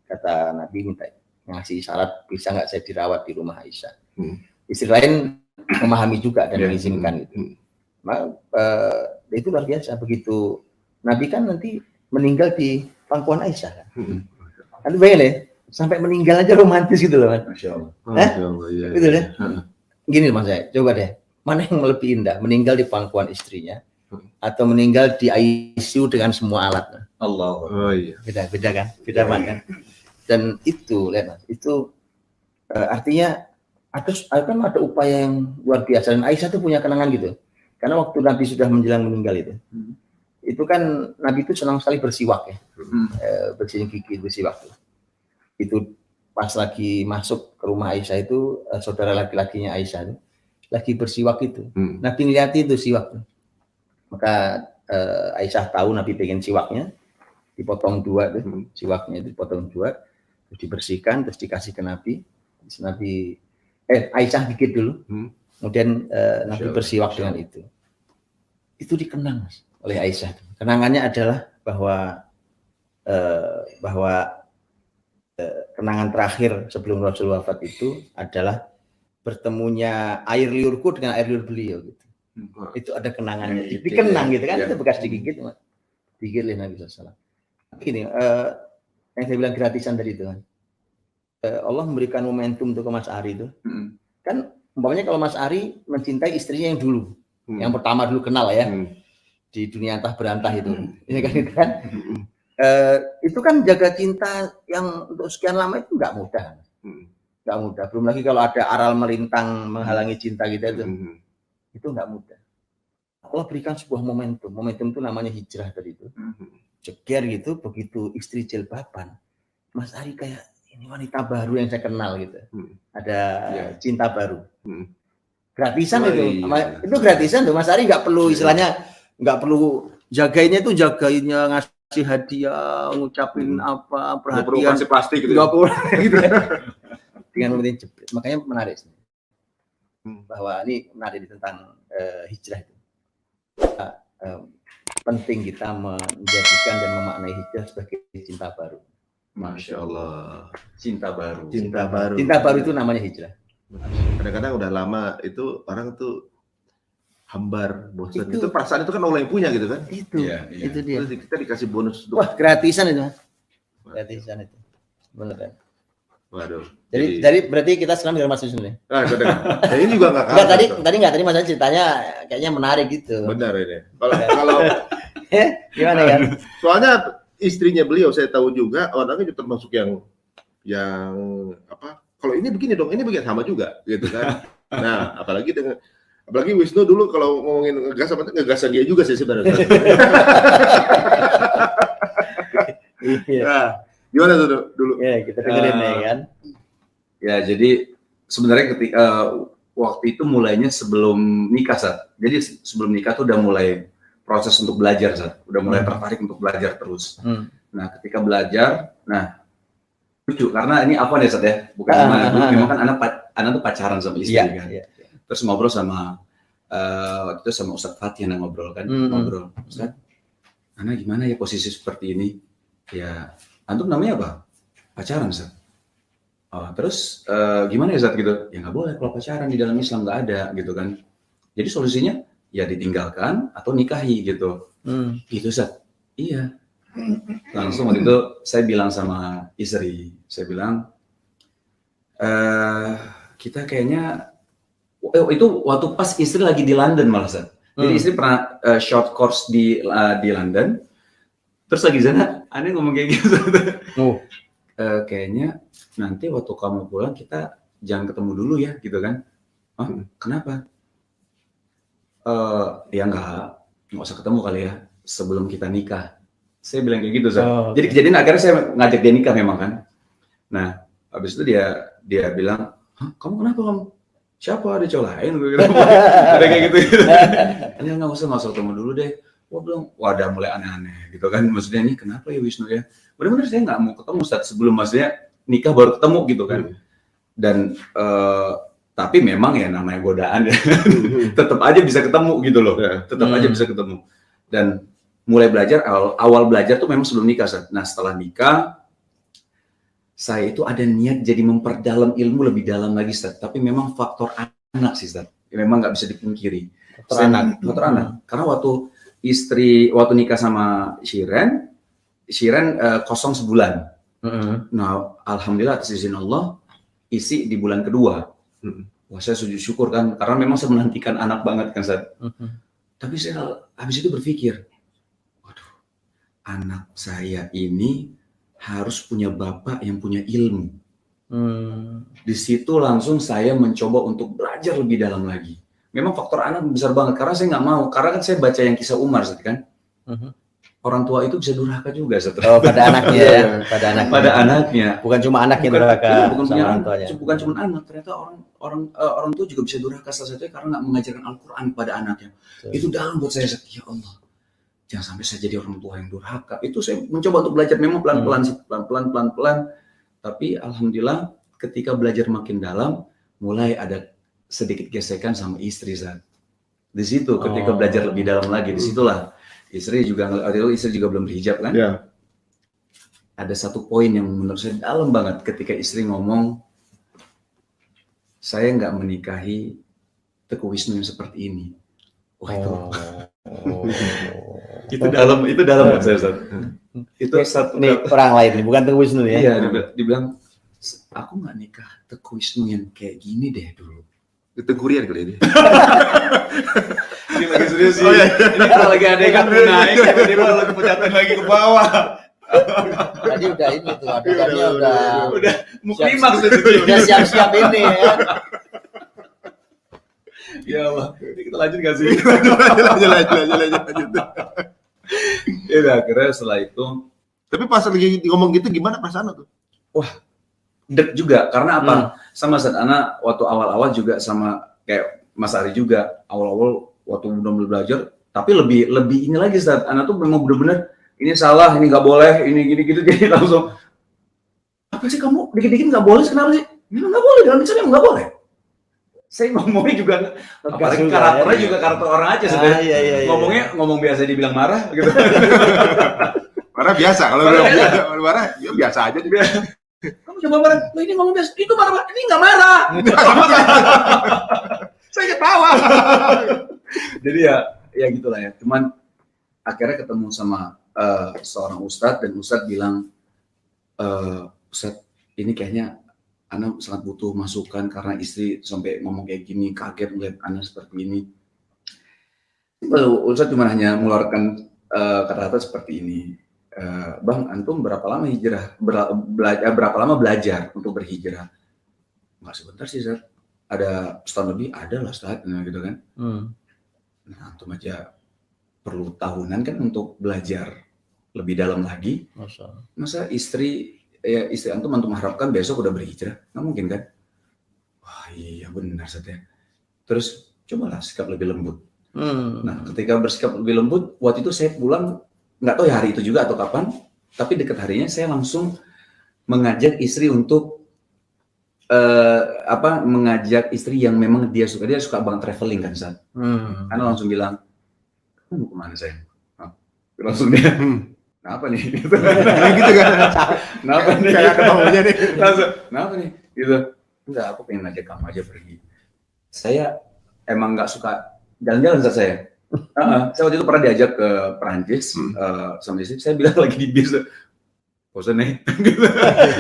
Speaker 3: Kata Nabi minta ngasih syarat bisa nggak saya dirawat di rumah Aisyah. Istri lain memahami juga dan mengizinkan itu. Nah, itu luar biasa. Begitu Nabi kan nanti meninggal di pangkuan Aisyah kan. Kan bayangin ya, sampai meninggal aja romantis gitu loh kan.
Speaker 2: Masya Allah.
Speaker 3: Iya. Gitu deh. Gini Mas saya, coba deh, mana yang lebih indah, meninggal di pangkuan istrinya atau meninggal di ICU dengan semua alat?
Speaker 2: Allah.
Speaker 4: Oh iya.
Speaker 3: Beda kan, beda banget kan. Dan itu, lihat Mas, itu artinya ada upaya yang luar biasa. Dan Aisyah tuh punya kenangan gitu. Karena waktu Nabi sudah menjelang meninggal itu kan Nabi itu senang sekali bersiwak ya, bersihin gigi, bersiwak. Itu pas lagi masuk ke rumah Aisyah itu saudara laki-lakinya Aisyah itu lagi bersiwak itu. Nabi ngeliati itu siwak. Maka Aisyah tahu Nabi pengen siwaknya, dipotong dua tuh, siwaknya itu dipotong dua, terus dibersihkan, terus dikasih ke Nabi. Terus Nabi Aisyah dikit dulu, kemudian Nabi bersiwak dengan itu. Itu dikenang Mas, oleh Aisyah. Kenangannya adalah bahwa kenangan terakhir sebelum Rasul wafat itu adalah bertemunya air liurku dengan air liur beliau gitu. Itu ada kenangannya, dikenang gitu kan, itu bekas digigit, digigit oleh Nabi SAW. Ini yang saya bilang gratisan tadi itu kan. Allah memberikan momentum untuk ke Mas Ari itu. Kan umpamanya kalau Mas Ari mencintai istrinya yang dulu, yang pertama dulu kenal ya, di dunia entah berantah itu, ini kan. Itu kan jaga cinta yang untuk sekian lama itu nggak mudah, nggak mudah. Belum lagi kalau ada aral melintang menghalangi cinta kita itu nggak mudah. Allah berikan sebuah momentum itu namanya hijrah tadi itu. Jeger gitu, begitu istri jilbaban, Mas Ari kayak ini wanita baru yang saya kenal gitu. Ada cinta baru. Gratisan itu gratisan tuh Mas Ari nggak perlu istilahnya nggak perlu jagainnya ngasih hadiah, ngucapin apa, perhatian,
Speaker 4: kasih plastik gitu.
Speaker 3: Gitu ya. Dengan kemudian jepret. Makanya menarik bahwa ini menarik tentang hijrah itu. Penting kita menjadikan dan memaknai hijrah sebagai cinta baru.
Speaker 2: Masya Allah. Cinta baru.
Speaker 3: Cinta baru itu namanya hijrah.
Speaker 4: Kadang-kadang udah lama itu orang tuh hambar, bosan. Itu perasaan itu kan Allah yang punya gitu kan?
Speaker 3: Itu dia.
Speaker 4: Terus kita dikasih bonus.
Speaker 3: Wah, gratisan itu. Gratisan itu. Benar kan?
Speaker 4: Waduh.
Speaker 3: Jadi berarti kita sekarang biar masuk sini.
Speaker 4: Nah, ini juga nggak kalah.
Speaker 3: Tadi Mas ceritanya kayaknya menarik gitu.
Speaker 4: Benar ini. Kalau
Speaker 3: gimana kan?
Speaker 4: Soalnya istrinya beliau saya tahu juga orangnya juga termasuk yang apa? Kalau ini begini dong, ini begini sama juga gitu kan. Nah, apalagi Wisnu dulu kalau ngomongin ngegasan dia juga sih sebenarnya. Nah, gimana tuh dulu?
Speaker 3: Ya, kita dengerin ya kan.
Speaker 2: Ya, jadi sebenarnya ketika waktu itu mulainya sebelum nikah, Sat. Jadi sebelum nikah tuh udah mulai proses untuk belajar, Sat. Udah mulai tertarik untuk belajar terus. Nah, ketika belajar, lucu karena ini apa nih, Sat ya? Bukan memang kan anak tuh pacaran sama istri kan. Terus ngobrol sama waktu itu sama Ustadz Fatih yang ngobrol kan, ngobrol. Ustadz, Ana gimana ya posisi seperti ini? Ya, antum namanya apa? pacaran Ustaz. Oh, terus gimana ya Ustaz gitu? Ya nggak boleh kalau pacaran di dalam Islam, nggak ada gitu kan. Jadi solusinya ya ditinggalkan atau nikahi gitu. Gitu Ustaz. Iya. Langsung waktu itu saya bilang sama istri, saya bilang kita kayaknya itu waktu pas istri lagi di London malah Ustaz. Jadi istri pernah short course di London. Terus lagi sana, aneh ngomong kayak gitu. Kayaknya nanti waktu kamu pulang kita jangan ketemu dulu ya, gitu kan? Kenapa? Ya nggak usah ketemu kali ya sebelum kita nikah. Saya bilang kayak gitu, Ustaz. Jadi kejadian akhirnya saya ngajak dia nikah memang kan. Nah, habis itu dia bilang, kamu kenapa kamu? Siapa ada cowok lain? Ada kayak gitu. Ini nggak usah ketemu dulu deh. Wah bilang, udah mulai aneh-aneh gitu kan. Maksudnya ini kenapa ya Wisnu ya? Benar-benar saya nggak mau ketemu Ustaz sebelum maksudnya nikah baru ketemu gitu kan. Dan tapi memang ya namanya godaan ya. Tetap aja bisa ketemu gitu loh. Tetap aja bisa ketemu. Dan mulai belajar, awal belajar tuh memang sebelum nikah Ustaz. Nah setelah nikah, saya itu ada niat jadi memperdalam ilmu lebih dalam lagi Ustaz. Tapi memang faktor anak sih Ustaz. Ya, memang nggak bisa dipungkiri. Faktor anak. Karena waktu nikah sama Shiren kosong sebulan. Nah, alhamdulillah atas izin Allah, isi di bulan kedua. Wah, saya sujud syukur kan, karena memang saya menantikan anak banget kan, Ustaz. Tapi saya habis itu berpikir, waduh, anak saya ini harus punya bapak yang punya ilmu. Di situ langsung saya mencoba untuk belajar lebih dalam lagi. Memang faktor anak besar banget, karena saya nggak mau, karena kan saya baca yang kisah Umar, kan, orang tua itu bisa durhaka juga,
Speaker 3: pada anaknya ya, pada anaknya, bukan cuma anaknya durhaka,
Speaker 2: bukan cuma anak, ternyata orang tua juga bisa durhaka salah satunya karena nggak mengajarkan Al-Quran pada anaknya. Itu dalam buat saya, ya Allah, jangan sampai saya jadi orang tua yang durhaka. Itu saya mencoba untuk belajar, memang pelan-pelan, tapi alhamdulillah ketika belajar makin dalam, mulai ada sedikit gesekan sama istri Zat. Di situ ketika belajar lebih dalam lagi, disitulah istri juga belum berhijab kan? Yeah. Ada satu poin yang menurut saya dalam banget ketika istri ngomong, saya nggak menikahi Teguh Wisnu yang seperti ini. Wah itu dalam buat saya Zat. Itu satu
Speaker 3: nih orang lain, bukan Teguh Wisnu ya?
Speaker 2: Iya, dibilang aku nggak nikah Teguh Wisnu yang kayak gini deh dulu.
Speaker 1: Tegurian kali ini.
Speaker 2: Ini lagi serius sih. Ini kalau lagi ada yang naik, tiba-tiba lagi pencatan lagi ke bawah.
Speaker 3: Tadi udah ini tuh, adegannya udah
Speaker 2: mau klimaks itu.
Speaker 3: Udah siap-siap ini ya.
Speaker 2: Ya Allah, kita lanjut nggak sih?
Speaker 1: Lanjut.
Speaker 2: Ya udah, akhirnya setelah itu.
Speaker 1: Tapi pas lagi ngomong gitu gimana perasaan tuh?
Speaker 2: Wah, deg juga, karena apa? Sama saat anak waktu awal-awal juga sama kayak Mas Ari juga awal-awal waktu belum belajar, tapi lebih ini lagi saat anak tuh memang benar-benar ini salah, ini nggak boleh, ini gini-gitu, jadi langsung apa sih kamu dikit-dikit nggak boleh, kenapa sih? Memang nggak boleh, dalam Islam nggak boleh. Saya ngomongnya juga, apalagi karakternya juga karakter orang aja sebenarnya. Ngomong biasa dibilang marah gitu.
Speaker 1: Marah biasa, kalau marah ya biasa aja.
Speaker 2: Kamu coba marah, ini ngomong biasa, itu marah, ini nggak marah. Saya ketawa. Jadi ya gitulah ya. Cuman akhirnya ketemu sama seorang ustadz, dan ustadz bilang, Ustadz, ini kayaknya Ana sangat butuh masukan karena istri sampai ngomong kayak gini, kaget melihat Ana seperti ini. Lalu ustadz cuma hanya mengeluarkan kata-kata seperti ini. Bang, antum berapa lama hijrah? Berapa lama belajar untuk berhijrah? Nggak sebentar sih, Ustaz. Ada setahun lebih, ada lah Ustaz, gitu kan. Nah, antum aja perlu tahunan kan untuk belajar lebih dalam lagi. Masa istri antum harapkan besok udah berhijrah? Nggak mungkin kan? Wah iya benar Ustaz ya. Terus cobalah sikap lebih lembut. Nah, ketika bersikap lebih lembut, waktu itu saya pulang, nggak tahu ya hari itu juga atau kapan, tapi dekat harinya saya langsung mengajak istri untuk mengajak istri yang memang dia suka banget traveling kan Ustaz. Karena langsung bilang, kamu mau kemana sayang? Langsung dia, kenapa nih? Gitu kan. Kenapa nih?
Speaker 1: Kayak ada maunya nih.
Speaker 2: Langsung, kenapa nih? Gitu. Enggak, aku pengen ngajak kamu aja pergi. Saya emang nggak suka jalan-jalan saat saya. Saya waktu itu pernah diajak ke Perancis sama istri. Saya bilang lagi di bis, bosan nih. Gitu.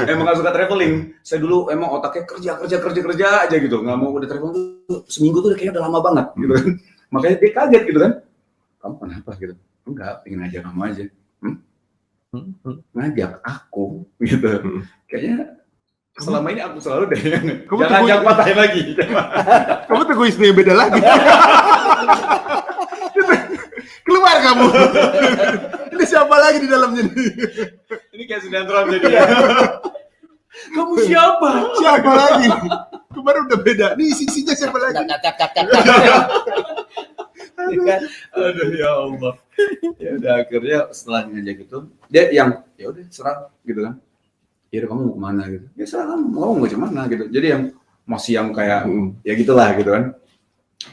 Speaker 2: Emang nggak suka traveling. Saya dulu emang otaknya kerja aja gitu. Nggak mau udah traveling tuh seminggu tuh kayaknya udah lama banget gitu kan. Makanya dia kaget gitu kan. Kamu kenapa gitu? Enggak, pengen ngajak kamu aja. Ngajak aku gitu. Kayaknya selama ini aku selalu deh. Jangan patahin lagi.
Speaker 1: Kamu tunggu istri yang beda lagi. Keluar kamu. Ini siapa lagi di dalamnya?
Speaker 2: Ini kayak sinetron jadi. Kamu siapa?
Speaker 1: Siapa lagi? Kemarin udah beda. Nih isinya siapa lagi?
Speaker 2: Aduh ya Allah. Ya udah akhirnya setelah ngajak itu dia yang ya udah serah gitu kan. Ya kamu mau kemana gitu. Ya serah kamu mau kemana gitu. Jadi yang masih yang kayak ya gitulah gitu kan.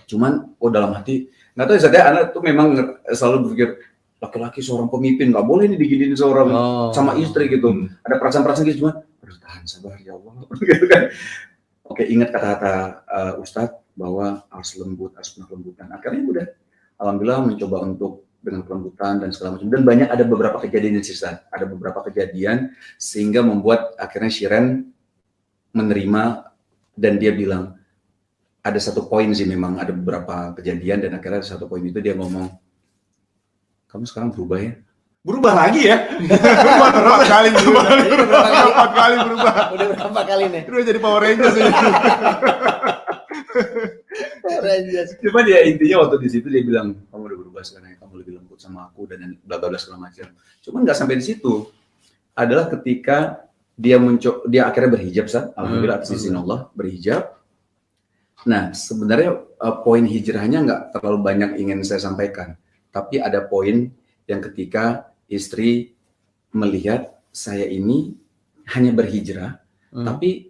Speaker 2: Cuman dalam hati nggak tahu ya anak tuh memang selalu berpikir laki-laki seorang pemimpin nggak boleh nih diginiin seorang sama istri gitu. Ada perasaan-perasaan gitu cuma harus tahan sabar ya Allah gitu kan. Oke, ingat kata-kata Ustadz bahwa harus lembut, harus penuh kelembutan. Akhirnya udah alhamdulillah mencoba untuk dengan kelembutan dan segala macam. Dan banyak ada beberapa kejadian sih, ada beberapa kejadian sehingga membuat akhirnya Shiren menerima dan dia bilang ada satu poin sih memang ada beberapa kejadian dan akhirnya satu poin itu dia ngomong, kamu sekarang berubah ya? Berubah lagi ya?
Speaker 1: Berapa kali berubah.
Speaker 3: Udah berapa kali nih?
Speaker 1: Udah jadi Power Rangers ini.
Speaker 2: Cuma dia intinya waktu di situ dia bilang kamu udah berubah sekarang, kamu lebih lembut sama aku dan bla bla bla segala macam. Cuman nggak sampai di situ. Adalah ketika dia akhirnya berhijab, alhamdulillah atas izin Allah berhijab. Nah sebenarnya poin hijrahnya nggak terlalu banyak ingin saya sampaikan, tapi ada poin yang ketika istri melihat saya ini hanya berhijrah, tapi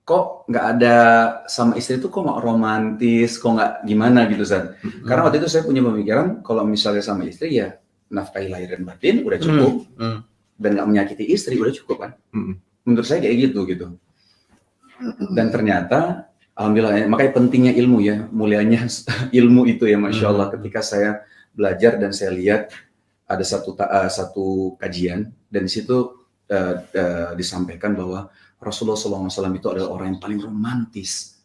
Speaker 2: kok nggak ada sama istri itu kok nggak romantis, kok nggak gimana gitu San. Karena waktu itu saya punya pemikiran kalau misalnya sama istri ya nafkahi lahir dan batin udah cukup dan nggak menyakiti istri udah cukup kan. Menurut saya kayak gitu. Dan ternyata alhamdulillah makanya pentingnya ilmu ya, mulianya ilmu itu ya Masya Allah. Ketika saya belajar dan saya lihat ada satu kajian dan di situ disampaikan bahwa Rasulullah SAW itu adalah orang yang paling romantis.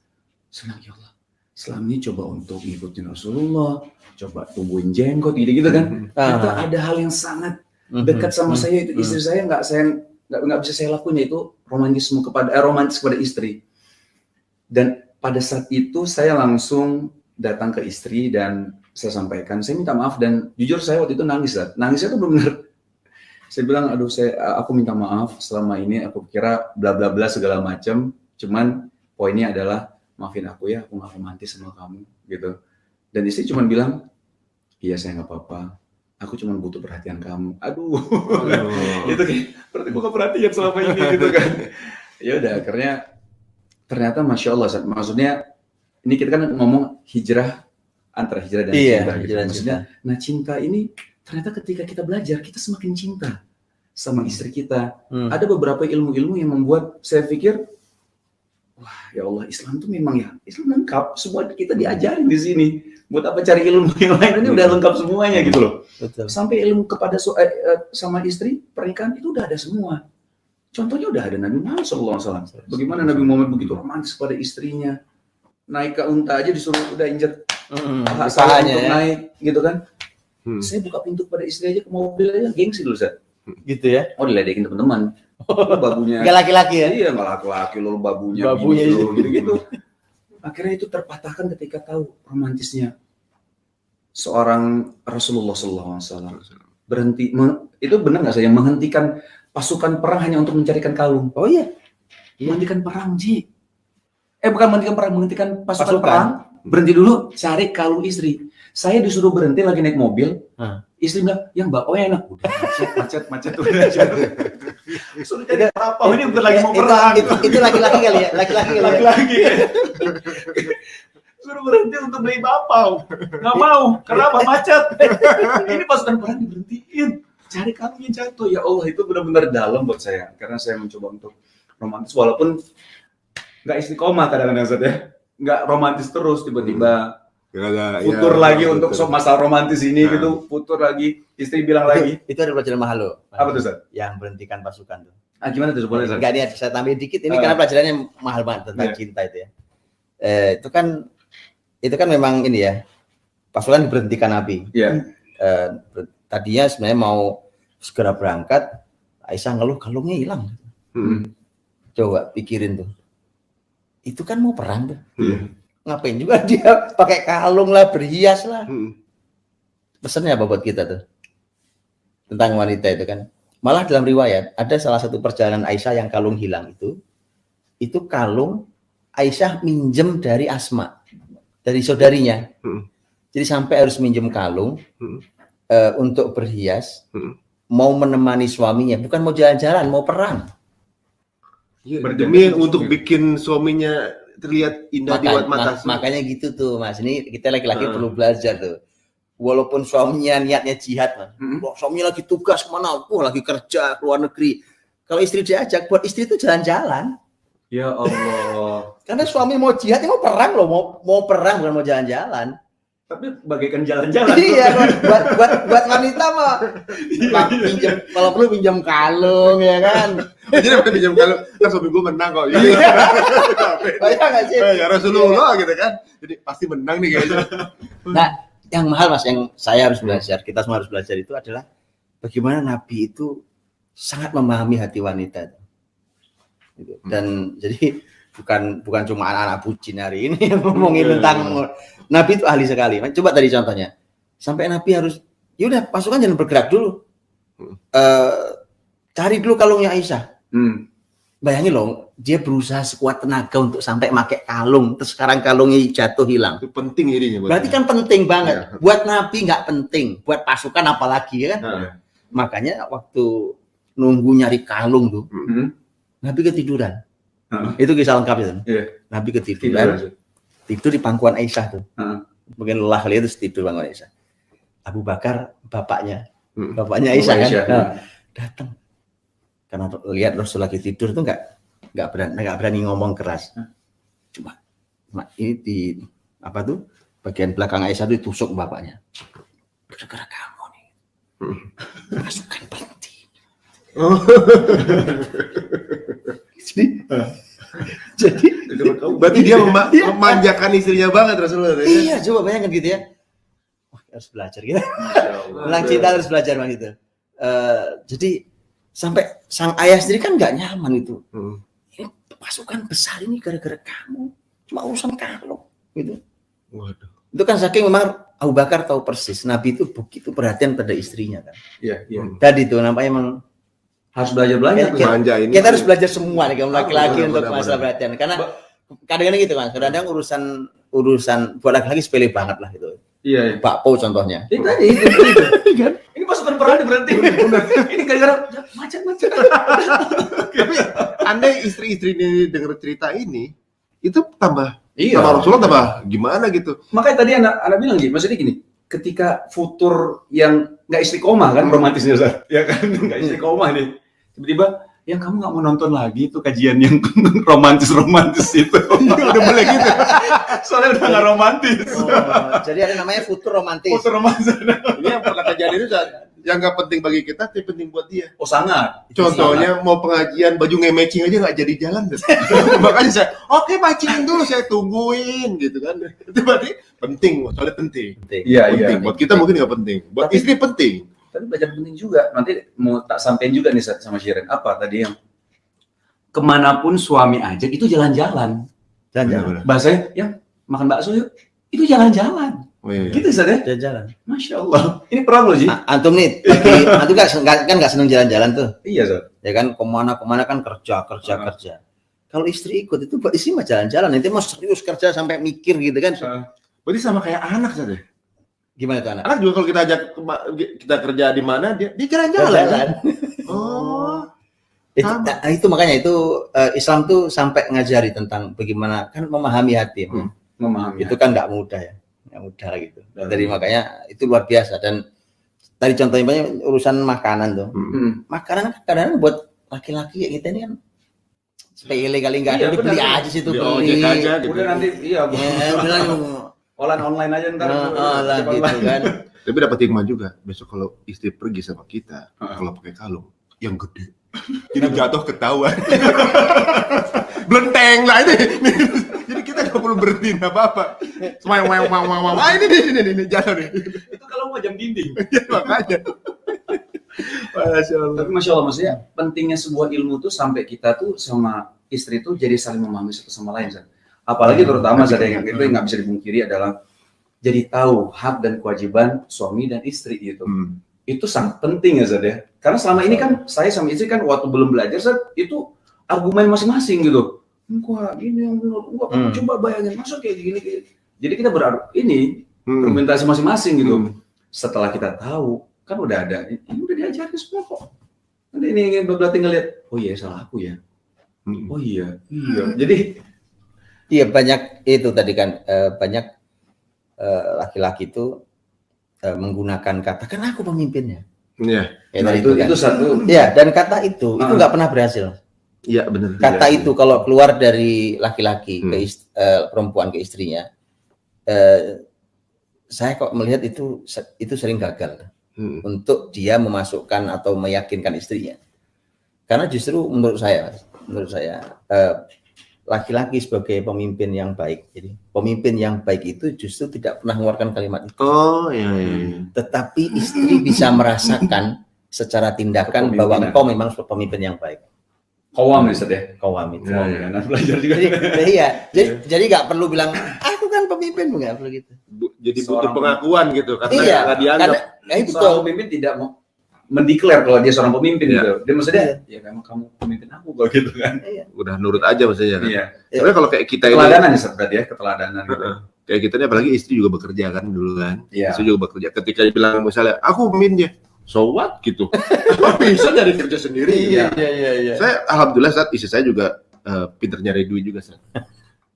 Speaker 2: Senang ya Allah. Selama ini coba untuk ngikutin Rasulullah, coba tumbuhin jenggot gitu kan. Itu ada hal yang sangat dekat sama saya itu istri saya nggak bisa saya lakuin yaitu romantis kepada istri. Dan pada saat itu saya langsung datang ke istri dan saya sampaikan, saya minta maaf dan jujur saya waktu itu nangis. Nangisnya tuh benar-benar saya bilang, aduh aku minta maaf selama ini aku kira bla bla bla segala macam. Cuman poinnya adalah maafin aku ya, aku nggak romantis sama kamu gitu. Dan istri cuma bilang, iya saya nggak apa-apa. Aku cuma butuh perhatian kamu. Aduh, itu kayak berarti bukan perhatian selama ini gitu kan. Ya udah, akhirnya ternyata Masya Allah. Maksudnya ini kita kan ngomong hijrah antara hijrah dan cinta. Gitu. Maksudnya, nah cinta ini ternyata ketika kita belajar, kita semakin cinta sama istri kita. Ada beberapa ilmu-ilmu yang membuat saya pikir, wah ya Allah Islam tuh memang ya, Islam lengkap. Semua kita diajarin di sini. Buat apa cari ilmu yang lain, ini udah lengkap semuanya gitu loh. Betul. Sampai ilmu kepada sama istri, pernikahan itu udah ada semua. Contohnya udah ada Nabi Muhammad SAW. Bagaimana Nabi Muhammad begitu romantis pada istrinya. Naik ke unta aja disuruh udah injek pahanya untuk naik gitu kan. Saya buka pintu pada istri aja ke mobil aja gengsi dulu Ustaz. Gitu ya. Oh diledekin teman-teman. Babunya.
Speaker 3: Gak laki-laki ya?
Speaker 2: Iya gak laki-laki loh babunya gitu. Akhirnya itu terpatahkan ketika tahu romantisnya seorang Rasulullah SAW berhenti. Itu benar nggak saya menghentikan pasukan perang hanya untuk mencarikan kalung? Oh iya. Menghentikan perang Ji. Bukan menghentikan perang, menghentikan pasukan perang. Berhenti dulu cari kalung istri. Saya disuruh berhenti lagi naik mobil. Istri bilang, yang bapaknya enak. Udah macet udah. Suruh cari apa? Ini bukan lagi mau perang.
Speaker 3: Itu laki-laki kali ya? Laki-laki.
Speaker 2: Suruh berhenti untuk beli bapau. Nggak mau. Kenapa? Macet. Ini pasukan perang diberhentiin. cari kalungnya jatuh. Ya Allah, itu benar-benar dalam buat saya. Karena saya mencoba untuk romantis, walaupun nggak istiqomah kadang-kadang Ustaz ya. Nggak romantis terus, tiba-tiba futur lagi untuk masalah romantis ini gitu, futur lagi. Istri bilang lagi.
Speaker 3: Itu ada pelajaran mahal loh.
Speaker 2: Apa tuh Ustaz?
Speaker 3: Yang berhentikan pasukan tuh.
Speaker 2: Gimana tuh? Boleh Ustaz?
Speaker 3: Enggak, ini saya tambahin dikit. Ini karena pelajarannya mahal banget tentang cinta itu ya. Itu kan memang ini ya. Pasukan diberhentikan Nabi.
Speaker 2: Iya.
Speaker 3: Tadinya sebenarnya mau segera berangkat, Aisyah ngeluh kalungnya hilang. Coba pikirin tuh. Itu kan mau perang tuh. Ngapain juga dia pakai kalung lah, berhias lah. Pesannya apa buat kita tuh? Tentang wanita itu kan. Malah dalam riwayat ada salah satu perjalanan Aisyah yang kalung hilang itu kalung Aisyah minjem dari Asma, dari saudarinya. Jadi sampai harus minjem kalung untuk berhias, mau menemani suaminya, bukan mau jalan-jalan, mau perang.
Speaker 4: Demi untuk bikin suaminya terlihat indah di mata.
Speaker 3: Makanya gitu tuh Mas, ini kita laki-laki perlu belajar tuh. Walaupun suaminya niatnya jihad, Mas. Suaminya lagi tugas kemana? Lagi kerja ke luar negeri. Kalau istri diajak, buat istri itu jalan-jalan.
Speaker 2: Ya Allah.
Speaker 3: Karena suami mau jihad, mau perang loh, mau perang bukan mau jalan-jalan.
Speaker 2: Tapi bagaikan jalan-jalan.
Speaker 3: Iya, buat wanita mah. Kalau perlu pinjam kalung ya kan.
Speaker 4: Jadi pinjam kalung, kan suami gue menang kok.
Speaker 3: Bayang nggak sih?
Speaker 4: Ya Rasulullah gitu kan. Jadi pasti menang nih kayaknya.
Speaker 3: Nah, yang mahal Mas, yang saya harus belajar, kita semua harus belajar itu adalah bagaimana Nabi itu sangat memahami hati wanita. Dan jadi bukan cuma anak-anak bucin hari ini yang ngomongin tentang Nabi itu ahli sekali. Coba tadi contohnya, sampai Nabi harus, yaudah pasukan jangan bergerak dulu, cari dulu kalungnya Aisyah. Bayangin loh, dia berusaha sekuat tenaga untuk sampai pakai kalung, terus sekarang kalungnya jatuh hilang.
Speaker 4: Itu penting jadinya.
Speaker 3: Berarti kan penting banget. Ya. Buat Nabi nggak penting, buat pasukan apalagi ya kan. Makanya waktu nunggu nyari kalung tuh, Nabi ketiduran. Itu kisah lengkap itu. Nabi ketiduran, tidur di pangkuan Aisyah tuh. Mungkin lelah kali itu tidur pangkuan Aisyah. Abu Bakar bapaknya Aisyah kan datang. Karena lihat Rasul lagi tidur tuh nggak berani ngomong keras. Cuma ini di apa tuh bagian belakang Aisyah itu ditusuk bapaknya. Gara-gara kamu nih, pasukan penting. Jadi
Speaker 4: berarti dia memanjakan istrinya banget Rasulullah.
Speaker 3: Iya, coba bayangkan gitu ya. Harus belajar gitu. Tentang cinta harus belajar mas itu. Jadi sampai sang ayah sendiri kan nggak nyaman itu. Ini pasukan besar ini gara-gara kamu, cuma urusan kalung gitu.
Speaker 4: Waduh.
Speaker 3: Itu kan saking memang Abu Bakar tahu persis Nabi itu begitu perhatian pada istrinya kan.
Speaker 2: Iya.
Speaker 3: Tadi tuh nampaknya emang
Speaker 2: harus belajar
Speaker 3: kita harus belajar semua nih kaum laki-laki untuk masalah perhatian. Karena kadang-kadang gitu mas, kadang-kadang urusan buat laki-laki sepele banget lah itu.
Speaker 2: Iya.
Speaker 3: Bakpo contohnya.
Speaker 2: Itu. Kan? Ini pasukan perang berhenti. Ini gara-gara macet.
Speaker 4: Tapi andai istri-istri ini dengar cerita ini, itu tambah sama Rasulullah tambah gimana gitu.
Speaker 2: Makanya tadi anak bilang gitu, maksudnya gini, ketika futur yang nggak istiqomah kan romantisnya Ustaz, ya kan nggak istiqomah nih, tiba-tiba yang kamu nggak mau nonton lagi itu kajian yang romantis itu, udah boleh gitu, soalnya udah nggak romantis.
Speaker 3: Jadi ada namanya futur romantis.
Speaker 4: Ini yang pernah kejadian itu yang nggak penting bagi kita, tapi penting buat dia.
Speaker 2: Oh sangat.
Speaker 4: Contohnya mau pengajian baju nge-matching aja nggak jadi jalan. Makanya saya, oke matching dulu, saya tungguin gitu kan. Itu berarti penting, soalnya penting.
Speaker 2: Iya.
Speaker 4: Buat kita mungkin nggak penting, buat istri penting.
Speaker 2: Tapi belajar penting juga. Nanti mau tak sampein juga nih sama Shiren. Apa tadi yang kemanapun suami ajak itu jalan-jalan. Bahasanya yang makan bakso yuk, itu jalan-jalan. Gitu Ustaz ya?
Speaker 3: Jalan-jalan.
Speaker 2: Masya Allah. Ini perang loh Ji.
Speaker 3: Antum nih, antum kan nggak seneng jalan-jalan tuh.
Speaker 2: Iya Ustaz.
Speaker 3: Ya kan kemana kan kerja. Kalau istri ikut itu buat istri mah jalan-jalan. Nanti mau serius kerja sampai mikir gitu kan.
Speaker 4: Berarti sama kayak anak saja.
Speaker 3: Gimana tuh anak?
Speaker 4: Anak juga kalau kita ajak kita kerja di mana dia jalan-jalan. Oh.
Speaker 3: Itu makanya itu Islam tuh sampai ngajari tentang bagaimana kan memahami hati.
Speaker 2: Memahami.
Speaker 3: Itu kan nggak mudah ya. Yang mudah gitu. Jadi makanya itu luar biasa dan tadi contohnya banyak urusan makanan tuh. Makanan kadang-kadang buat laki-laki kayak kita ini kan sepele kali nggak ada, beli aja situ, beli
Speaker 2: aja, gitu. Udah nanti udah online aja ntar
Speaker 3: lah gitu kan.
Speaker 1: Tapi dapat hikmah juga. Besok kalau istri pergi sama kita, kalau pakai kalung yang gede, jadi jatuh ketahuan. Blenteng lah ini. Jadi kita nggak perlu berhenti apa-apa. Ini jatuh nih.
Speaker 2: Itu kalau mau jam dinding.
Speaker 1: Makanya. Masya Allah.
Speaker 2: Tapi Masya Allah, maksudnya pentingnya sebuah ilmu tuh sampai kita tuh sama istri tuh jadi saling memahami satu sama lain. Zat. Apalagi terutama Zat, yang itu nggak bisa dipungkiri adalah jadi tahu hak dan kewajiban suami dan istri gitu. Itu sangat penting ya Zat ya. Karena selama ini kan saya sama istri kan waktu belum belajar Zat, itu argumen masing-masing gitu. Enggak gini yang benar, enggak kamu coba bayangin masa kayak gini. Jadi kita argumentasi masing-masing gitu. Setelah kita tahu kan udah ada, ini udah diajarin semua kok. Nanti ini berarti ngeliat, oh iya salah aku ya. Oh iya. Jadi
Speaker 3: iya banyak itu tadi kan banyak laki-laki itu menggunakan kata kan aku pemimpinnya.
Speaker 1: Iya.
Speaker 3: Itu satu. Iya, dan kata itu nggak pernah berhasil.
Speaker 1: Iya benar.
Speaker 3: Kata itu kalau keluar dari laki-laki ke perempuan ke istrinya, saya kok melihat itu sering gagal untuk dia memasukkan atau meyakinkan istrinya. Karena justru menurut saya laki-laki sebagai pemimpin yang baik. Jadi pemimpin yang baik itu justru tidak pernah mengeluarkan kalimat itu.
Speaker 1: Oh iya.
Speaker 3: Tetapi istri bisa merasakan secara tindakan bahwa engkau memang pemimpin yang baik.
Speaker 2: Kawam ya, ya?
Speaker 3: Kawam itu.
Speaker 2: Belajar juga.
Speaker 3: Jadi nggak perlu bilang, aku kan pemimpin, nggak perlu gitu.
Speaker 1: Jadi butuh pengakuan gitu, karena nggak dianggap.
Speaker 3: Karena itu
Speaker 2: seorang pemimpin tidak mau mendeklar kalau dia seorang pemimpin gitu. Dia maksudnya, ya memang kamu pemimpin aku kalau gitu kan.
Speaker 1: Udah nurut aja maksudnya kan.
Speaker 2: Iya.
Speaker 1: Soalnya kalau kayak kita
Speaker 2: keteladanan ya seperti ya, keteladanan gitu.
Speaker 1: Kayak kita nih apalagi istri juga bekerja kan dulu kan.
Speaker 2: Iya.
Speaker 1: Istri juga bekerja. Ketika dia bilang misalnya, aku pemimpinnya. So what gitu. Bisa dari kerja sendiri.
Speaker 3: Iya.
Speaker 1: Saya alhamdulillah saat istri saya juga pinter nyari duit juga saat.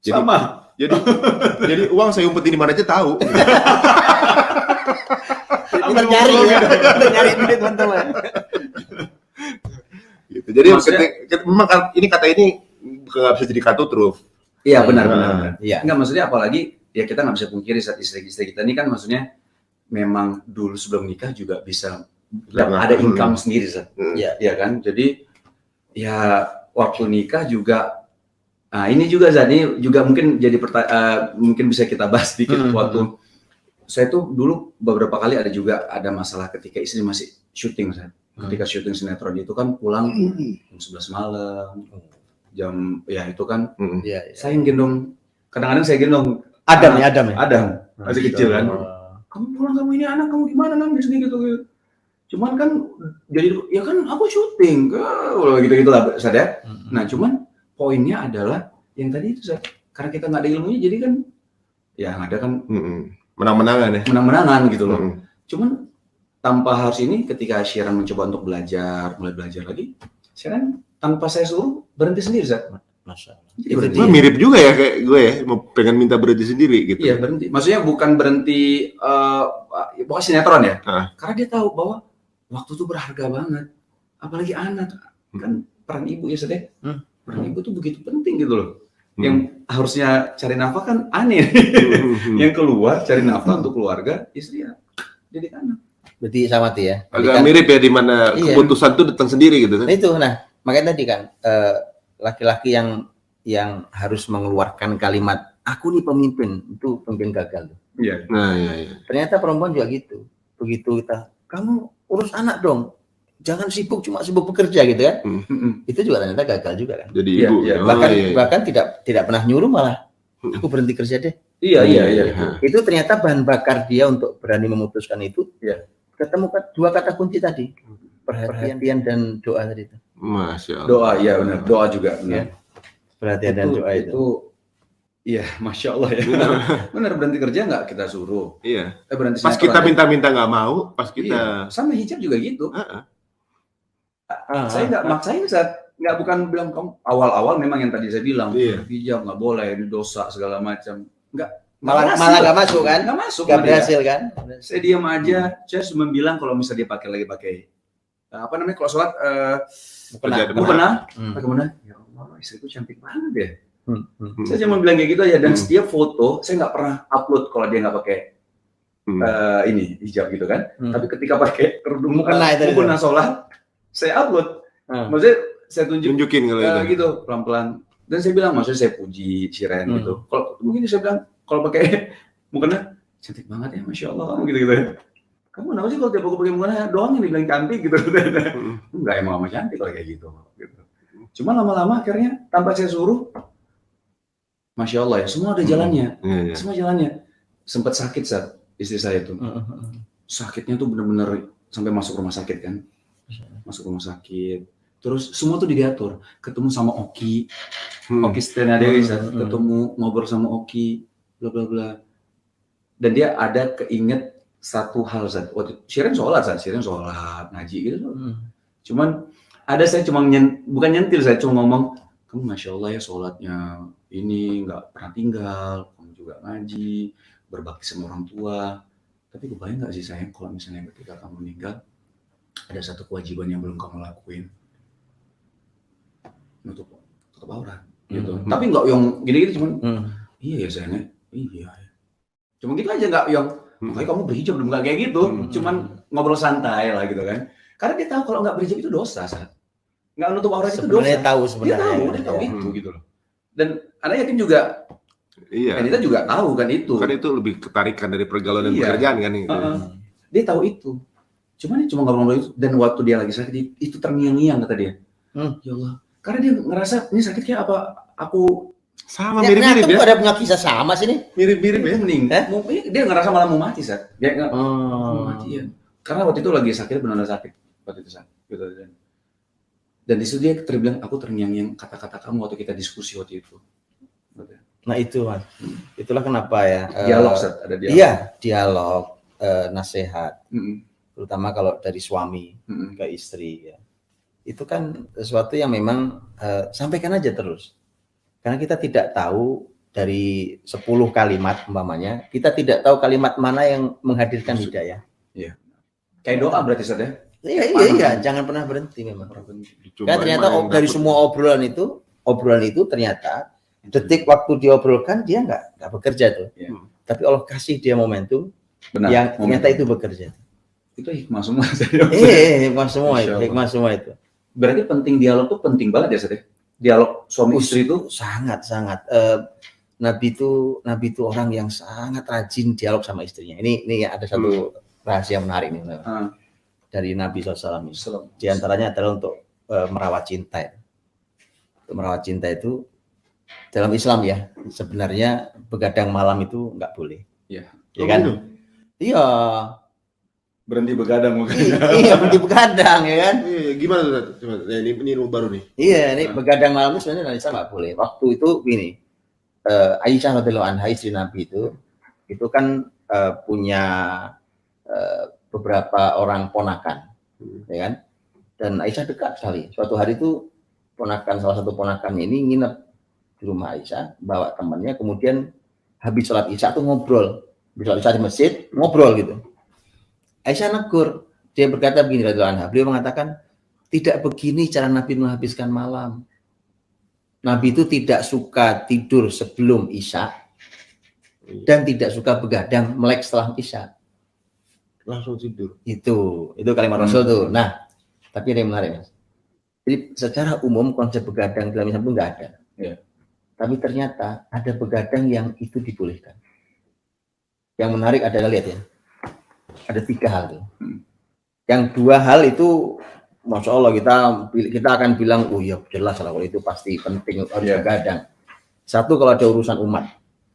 Speaker 2: Sama.
Speaker 1: Jadi uang saya umpetin di mana aja tahu.
Speaker 3: Nyari duit teman-teman.
Speaker 1: Gitu. Jadi memang ini kata ini nggak bisa jadi kartu truf.
Speaker 2: Iya benar.
Speaker 3: Iya.
Speaker 2: Enggak maksudnya apalagi ya kita nggak bisa pungkiri saat istri-istri kita ini kan maksudnya memang dulu sebelum nikah juga bisa ada income sendiri Zat. Ya kan. Jadi ya waktu nikah juga ini juga Zat, ini juga mungkin jadi mungkin bisa kita bahas sedikit waktu saya tuh dulu beberapa kali ada masalah ketika istri masih syuting Zat. Ketika syuting sinetron itu kan pulang jam 11 malam. Jam ya itu kan saya yang gendong, kadang-kadang saya gendong
Speaker 3: Adam
Speaker 2: masih kecil kan. Kamu pulang, kamu ini anak kamu gimana nangis gitu. Cuman kan jadi ya kan aku syuting gitu lah sadar. Nah cuman poinnya adalah yang tadi itu karena kita nggak ada ilmunya jadi kan yang ada kan menang-menangan gitu loh. Cuman tanpa harus ini ketika Syiran mencoba untuk mulai belajar lagi, Syiran tanpa saya suruh berhenti sendiri Zat.
Speaker 1: Jadi mirip juga ya kayak gue ya, mau pengen minta berhenti sendiri gitu.
Speaker 2: Iya berhenti. Maksudnya bukan berhenti bukan sinetron ya. Karena dia tahu bahwa waktu itu berharga banget. Apalagi anak kan peran ibu ya sedih. Peran ibu tuh begitu penting gitu loh. Yang harusnya cari nafkah kan aneh. Yang keluar cari nafkah untuk keluarga, istri ya didik anak.
Speaker 3: Berarti sama tuh ya.
Speaker 1: Agak mirip ya di mana keputusan tuh datang sendiri gitu kan.
Speaker 3: Itu makanya tadi kan laki-laki yang harus mengeluarkan kalimat aku nih pemimpin itu pemimpin gagal.
Speaker 2: Iya.
Speaker 1: Iya.
Speaker 3: Ternyata perempuan juga gitu. Begitu kamu urus anak dong. Jangan sibuk cuma sibuk bekerja gitu kan. Itu juga ternyata gagal juga kan.
Speaker 1: Jadi ibu.
Speaker 3: Bahkan tidak pernah nyuruh malah aku berhenti kerja deh.
Speaker 2: Iya.
Speaker 3: Itu ternyata bahan bakar dia untuk berani memutuskan itu. Ya. Ketemu dua kata kunci tadi. Perhatian dan doa tadi itu.
Speaker 1: Masya Allah.
Speaker 2: Doa, iya benar. Doa juga.
Speaker 3: Ya. Perhatian dan doa itu.
Speaker 2: Iya, Masya Allah ya. Benar berhenti kerja nggak kita suruh.
Speaker 1: Iya.
Speaker 2: Berhenti
Speaker 1: pas kita minta-minta nggak mau, pas kita.
Speaker 2: Sama hijab juga gitu. Saya nggak maksain nggak bukan bilang kamu awal-awal memang yang tadi saya bilang hijab nggak boleh, ini dosa segala macam. Nggak.
Speaker 3: Malah nggak masuk kan?
Speaker 2: Nggak masuk.
Speaker 3: Nggak berhasil kan?
Speaker 2: Saya diam aja. Saya cuma bilang kalau misalnya dia pakai apa namanya kalau sholat mukena. Ya Allah, istriku cantik banget ya. Saya cuma bilang kayak gitu aja, dan setiap foto saya nggak pernah upload kalau dia nggak pakai ini hijab gitu kan. Tapi ketika pakai kerudung mukena sholat, saya upload. Maksudnya saya tunjukin kalau gitu pelan-pelan. Dan saya bilang, maksudnya saya puji Shiren gitu. Kalau mungkin saya bilang kalau pakai mukena cantik banget ya, masya Allah kamu gitu. Kamu kenapa sih kalau tiap aku pakai mukena doang yang dibilang cantik gitu? Enggak, emang kamu cantik kalau kayak gitu. Cuma lama-lama akhirnya tanpa saya suruh, masya Allah ya, semua ada jalannya, semua jalannya. Sempat sakit saat istri saya tuh, sakitnya tuh bener-bener sampai masuk rumah sakit kan, masuk rumah sakit. Terus semua tuh diatur, ketemu sama Oki Stenadewi, ketemu ngobrol sama Oki, bla bla bla. Dan dia ada keinget satu hal saat waktu Shiren sholat ngaji gitu. Cuman ada saya cuma bukan nyentil, saya cuma ngomong, kamu masya Allah ya sholatnya ini nggak pernah tinggal, kamu juga ngaji, berbakti sama orang tua. Tapi kebayang nggak sih sayang kalau misalnya ketika kamu meninggal ada satu kewajiban yang belum kamu lakuin, nutup aurat gitu. Tapi nggak yang gini-gini, cuman iya ya sayangnya, iya. Cuma gitu aja, nggak yang makanya kamu berhijab belum, nggak kayak gitu. Cuman ngobrol santai lah gitu kan. Karena dia tahu kalau nggak berhijab itu dosa, nggak nutup aurat itu dosa. Dia tahu itu gitu loh. Dan Anda yakin juga, Anita juga tahu kan itu.
Speaker 4: Kan itu lebih ketarikan dari pergaulan dan pekerjaan kan itu.
Speaker 2: Dia tahu itu. Cuman dia cuma ngobrol itu, dan waktu dia lagi sakit itu terngiang-ngiang kata dia. Ya Allah, karena dia ngerasa ini sakit kayak apa aku
Speaker 4: sama mirip-mirip ya.
Speaker 3: Ada punya kisah sama sih nih.
Speaker 4: Mirip-mirip ya.
Speaker 2: Dia ngerasa malah mau mati saat. Dia mau mati ya. Karena waktu itu lagi sakit, benar-benar sakit waktu itu saat. Gitu. Dan di situ dia terbilang, aku terngiang-ngiang kata-kata kamu waktu kita diskusi waktu itu.
Speaker 3: Nah itu Mas, itulah kenapa ya.
Speaker 2: Dialog, ada dialog.
Speaker 3: Iya, dialog, nasihat, terutama kalau dari suami ke istri ya. Itu kan sesuatu yang memang sampaikan aja terus. Karena kita tidak tahu dari 10 kalimat umpamanya, kita tidak tahu kalimat mana yang menghadirkan hidayah.
Speaker 2: Iya. Kayak doa berarti Ustaz ya.
Speaker 3: Iya, jangan pernah berhenti memang. Karena ternyata dari semua obrolan itu ternyata detik waktu diobrolkan dia nggak bekerja tuh. Tapi Allah kasih dia momentum yang ternyata itu bekerja.
Speaker 2: Itu hikmah semua.
Speaker 3: Hikmah semua itu.
Speaker 2: Berarti penting dialog tuh penting banget ya Ustaz ya. Dialog suami istri itu
Speaker 3: sangat. Nabi itu orang yang sangat rajin dialog sama istrinya. Ini ada satu rahasia menarik nih. Dari Nabi SAW. Di antaranya adalah untuk merawat cinta. Untuk merawat cinta itu dalam Islam ya, sebenarnya begadang malam itu nggak boleh.
Speaker 2: Iya.
Speaker 3: Ya kan? Iya.
Speaker 2: Berhenti begadang mungkin.
Speaker 3: Iya, berhenti begadang ya kan?
Speaker 4: Iya, gimana tuh? Coba ini ilmu baru nih.
Speaker 3: Iya, ini begadang malam itu sebenarnya dalam Islam nggak boleh. Waktu itu gini, Aisyah radhiyallahu anha istri Nabi itu kan punya beberapa orang ponakan, ya kan? Dan Aisyah dekat sekali. Suatu hari itu salah satu ponakannya ini nginep di rumah Aisyah, bawa temannya, kemudian habis sholat Isya tuh ngobrol. Habis sholat Isya di masjid, ngobrol gitu. Aisyah negur, dia berkata begini radhiyallahu anha, beliau mengatakan, tidak begini cara Nabi menghabiskan malam. Nabi itu tidak suka tidur sebelum Isya dan tidak suka begadang melek setelah Isya.
Speaker 4: Langsung tidur.
Speaker 3: Itu kalimat Rasul tuh. Nah, tapi ada yang menarik Mas. Jadi secara umum konsep begadang dalam Islam itu nggak ada.
Speaker 2: Ya.
Speaker 3: Tapi ternyata ada begadang yang itu dibolehkan. Yang menarik adalah lihat ya, ada 3 hal tuh. Yang 2 hal itu, masya Allah kita akan bilang, oh ya jelas lah kalau itu pasti penting harus begadang. 1 kalau ada urusan umat.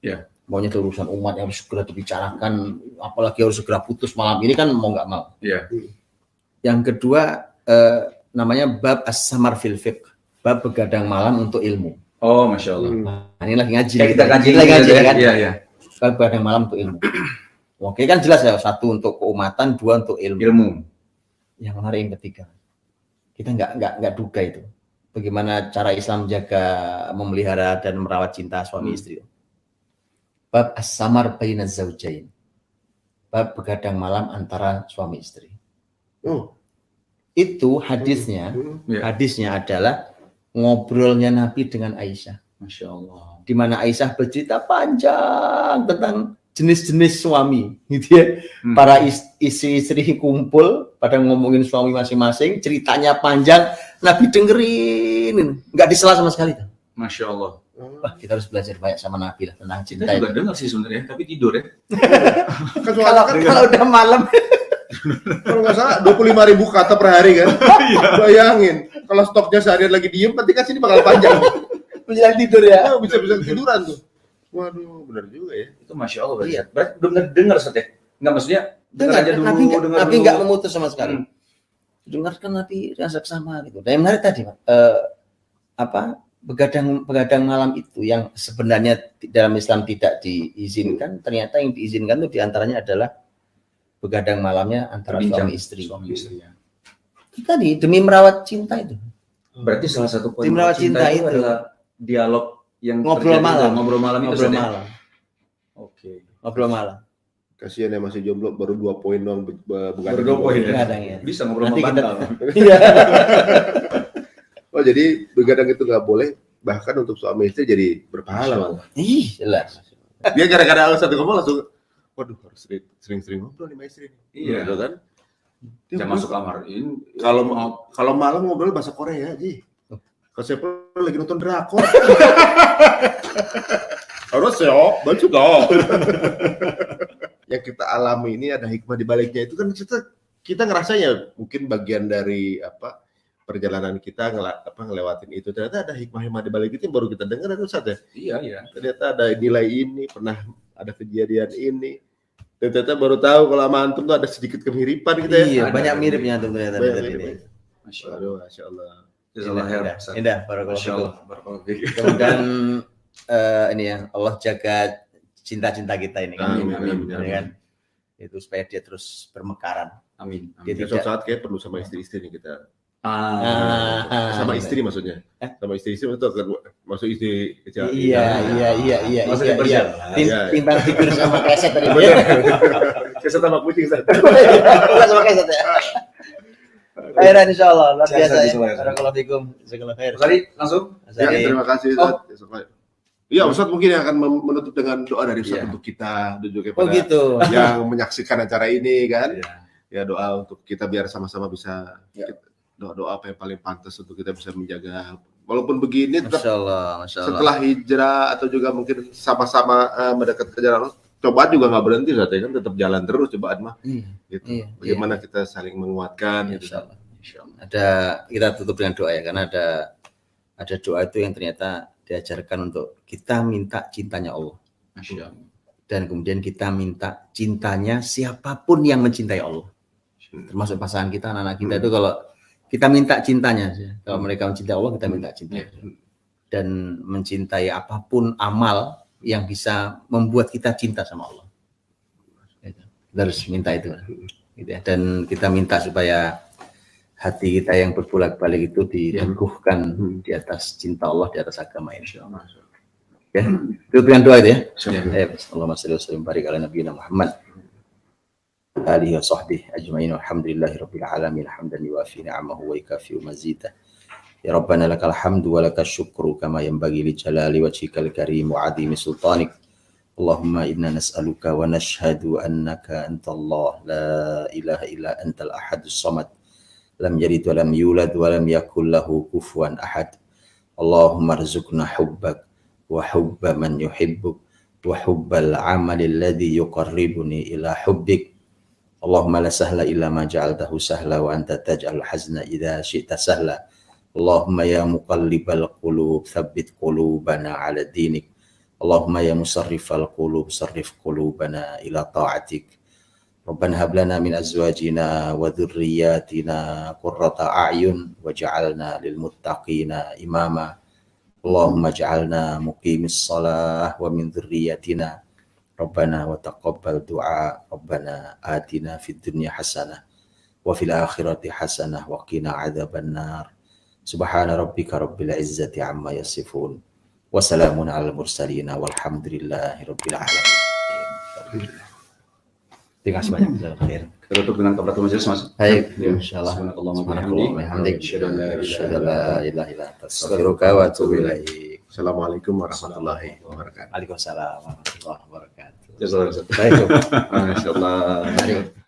Speaker 2: Ya.
Speaker 3: Maunya itu urusan umat yang harus segera dibicarakan, apalagi harus segera putus malam ini kan mau nggak mau.
Speaker 2: Ya.
Speaker 3: Yang kedua namanya bab as-samar fil fiqh, bab begadang malam untuk ilmu.
Speaker 2: Oh, masya Allah.
Speaker 3: Nah, ini lagi ngaji.
Speaker 2: Kita ngaji
Speaker 3: kan?
Speaker 2: Iya.
Speaker 3: Bab begadang malam untuk ilmu. Oke kan jelas ya, 1 untuk keumatan, 2 untuk ilmu. Yang menarik yang ketiga, kita nggak duga itu. Bagaimana cara Islam menjaga, memelihara dan merawat cinta suami istri.
Speaker 5: Bab as-samar baina zaujain. Bab begadang malam antara suami istri.
Speaker 4: Oh.
Speaker 5: Itu hadisnya,
Speaker 2: Ya.
Speaker 5: hadisnya adalah ngobrolnya Nabi dengan Aisyah.
Speaker 2: Masya Allah.
Speaker 5: Di mana Aisyah bercerita panjang tentang jenis-jenis suami, gitu ya. Para istri-istri kumpul pada ngomongin suami masing-masing, ceritanya panjang, Nabi dengerin, nggak disela sama sekali.
Speaker 2: Masya Allah.
Speaker 5: Wah, kita harus belajar banyak sama Nabi lah tentang cinta
Speaker 2: Kita
Speaker 5: itu.
Speaker 2: juga dengar sih sebenarnya, tapi tidur ya.
Speaker 5: Kalau udah malam,
Speaker 4: Kalau nggak salah 25.000 kata per hari kan. Bayangin, kalau stoknya seharian lagi diem, nanti kan sini bakal panjang.
Speaker 5: menjelang tidur ya.
Speaker 4: Bisa tiduran tuh. Waduh, benar juga ya.
Speaker 2: Itu Masya Allah berarti.
Speaker 5: Iya.
Speaker 2: Berarti belum dengar Ustaz ya? Enggak, maksudnya dengar aja dulu.
Speaker 5: Nabi nggak memutus sama sekali. Dengarkan Nabi rasa sama gitu. Dan yang menarik tadi, Pak, begadang malam itu yang sebenarnya dalam Islam tidak diizinkan, ternyata yang diizinkan itu diantaranya adalah begadang malamnya antara suami istri.
Speaker 2: Suami istri ya.
Speaker 5: Tadi demi merawat cinta itu.
Speaker 2: Berarti salah satu poin
Speaker 5: Merawat cinta itu
Speaker 2: adalah dialog yang
Speaker 5: Ngobrol
Speaker 2: terjadi
Speaker 5: malam.
Speaker 2: Ngobrol malam itu.
Speaker 5: Ngobrol
Speaker 2: Ustaz, ya?
Speaker 5: malam.
Speaker 2: Oke.
Speaker 5: Ngobrol malam.
Speaker 4: Kasihan ya masih jomblo, baru 2 poin doang bukan.
Speaker 2: Baru 2 poin ya.
Speaker 5: Begadang ya.
Speaker 2: Bisa ngobrol
Speaker 5: Nanti
Speaker 2: sama
Speaker 5: kita-
Speaker 2: bantal.
Speaker 5: Iya.
Speaker 4: Oh, jadi begadang itu nggak boleh, bahkan untuk suami istri jadi berpahala malah.
Speaker 5: Ih, jelas.
Speaker 4: Dia gara-gara satu ngomong langsung, waduh harus sering-sering ngobrol nih sama istri.
Speaker 2: Iya.
Speaker 4: Gitu kan? Dia
Speaker 2: Jangan masuk kamar. Ini
Speaker 4: Kalau malam ngobrol bahasa Korea, Ji. Kalau siapa lagi nonton drakor. Harus ya, baca dong. Yang kita alami ini ada hikmah di baliknya itu kan kita ngerasanya mungkin bagian dari perjalanan kita ngelewatin itu, ternyata ada hikmah di balik itu yang baru kita dengar itu Ustaz ya.
Speaker 2: Iya, iya.
Speaker 4: Ternyata ada nilai ini, pernah ada kejadian ini. Dan ternyata baru tahu kalau sama antum tuh ada sedikit kemiripan gitu ya.
Speaker 5: Iya,
Speaker 2: Ada,
Speaker 5: banyak
Speaker 2: ada.
Speaker 5: miripnya tuh ternyata.
Speaker 4: Banyak
Speaker 5: dari
Speaker 4: mirip.
Speaker 5: ini.
Speaker 2: Masya Allah.
Speaker 4: Aduh, Masya Allah.
Speaker 2: Jazakallah khair, Ustaz.
Speaker 5: Indah, barakallahu
Speaker 2: Masya
Speaker 5: fikum.
Speaker 2: Allah. Barakallahu fiik.
Speaker 5: Kemudian ini ya, Allah jaga cinta-cinta kita ini kan.
Speaker 2: Amin, amin,
Speaker 5: Ya
Speaker 2: amin.
Speaker 5: kan? Itu supaya dia terus bermekaran.
Speaker 2: Amin.
Speaker 5: Dia
Speaker 2: Amin.
Speaker 4: Ya, suatu saat kayak perlu sama istri-istri nih kita.
Speaker 5: Sama
Speaker 4: Sama istri maksudnya. Sama istri-istri itu akan masuk istri.
Speaker 5: Iya.
Speaker 2: Maksudnya berjalan.
Speaker 4: Iya.
Speaker 5: Timbang tidur sama keset tadi.
Speaker 4: Keset sama kucing Ustaz.
Speaker 5: Sama keset ya. Khairan insyaallah, luar
Speaker 2: Sehat,
Speaker 5: biasa ya.
Speaker 2: jazakallah.
Speaker 5: Barakallahu fikum. Jazakallahu khair.
Speaker 2: Ustaz, langsung.
Speaker 4: Ya, terima kasih Ustaz. Iya, Ustaz mungkin yang akan menutup dengan doa dari Ustaz
Speaker 2: Iya.
Speaker 4: untuk kita dan juga
Speaker 5: Oh
Speaker 4: kepada
Speaker 5: gitu.
Speaker 4: yang menyaksikan acara ini kan.
Speaker 2: Iya.
Speaker 4: Ya doa untuk kita biar sama-sama bisa
Speaker 5: Ya.
Speaker 4: doa-doa apa yang paling pantas untuk kita bisa menjaga. Walaupun begini tetap
Speaker 5: Masyaallah, masyaallah.
Speaker 4: setelah hijrah atau juga mungkin sama-sama mendekat ke jalan Allah, cobaan juga nggak berhenti Ustaz, ya kan tetap jalan terus cobaan mah.
Speaker 5: Iya.
Speaker 4: Gitu.
Speaker 5: Iya,
Speaker 4: Bagaimana kita saling menguatkan gitu.
Speaker 5: Insyaallah. Ada kita tutup dengan doa ya, karena ada doa itu yang ternyata diajarkan untuk kita minta cintanya Allah.
Speaker 2: Masya Allah.
Speaker 5: Dan kemudian kita minta cintanya siapapun yang mencintai Allah. Termasuk pasangan kita, anak-anak kita itu kalau kita minta cintanya, kalau mereka mencintai Allah kita minta cintanya. Dan mencintai apapun amal yang bisa membuat kita cinta sama Allah. Kita harus minta itu. Gitu ya. Dan kita minta supaya hati kita yang berbolak-balik itu diteguhkan di atas cinta Allah, di atas agama ini. Ya, itu dengan doa itu ya. Allahumma shalli wa sallim barik ala nabiyina Muhammad alihi wa sahbihi ajma'in walhamdulillahi rabbil alamin hamdan yuwafi ni'amahu wa yukafi mazidah. Ya Rabbana lakal hamdu wa lakal syukru kama yanbaghi li jalali wajhikal karim wa 'azimi sultanik. Allahumma inna nas'aluka wa nashhadu annaka antallah la ilaha illa antal ahadus samad lam yalid wa lam yulad wa lam yakul lahu kufuwan ahad. Allahumma rzuqna hubbak wa hubba man yuhibbuk wa hubbal amali alladhi yuqarribuni ila hubbik. Allahumma la sahla illa ma ja'altahu sahla wa anta taj'al hazna idza syi'ta sahla. Allahumma ya muqallibal qulub tsabbit qulubana 'ala dinik. Allahumma ya musarrifal qulub sarrif qulubana ila ta'atik. Rabbana hab lana min azwajina wa dhurriyyatina qurrata a'yun waj'alna lil muttaqina imama. Allahumma ij'alna muqimis shalah wa min dhurriyyatina Rabbana wa taqabbal du'a. Rabbana atina fid dunya hasanah wa fil akhirati hasanah wa qina adzabannar. Subhana rabbika rabbil izzati amma yasifun Wassalamun alal mursalin walhamdulillahirabbil alamin. Terima kasih banyak. Jazakallahu.
Speaker 2: Kita tutup dengan kafaratul majelis, Mas.
Speaker 5: Baik,
Speaker 2: Ya.
Speaker 5: insyaallah.
Speaker 2: Subhanakallahumma wa bihamdik.
Speaker 5: Asyhadu an la ilaha illa anta astaghfiruka wa atubu ilaik.
Speaker 4: Assalamualaikum warahmatullahi wabarakatuh.
Speaker 5: Waalaikumsalam warahmatullahi wabarakatuh.
Speaker 2: Jazakallahu.
Speaker 5: Baik.
Speaker 4: Masya Allah.
Speaker 5: Mari.